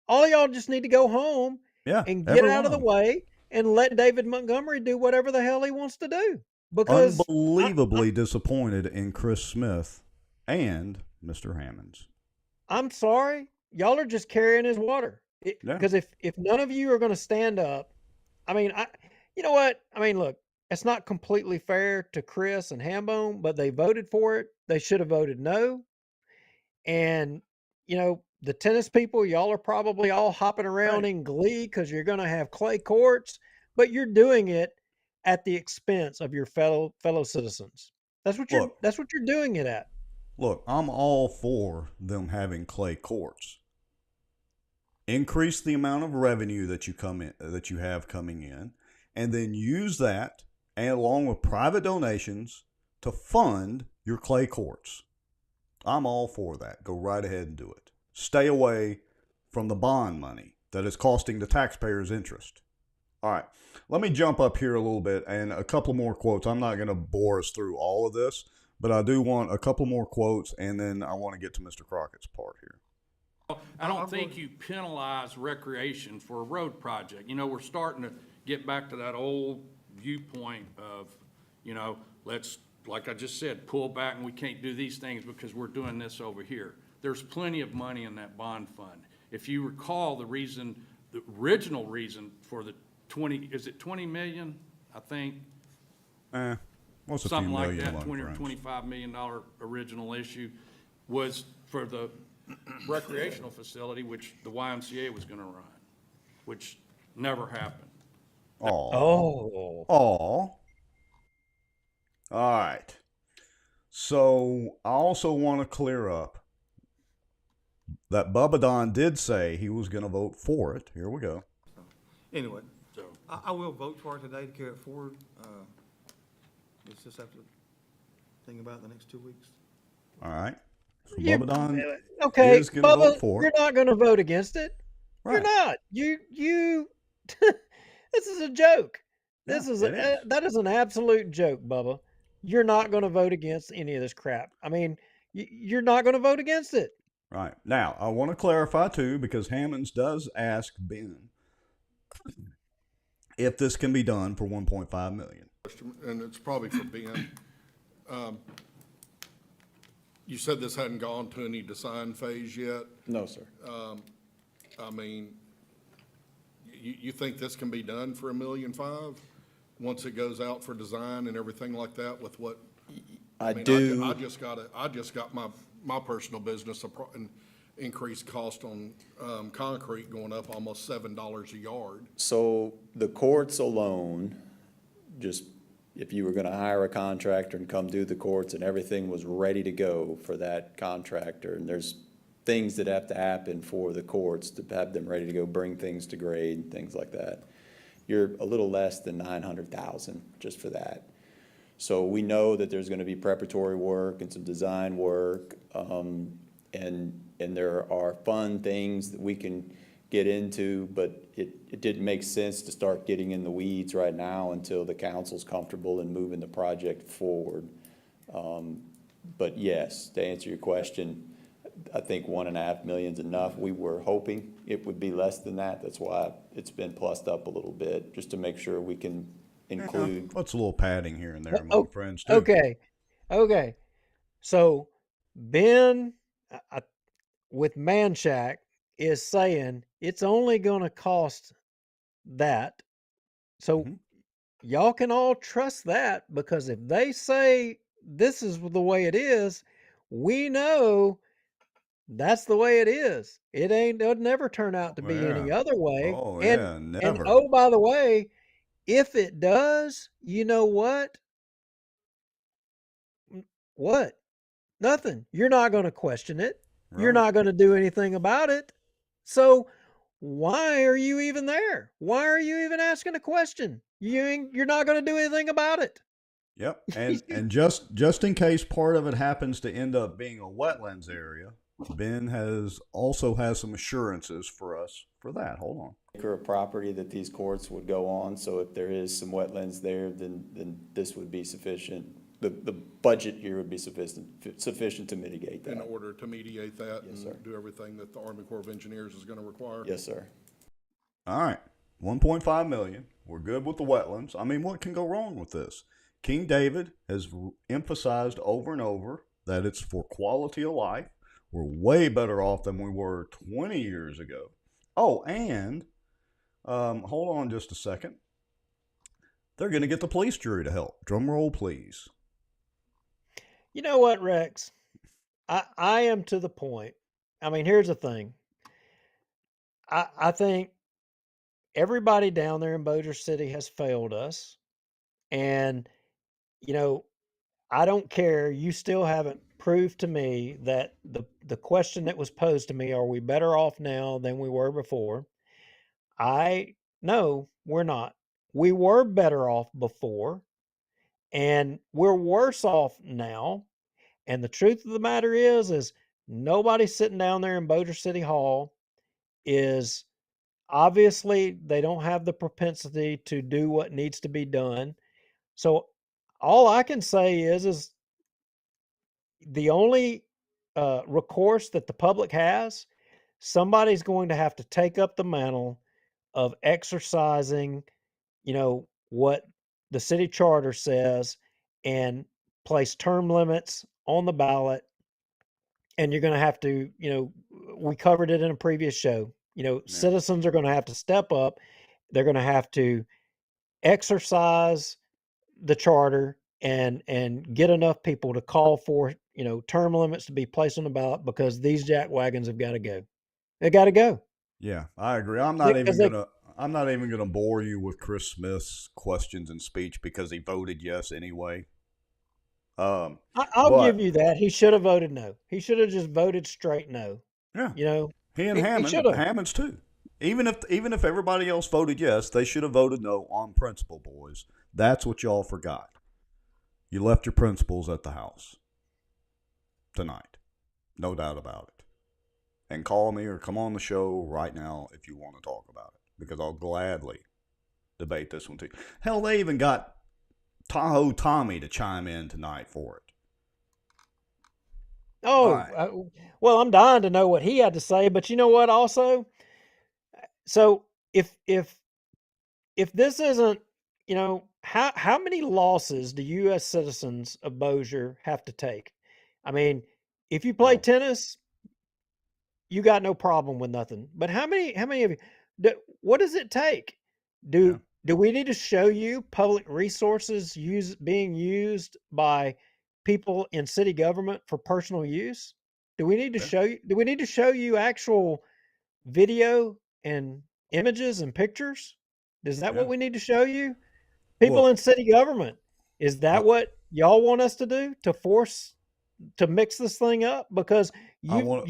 All y'all just need to go home Yeah, and get every out one of the of them. way and let David Montgomery do whatever the hell he wants to do. Because Unbelievably disappointed in Chris Smith and Mr. Hammonds. I'm sorry, y'all are just carrying his water. Yeah. Because if none of you are going to stand up, I mean, you know what? I mean, look, it's not completely fair to Chris and Hambone, but they voted for it. They should have voted no. And, you know, the tennis people, y'all are probably all hopping around in glee because you're going to have clay courts, but you're doing it at the expense of your fellow citizens. That's what you're doing it at. Look, I'm all for them having clay courts. Increase the amount of revenue that you have coming in, and then use that along with private donations to fund your clay courts. I'm all for that. Go right ahead and do it. Stay away from the bond money that is costing the taxpayers interest. All right, let me jump up here a little bit and a couple more quotes. I'm not going to bore us through all of this, but I do want a couple more quotes, and then I want to get to Mr. Crockett's part here. I don't think you penalize recreation for a road project. You know, we're starting to get back to that old viewpoint of, you know, let's, like I just said, pull back and we can't do these things because we're doing this over here. There's plenty of money in that bond fund. If you recall, the original reason for the 20 million, I think? What's a something few like million that, alone, 20 or friends? $25 million original issue was for the recreational facility, which the YMCA was going to run, which never happened. All right. So I also want to clear up that Bubba Don did say he was going to vote for it. Here we go. Anyway, so I will vote for it today to carry it forward. Let's just have to think about it the next 2 weeks. All right. So You- Bubba Don Okay, is going to vote Bubba, for you're it. not going to vote against it. You're Right. not. You. This is a joke. This Yeah, is it is. that is an absolute joke, Bubba. You're not going to vote against any of this crap. I mean, you're not going to vote against it. Right. Now, I want to clarify, too, because Hammonds does ask Ben if this can be done for $1.5 million. And it's probably for Ben. You said this hadn't gone to any design phase yet. No, sir. I mean, you think this can be done for $1.5 million once it goes out for design and everything like that with what? I mean, do. I just got my personal business, an increased cost on concrete going up almost $7 a yard. So the courts alone, just if you were gonna hire a contractor and come do the courts and everything was ready to go for that contractor, and there's things that have to happen for the courts to have them ready to go, bring things to grade, things like that. You're a little less than 900,000 just for that. So we know that there's gonna be preparatory work and some design work, and there are fun things that we can get into, but it didn't make sense to start getting in the weeds right now until the council's comfortable in moving the project forward. But yes, to answer your question, I think $1.5 million is enough. We were hoping it would be less than that. That's why it's been plussed up a little bit, just to make sure we can include. What's a little padding here and there among friends, too. Okay. So Ben with Manshack is saying it's only going to cost that. So y'all can all trust that, because if they say this is the way it is, we know That's the way it is. It'll never turn out to be any Yeah. other way. Oh, And yeah, and never. oh, by the way, if it does, you know what? What? Nothing. You're not going to question it. You're Right. not going to do anything about it. So why are you even there? Why are you even asking a question? You're not going to do anything about it. Yep. And just in case part of it happens to end up being a wetlands area, Ben also has some assurances for us for that. Hold on. Acre of property that these courts would go on, so if there is some wetlands there, then this would be sufficient. The budget here would be sufficient to mitigate that. In order to mediate that Yes, sir. and do everything that the Army Corps of Engineers is going to require? Yes, sir. All right. 1.5 million. We're good with the wetlands. I mean, what can go wrong with this? King David has emphasized over and over that it's for quality of life. We're way better off than we were 20 years ago. Oh, and hold on just a second. They're going to get the police jury to help. Drum roll, please. You know what, Rex? I am to the point. I mean, here's the thing. I think everybody down there in Bossier City has failed us. And, I don't care. You still haven't proved to me that the question that was posed to me, are we better off now than we were before? No, we're not. We were better off before, and we're worse off now. And the truth of the matter is nobody sitting down there in Bossier City Hall is obviously they don't have the propensity to do what needs to be done. So all I can say is the only recourse that the public has, somebody's going to have to take up the mantle of exercising, what the city charter says and place term limits on the ballot. And you're going to have to, we covered it in a previous show. Citizens are going to have to step up. They're going to have to exercise the charter and get enough people to call for, term limits to be placed on the ballot, because these jack wagons have got to go. They got to go. Yeah, I agree. I'm not even gonna bore you with Chris Smith's questions and speech because he voted yes anyway. I'll give you that. He should have voted no. He should have just voted straight no. Yeah. He and Hammond's too. Even if everybody else voted yes, they should have voted no on principle, boys. That's what y'all forgot. You left your principles at the house tonight. No doubt about it. And call me or come on the show right now if you want to talk about it, because I'll gladly debate this one too. Hell, they even got Tahoe Tommy to chime in tonight for it. Oh, right. Well, I'm dying to know what he had to say, but you know what also? So if this isn't, how many losses do U.S. citizens of Bossier have to take? I mean, if you play tennis, you got no problem with nothing. But how many of you? What does it take? Do we need to show you public resources being used by people in city government for personal use? Do we need to show you? Do we need to show you actual video and images and pictures? Is that what we need to show you? People in city government. Is that what y'all want us to do? To mix this thing up? Because look,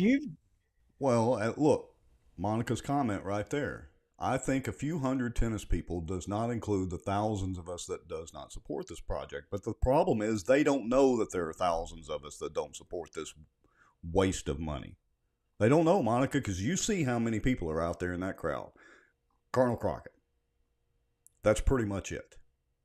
Monica's comment right there. I think a few hundred tennis people does not include the thousands of us that does not support this project. But the problem is they don't know that there are thousands of us that don't support this waste of money. They don't know, Monica, because you see how many people are out there in that crowd. Colonel Crockett. That's pretty much it.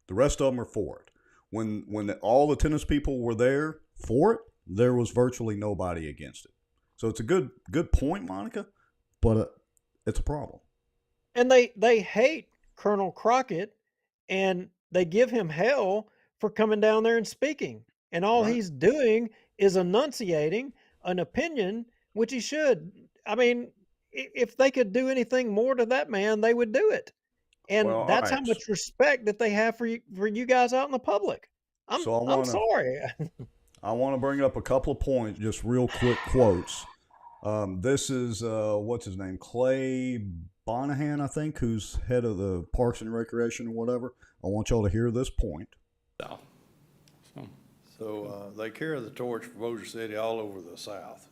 The rest of them are for it. When all the tennis people were there for it, there was virtually nobody against it. So it's a good point, Monica, but it's a problem. And they hate Colonel Crockett, and they give him hell for coming down there and speaking. And all he's doing is enunciating an opinion, which he should. I mean, if they could do anything more to that man, they would do it. And that's how much respect that they have for you guys out in the public. I'm sorry. I want to bring up a couple of points, just real quick quotes This is, what's his name? Clay Bonahan, I think, who's head of the Parks and Recreation or whatever. I want y'all to hear this point. So they carry the torch for Bossier City all over the South,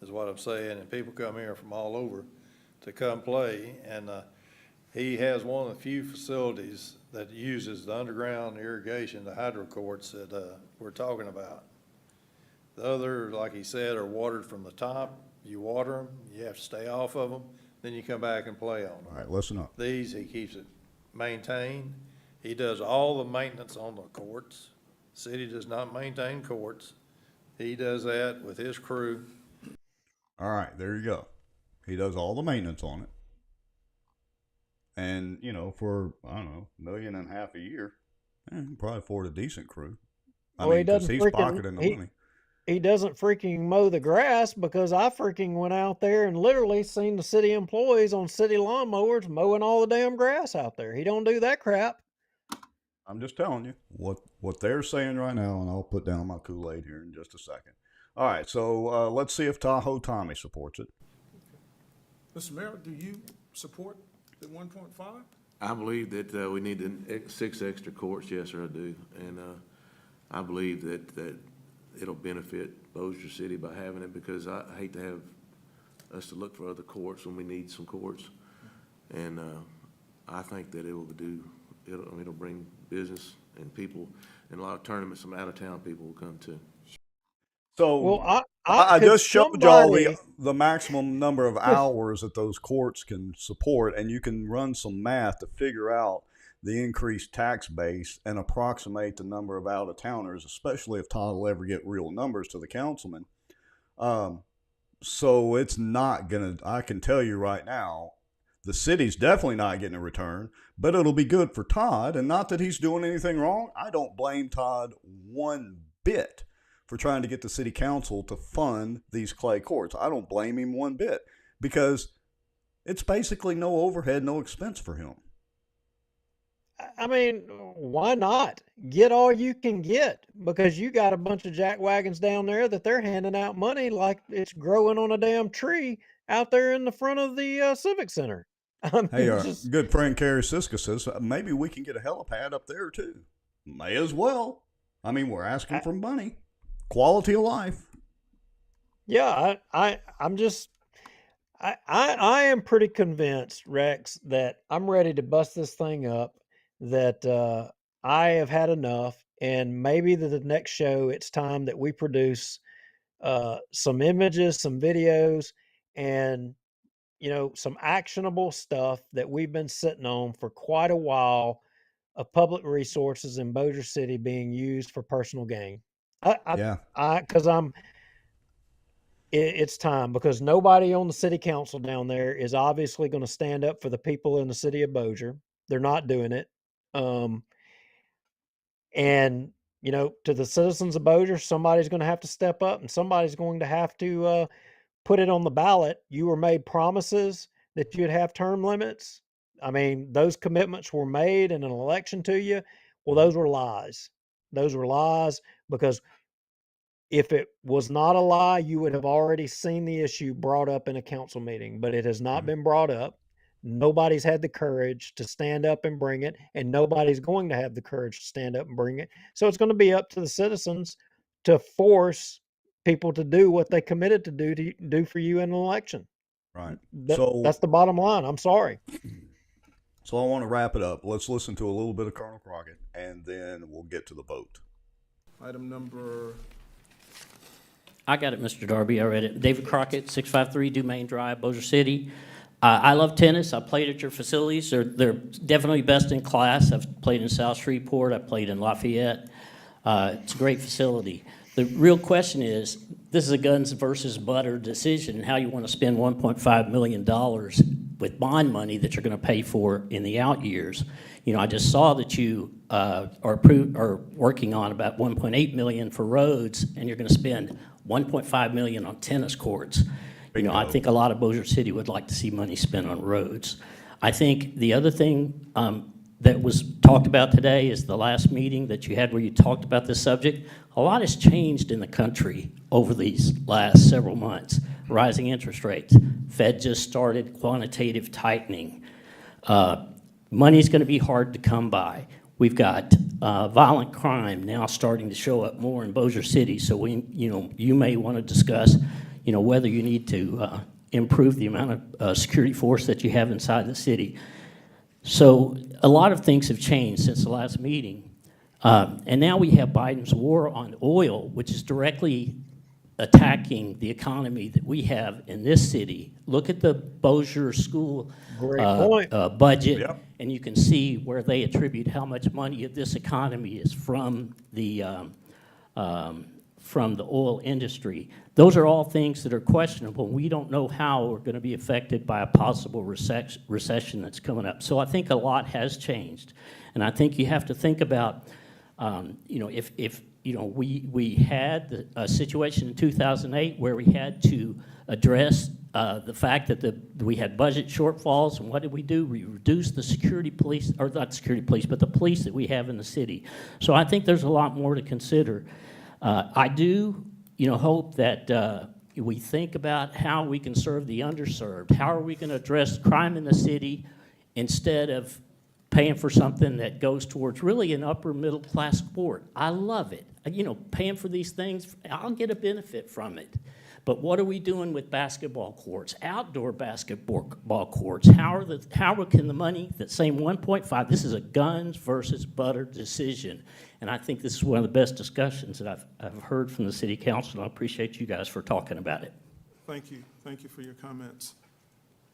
is what I'm saying, and people come here from all over to come play, and he has one of the few facilities that uses the underground irrigation, the hydro courts that we're talking about. The other, like he said, are watered from the top. You water them, you have to stay off of them, then you come back and play on them. All right, listen up. These, he keeps it maintained. He does all the maintenance on the courts. City does not maintain courts. He does that with his crew. All right, there you go. He does all the maintenance on it. And, you know, for, I don't know, $1.5 million a year, he can probably afford a decent crew. I mean, because he's pocketing the money. He doesn't freaking mow the grass, because I freaking went out there and literally seen the city employees on city lawnmowers mowing all the damn grass out there. He don't do that crap. I'm just telling you what they're saying right now, and I'll put down my Kool-Aid here in just a second. All right, so let's see if Tahoe Tommy supports it. Mr. Mayor, do you support the 1.5? I believe that we need the 6 extra courts. Yes, sir, I do. And I believe that it'll benefit Bossier City by having it, because I hate to have us to look for other courts when we need some courts. And I think that it'll bring business and people, and a lot of tournaments from out of town people will come too. So well, I just showed y'all the maximum number of hours that those courts can support, and you can run some math to figure out the increased tax base and approximate the number of out-of-towners, especially if Todd will ever get real numbers to the councilman. So it's not going to, I can tell you right now, the city's definitely not getting a return, but it'll be good for Todd. And not that he's doing anything wrong. I don't blame Todd one bit for trying to get the city council to fund these clay courts. I don't blame him one bit, because it's basically no overhead, no expense for him. I mean, why not? Get all you can get, because you got a bunch of jackwagons down there that they're handing out money like it's growing on a damn tree out there in the front of the Civic Center. I mean, Hey, our good friend Carrie Siska says maybe we can get a helipad up there too. May as well. I mean, we're asking for money, quality of life. Yeah, I'm just, I am pretty convinced, Rex, that I'm ready to bust this thing up. That I have had enough, and maybe the next show it's time that we produce some images, some videos, and some actionable stuff that we've been sitting on for quite a while of public resources in Bossier City being used for personal gain. It's time, because nobody on the city council down there is obviously going to stand up for the people in the city of Bossier. They're not doing it. And to the citizens of Bossier, somebody's going to have to step up, and somebody's going to have to put it on the ballot. You were made promises that you'd have term limits. I mean, those commitments were made in an election to you. Well, those were lies. Those were lies, because if it was not a lie, you would have already seen the issue brought up in a council meeting, but it has not been brought up. Nobody's had the courage to stand up and bring it, and nobody's going to have the courage to stand up and bring it. So it's going to be up to the citizens to force people to do what they committed to do for you in an election. Right. That's the bottom line. I'm sorry. So I want to wrap it up. Let's listen to a little bit of Colonel Crockett, and then we'll get to the vote. Item number... I got it, Mr. Darby. I read it. David Crockett, 653 Dumaine Drive, Bossier City. I love tennis. I played at your facilities. They're definitely best in class. I've played in South Shreveport. I've played in Lafayette. It's a great facility. The real question is, this is a guns versus butter decision, how you want to spend $1.5 million with bond money that you're going to pay for in the out years. I just saw that you are working on about $1.8 million for roads, and you're going to spend $1.5 million on tennis courts. I think a lot of Bossier City would like to see money spent on roads. I think the other thing that was talked about today is the last meeting that you had where you talked about this subject. A lot has changed in the country over these last several months. Rising interest rates. Fed just started quantitative tightening. Money's going to be hard to come by. We've got violent crime now starting to show up more in Bossier City. So you may want to discuss, whether you need to improve the amount of security force that you have inside the city. So a lot of things have changed since the last meeting. And now we have Biden's war on oil, which is directly attacking the economy that we have in this city. Look at the Bossier school budget, Yep. and you can see where they attribute how much money of this economy is from the oil industry. Those are all things that are questionable. We don't know how we're going to be affected by a possible recession that's coming up. So I think a lot has changed. And I think you have to think about, if we had a situation in 2008 where we had to address the fact that we had budget shortfalls, and what did we do? We reduced the security police, or not security police, but the police that we have in the city. So I think there's a lot more to consider. I do, hope that we think about how we can serve the underserved. How are we going to address crime in the city instead of paying for something that goes towards really an upper middle class sport? I love it. Paying for these things, I'll get a benefit from it. But what are we doing with basketball courts, outdoor basketball courts? How can the money, that same 1.5, this is a guns versus butter decision. And I think this is one of the best discussions that I've heard from the city council, and I appreciate you guys for talking about it. Thank you. Thank you for your comments.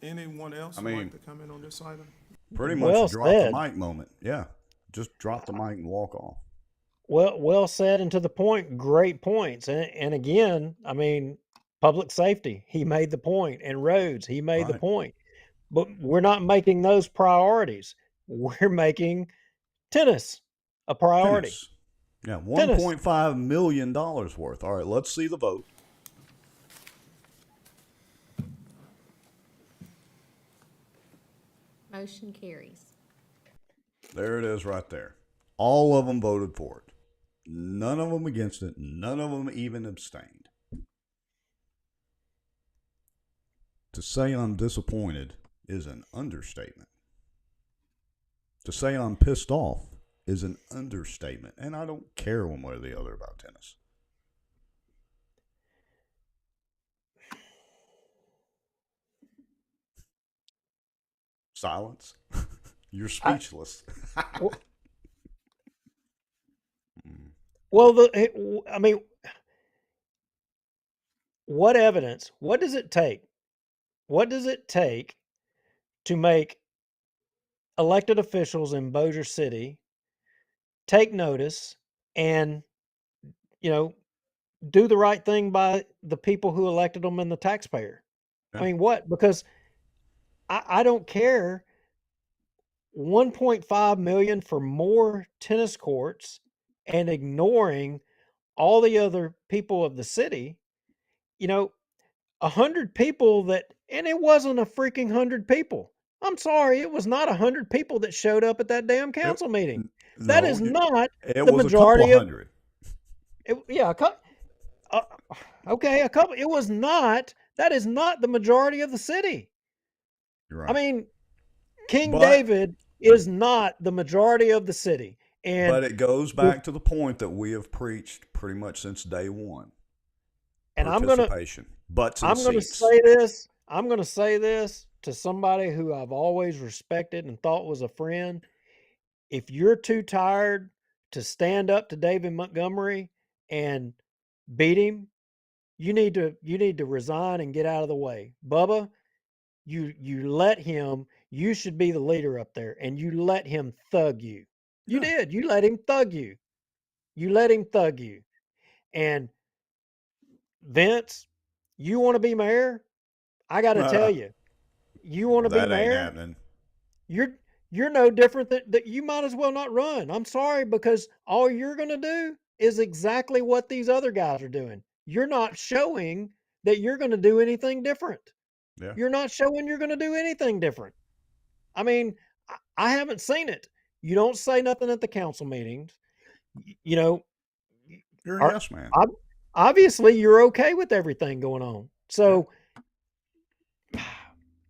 Anyone else would like to comment on this item? Pretty much drop the mic moment. Yeah. Just drop the mic and walk off. Well said, and to the point, great points. And again, public safety, he made the point, and roads, he made the point. But we're not making those priorities. We're making tennis a priority. Tennis. Yeah, $1.5 million worth. All right, let's see the vote. Motion carries. There it is right there. All of them voted for it. None of them against it. None of them even abstained. To say I'm disappointed is an understatement. To say I'm pissed off is an understatement. And I don't care one way or the other about tennis. Silence. You're speechless. Well, what evidence? What does it take? What does it take to make elected officials in Bossier City take notice and, do the right thing by the people who elected them and the taxpayer? Yeah. What? Because I don't care. 1.5 million for more tennis courts and ignoring all the other people of the city. 100 people and it wasn't a freaking 100 people. I'm sorry, it was not 100 people that showed up at that damn council meeting. That is not the majority of. Okay, a couple. It was not. That is not the majority of the city. You're right. King David is not the majority of the city. But it goes back to the point that we have preached pretty much since day one. And I'm going to say this to somebody who I've always respected and thought was a friend. If you're too tired to stand up to David Montgomery and beat him, you need to resign and get out of the way. Bubba, you let him. You should be the leader up there, and you let him thug you. You did. You let him thug you. And Vince, you want to be mayor? I got to tell you, you want to be mayor? Ain't happening. You're no different that you might as well not run. I'm sorry, because all you're going to do is exactly what these other guys are doing. You're not showing that you're going to do anything different. Yeah. You're not showing you're going to do anything different. I haven't seen it. You don't say nothing at the council meetings. You're a yes man. Obviously, you're okay with everything going on. So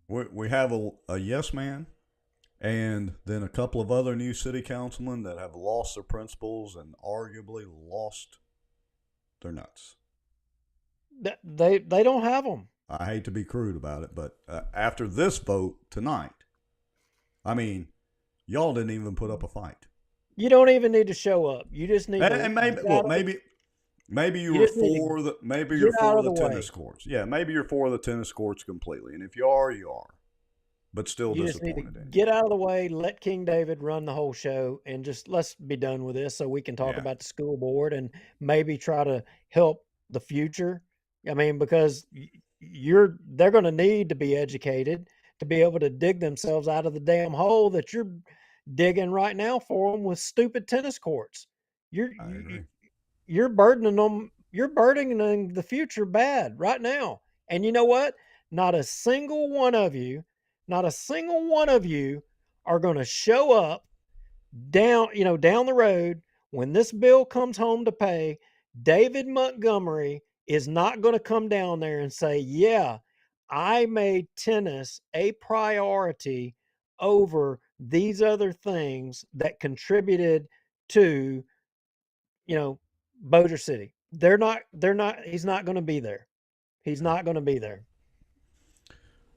we have a yes man, and then a couple of other new city councilmen that have lost their principles and arguably lost their nuts. they don't have them. I hate to be crude about it, but after this vote tonight, I mean, y'all didn't even put up a fight. You don't even need to show up. You just need to. And maybe you were for the tennis courts. Yeah, maybe you're for the tennis courts completely. And if you are, you are. But still You just need disappointed to in you. get out of the way, let King David run the whole show, and just let's be done with this so we can talk about the school board and maybe try to help the future. I mean, because they're going to need to be educated to be able to dig themselves out of the damn hole that you're digging right now for them with stupid tennis courts. You're burdening them. You're burdening the future bad right now. And you know what? Not a single one of you are going to show up down the road when this bill comes home to pay. David Montgomery is not going to come down there and say, yeah, I made tennis a priority over these other things that contributed to, Bossier City. He's not going to be there. He's not going to be there.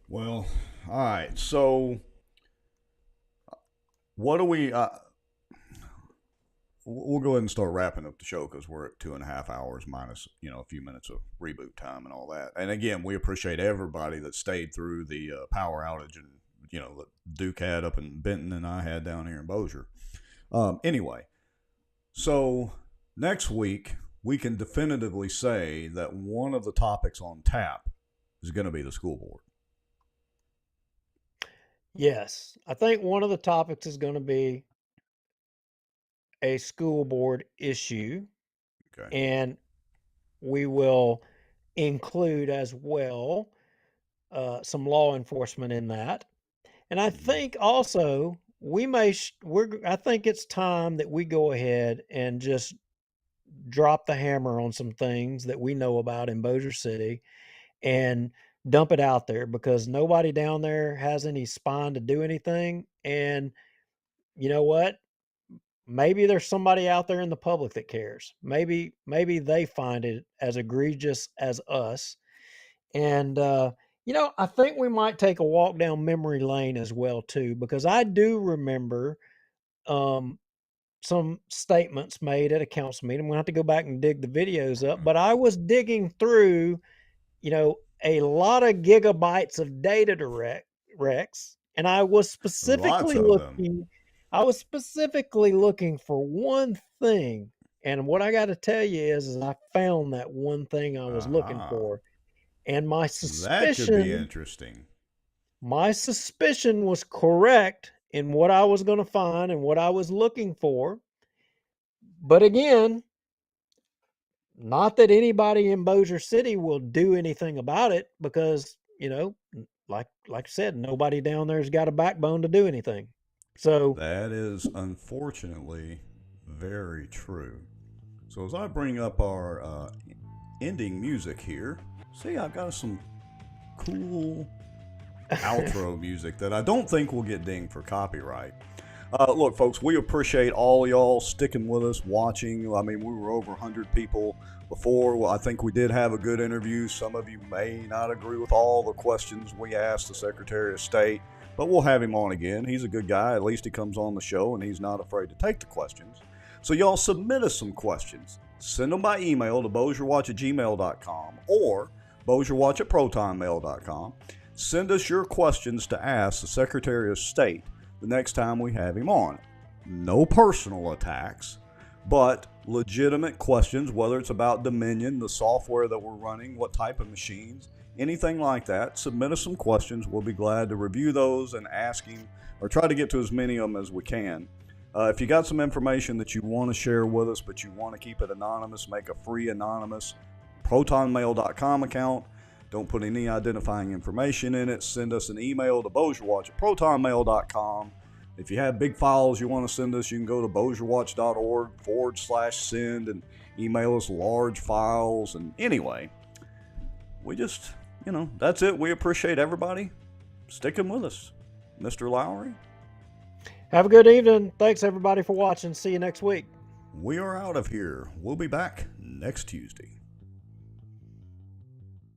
Well, all right. So, what do we? We'll go ahead and start wrapping up the show because we're at 2.5 hours minus a few minutes of reboot time and all that. And again, we appreciate everybody that stayed through the power outage and that Duke had up in Benton and I had down here in Bossier. Anyway, so next week we can definitively say that one of the topics on tap is going to be the school board. Yes, I think one of the topics is going to be a school board issue. Okay. And we will include as well some law enforcement in that. And I think also I think it's time that we go ahead and just drop the hammer on some things that we know about in Bossier City and dump it out there because nobody down there has any spine to do anything. And you know what? Maybe there's somebody out there in the public that cares. Maybe they find it as egregious as us. And I think we might take a walk down memory lane as well too, because I do remember some statements made at a council meeting. I'm gonna have to go back and dig the videos up, but I was digging through, a lot of gigabytes of data Rex, and I was specifically looking for one thing. And what I got to tell you is I found that one thing I was looking for. And my suspicion, that could be interesting. My suspicion was correct in what I was going to find and what I was looking for. But again, not that anybody in Bossier City will do anything about it because, like I said, nobody down there's got a backbone to do anything. So that is unfortunately very true. So as I bring up our ending music here, see, I've got some cool outro music that I don't think will get dinged for copyright. Look, folks, we appreciate all y'all sticking with us, watching. I mean, we were over 100 people before. Well, I think we did have a good interview. Some of you may not agree with all the questions we asked the Secretary of State, but we'll have him on again. He's a good guy. At least he comes on the show, and he's not afraid to take the questions. So y'all submit us some questions. Send them by email to bossierwatch@gmail.com or bossierwatch@protonmail.com. Send us your questions to ask the Secretary of State the next time we have him on. No personal attacks, but legitimate questions, whether it's about Dominion, the software that we're running, what type of machines, anything like that. Submit us some questions. We'll be glad to review those and ask him, or try to get to as many of them as we can. If you got some information that you want to share with us, but you want to keep it anonymous, make a free anonymous protonmail.com account. Don't put any identifying information in it. Send us an email to bossierwatch@protonmail.com. If you have big files you want to send us, you can go to bossierwatch.org/send and email us large files. And anyway, we just, that's it. We appreciate everybody sticking with us. Mr. Lowry? Have a good evening. Thanks, everybody, for watching. See you next week. We are out of here. We'll be back next Tuesday.